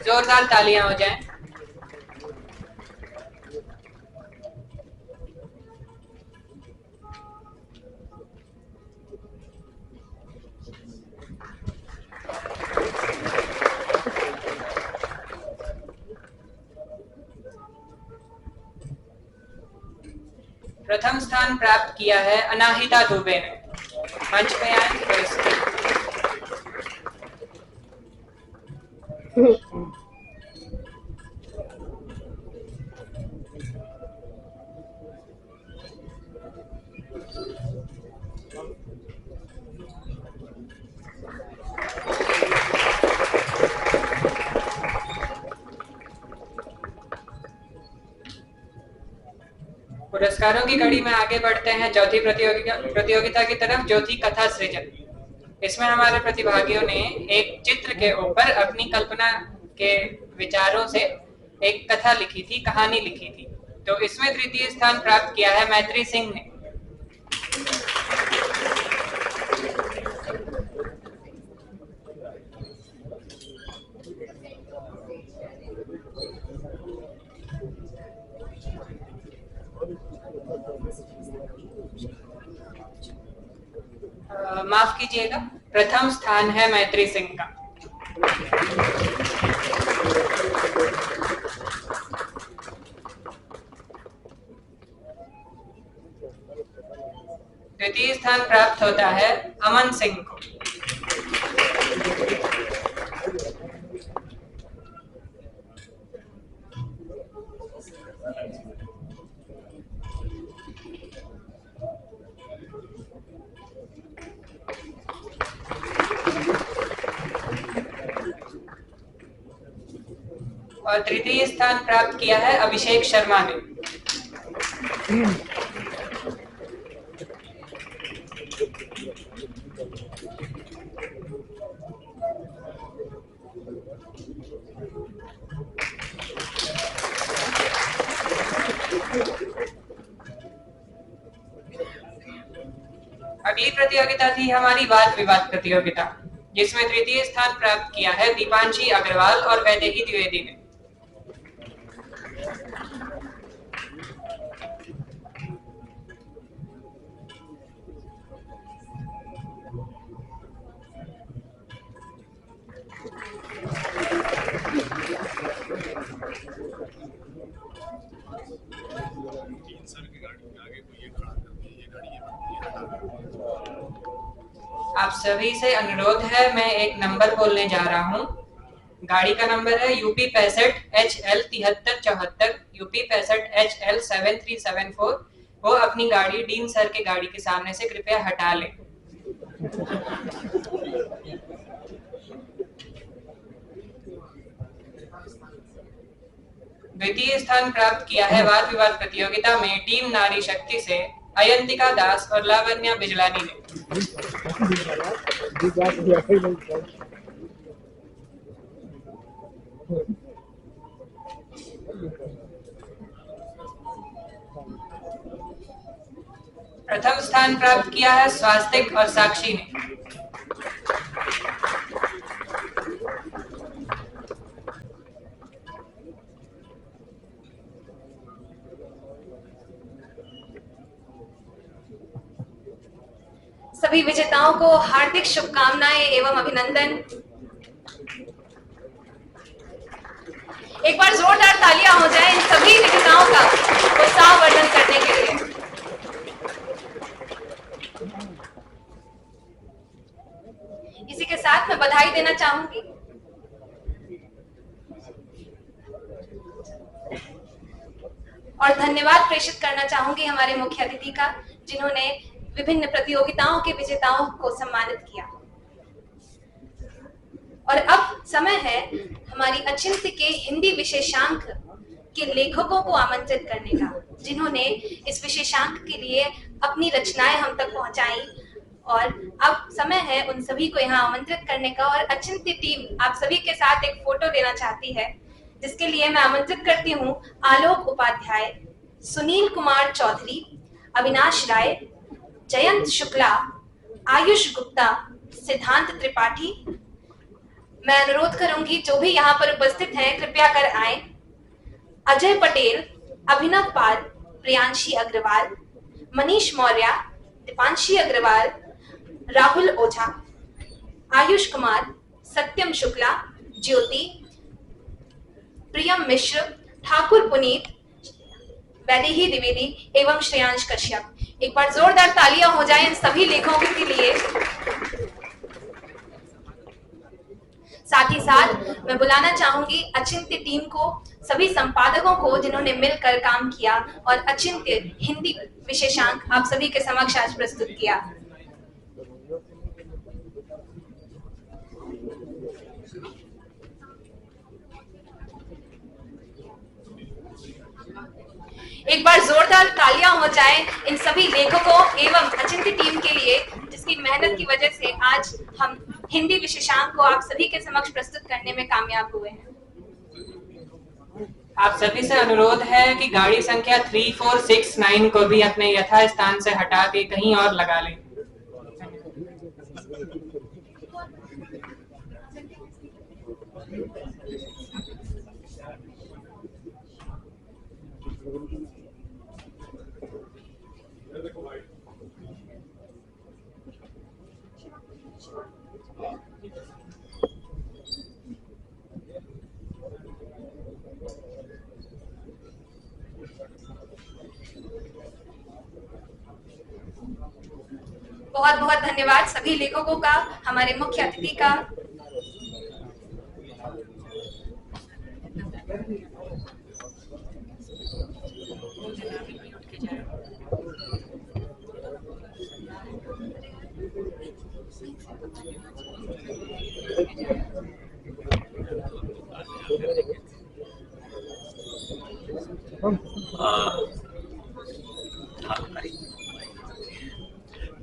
जोरदार तालियां हो जाएं। प्रथम स्थान प्राप्त किया है अनाहिता दुबे ने। मंच पे आए पुरस्कारों की कड़ी में आगे बढ़ते हैं चौथी प्रतियोगिता की तरफ, जो थी कथा सृजन। इसमें हमारे प्रतिभागियों ने एक चित्र के ऊपर अपनी कल्पना के विचारों से एक कथा लिखी थी, कहानी लिखी थी। तो इसमें तृतीय स्थान प्राप्त किया है मैत्री सिंह ने। माफ कीजिएगा, प्रथम स्थान है मैत्री सिंह का। द्वितीय स्थान प्राप्त होता है अमन सिंह को। और तृतीय स्थान प्राप्त किया है अभिषेक शर्मा ने। अगली प्रतियोगिता थी हमारी वाद विवाद प्रतियोगिता, जिसमें तृतीय स्थान प्राप्त किया है दीपांशी अग्रवाल और वैदेही द्विवेदी ने। आप सभी से अनुरोध है, मैं एक नंबर बोलने जा रहा हूं। गाड़ी का नंबर है यूपी 65HL 7374, यूपी 65HL 7374। वो अपनी गाड़ी डीन सर के गाड़ी के सामने से कृपया हटा लें। द्वितीय स्थान प्राप्त किया है वाद विवाद प्रतियोगिता में टीम नारी शक्ति से अयंतिका दास और लावण्या बिजलानी ने। प्रथम स्थान प्राप्त किया है स्वास्तिक और साक्षी ने। सभी विजेताओं को हार्दिक शुभकामनाएं एवं अभिनंदन। एक बार जोरदार तालियां हो जाए इन सभी विजेताओं का उत्साहवर्धन करने के लिए। इसी के साथ मैं बधाई देना चाहूंगी और धन्यवाद प्रेषित करना चाहूंगी हमारे मुख्य अतिथि का, जिन्होंने विभिन्न प्रतियोगिताओं के विजेताओं को सम्मानित किया। और अब समय है हमारी अचिंत्य के हिंदी विशेषांक के लेखकों को आमंत्रित करने का, जिन्होंने इस विशेषांक के लिए अपनी रचनाएं हम तक पहुंचाई। और अब समय है उन सभी को यहाँ आमंत्रित करने का। और अचिंत्य टीम आप सभी के साथ एक फोटो लेना चाहती है, जिसके लिए मैं आमंत्रित करती हूँ आलोक उपाध्याय, सुनील कुमार चौधरी, अविनाश राय, जयंत शुक्ला, आयुष गुप्ता, सिद्धांत त्रिपाठी। मैं अनुरोध करूंगी जो भी यहाँ पर उपस्थित हैं कृपया कर आए। अजय पटेल, अभिनव पाल, प्रियांशी अग्रवाल, मनीष मौर्य, दीपांशी अग्रवाल, राहुल ओझा, आयुष कुमार, सत्यम शुक्ला, ज्योति, प्रियम मिश्र, ठाकुर पुनीत, वैदेही द्विवेदी एवं श्रेयांश कश्यप। एक बार जोरदार तालियां हो जाए इन सभी लेखकों के लिए। साथ ही साथ मैं बुलाना चाहूंगी अचिंत्य टीम को, सभी संपादकों को जिन्होंने मिलकर काम किया और अचिंत्य हिंदी विशेषांक आप सभी के समक्ष आज प्रस्तुत किया। एक बार जोरदार तालियां हो जाए इन सभी लेखकों एवं अचिंत्य टीम के लिए जिसकी मेहनत की वजह से आज हम हिंदी विशेषांक को आप सभी के समक्ष प्रस्तुत करने में कामयाब हुए हैं। आप सभी से अनुरोध है कि गाड़ी संख्या 3469 को भी अपने यथा स्थान से हटा के कहीं और लगा लें। बहुत बहुत धन्यवाद सभी लेखकों का, हमारे मुख्य अतिथि का।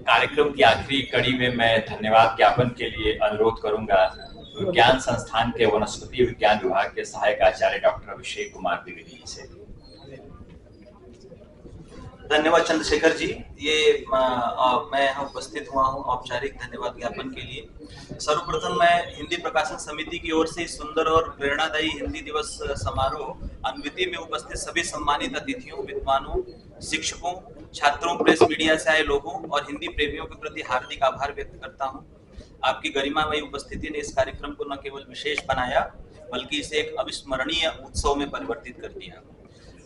कार्यक्रम की आखिरी कड़ी में मैं धन्यवाद ज्ञापन के लिए अनुरोध करूंगा विज्ञान संस्थान के वनस्पति विज्ञान विभाग के सहायक आचार्य डॉक्टर अभिषेक कुमार द्विवेदी से। धन्यवाद चंद्रशेखर जी। ये मैं यहाँ उपस्थित हुआ हूँ औपचारिक धन्यवाद ज्ञापन के लिए। सर्वप्रथम मैं हिंदी प्रकाशन समिति की ओर से सुंदर और प्रेरणादायी हिंदी दिवस समारोह अनविति में उपस्थित सभी सम्मानित अतिथियों, विद्वानों, शिक्षकों, छात्रों, प्रेस मीडिया से आए लोगों और हिंदी प्रेमियों के प्रति हार्दिक आभार व्यक्त करता हूँ। आपकी गरिमामयी उपस्थिति ने इस कार्यक्रम को न केवल विशेष बनाया बल्कि इसे एक अविस्मरणीय उत्सव में परिवर्तित कर दिया।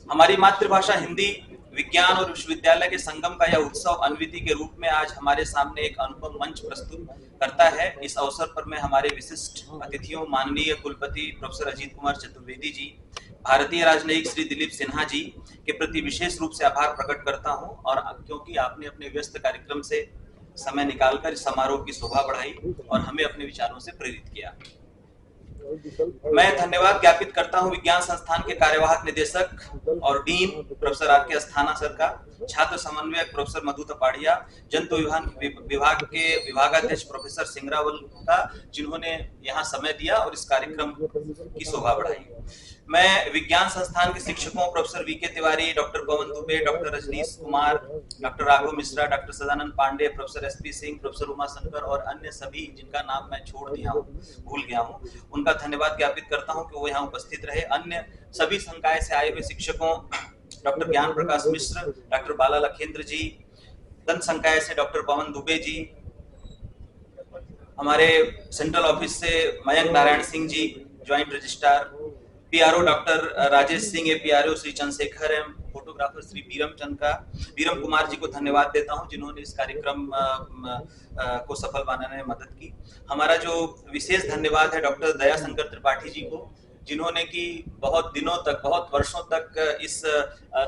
हमारी मातृभाषा हिंदी, विज्ञान और विश्वविद्यालय के संगम का यह उत्सव अनविति के रूप में आज हमारे सामने एक अनुपम मंच प्रस्तुत करता है। इस अवसर पर मैं हमारे विशिष्ट अतिथियों माननीय कुलपति प्रोफेसर अजीत कुमार चतुर्वेदी जी, भारतीय राजनयिक श्री दिलीप सिन्हा जी के प्रति विशेष रूप से आभार प्रकट करता हूं और क्योंकि आपने अपने व्यस्त कार्यक्रम से समय निकालकर इस समारोह की शोभा बढ़ाई और हमें अपने विचारों से प्रेरित किया। मैं धन्यवाद ज्ञापित करता हूं विज्ञान संस्थान के कार्यवाहक निदेशक और डीन प्रोफेसर आर के अस्थाना सर का, छात्र समन्वयक प्रोफेसर मधु तपाड़िया, जंतु विभाग के विभागाध्यक्ष प्रोफेसर सिंगरावल का, जिन्होंने यहाँ समय दिया और इस कार्यक्रम की शोभा बढ़ाई। मैं विज्ञान संस्थान के शिक्षकों professor V K Tiwari, doctor Pavan Dubey, doctor Rajnish Kumar, doctor Raghav Mishra, doctor Sadanand Pandey, professor S P Singh, professor Umashankar और अन्य सभी जिनका नाम मैं छोड़ दिया हूँ, भूल गया हूँ, उनका धन्यवाद ज्ञापित करता हूँ कि वो यहाँ उपस्थित रहे। अन्य सभी संकाय से आए हुए शिक्षकों डॉक्टर ज्ञान प्रकाश मिश्र, डॉक्टर बाला लखेंद्र जी, दंत संकाय से डॉक्टर पवन दुबे जी, हमारे सेंट्रल ऑफिस से Mayank Narayan Singh ji joint registrar, PRO doctor Rajesh Singh, APRO Shri Chandrashekhar M, photographer Shri Biram Kumar ji को धन्यवाद देता हूं जिन्होंने इस कार्यक्रम को सफल बनाने में मदद की। हमारा जो विशेष धन्यवाद है डॉक्टर दयाशंकर त्रिपाठी जी को, जिन्होंने की बहुत दिनों तक, बहुत वर्षों तक इस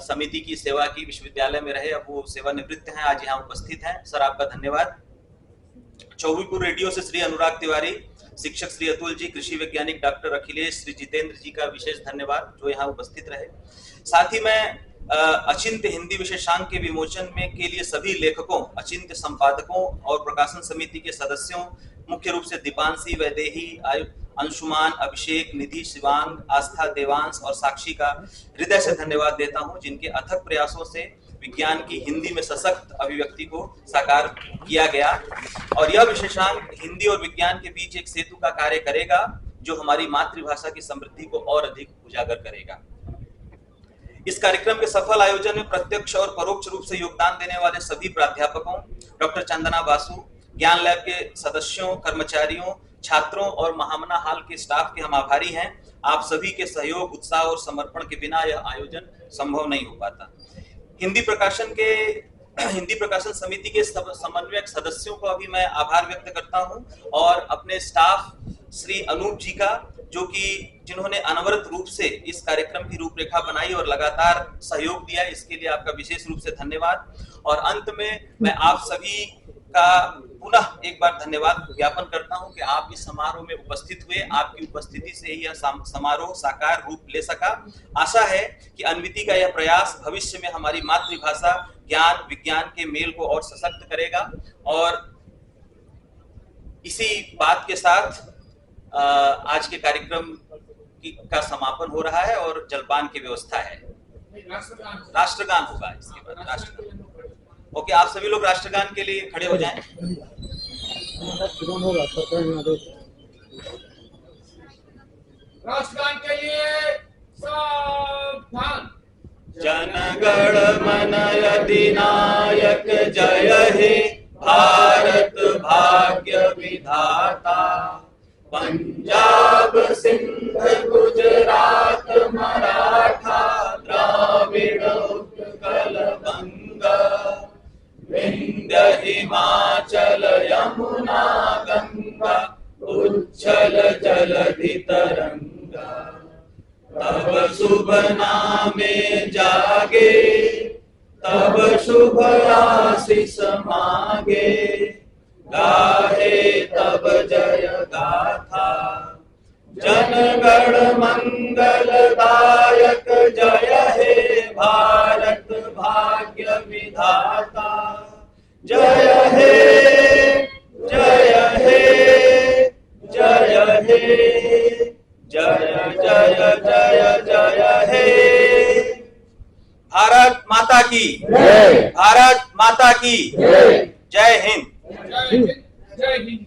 समिति की सेवा की, विश्वविद्यालय में रहे, अब वो सेवानिवृत्त हैं, आज यहाँ उपस्थित हैं। सर आपका धन्यवाद। चौबीपुर रेडियो से श्री अनुराग तिवारी, शिक्षक श्री अतुल जी, कृषि वैज्ञानिक डॉक्टर अखिलेश, श्री जितेंद्र जी का विशेष धन्यवाद जो यहाँ उपस्थित रहे। साथ ही मैं अचिंत्य हिंदी विशेषांक के विमोचन में के लिए सभी लेखकों, अचिंत्य संपादकों और प्रकाशन समिति के सदस्यों, मुख्य रूप से दीपांशी, वैदेही, अंशुमान, अभिषेक, निधि, शिवांग, आस्था, देवांश और साक्षी का हृदय से धन्यवाद देता हूं, जिनके अथक प्रयासों से विज्ञान की हिंदी में सशक्त अभिव्यक्ति को साकार किया गया। और यह विशेषांक हिंदी और विज्ञान के बीच एक सेतु का कार्य करेगा, जो हमारी मातृभाषा की समृद्धि को और अधिक उजागर करेगा। इस कार्यक्रम के सफल आयोजन में प्रत्यक्ष और परोक्ष रूप से योगदान देने वाले सभी प्राध्यापकों, डॉक्टर चंदना बासु, ज्ञान लैब के सदस्यों, कर्मचारियों, छात्रों और महामना हॉल के स्टाफ के हम आभारी हैं। आप सभी के सहयोग, उत्साह और समर्पण के बिना यह आयोजन संभव नहीं हो पाता। हिंदी प्रकाशन समिति के समन्वयक सदस्यों को अभी मैं आभार व्यक्त करता हूं, और अपने स्टाफ श्री अनूप जी का, जिन्होंने अनवरत रूप से इस कार्यक्रम की रूपरेखा बनाई और लगातार सहयोग दिया, इसके लिए आपका विशेष रूप से धन्यवाद। और अंत में मैं आप सभी का पुनः एक बार धन्यवाद ज्ञापन करता हूं कि आप इस समारोह में उपस्थित हुए। आपकी उपस्थिति से ही यह समारोह साकार रूप ले सका। आशा है कि अन्विति का यह प्रयास भविष्य में हमारी मातृभाषा, ज्ञान, विज्ञान के मेल को और सशक्त करेगा। और इसी बात के साथ आज के कार्यक्रम का समापन हो रहा है और जलपान की व्यवस्था है। राष्ट्रगान होगा इसके बाद। राष्ट्रगान। ओके, आप सभी लोग राष्ट्रगान के लिए खड़े हो जाएं। राष्ट्रगान के लिए सावधान। जनगण मन अधिनायक जय हे भारत भाग्य विधाता। पंजाब सिंध गुजरात मराठा द्राविड़ उत्कल बंगा। विंध्य हिमाचल यमुना गंगा उच्छल जलधि तरंगा। तब शुभ नामे जागे, तब शुभ आशीष मांगे। गाहे तब जय गाथा, जनगण मंगलदायक जय हे भारत भाग्य विधाता। जय हे, जय हे, जय हे, जय जय जय जय हे। भारत माता की जय। भारत माता की जय। जय हिंद। जय हिंद।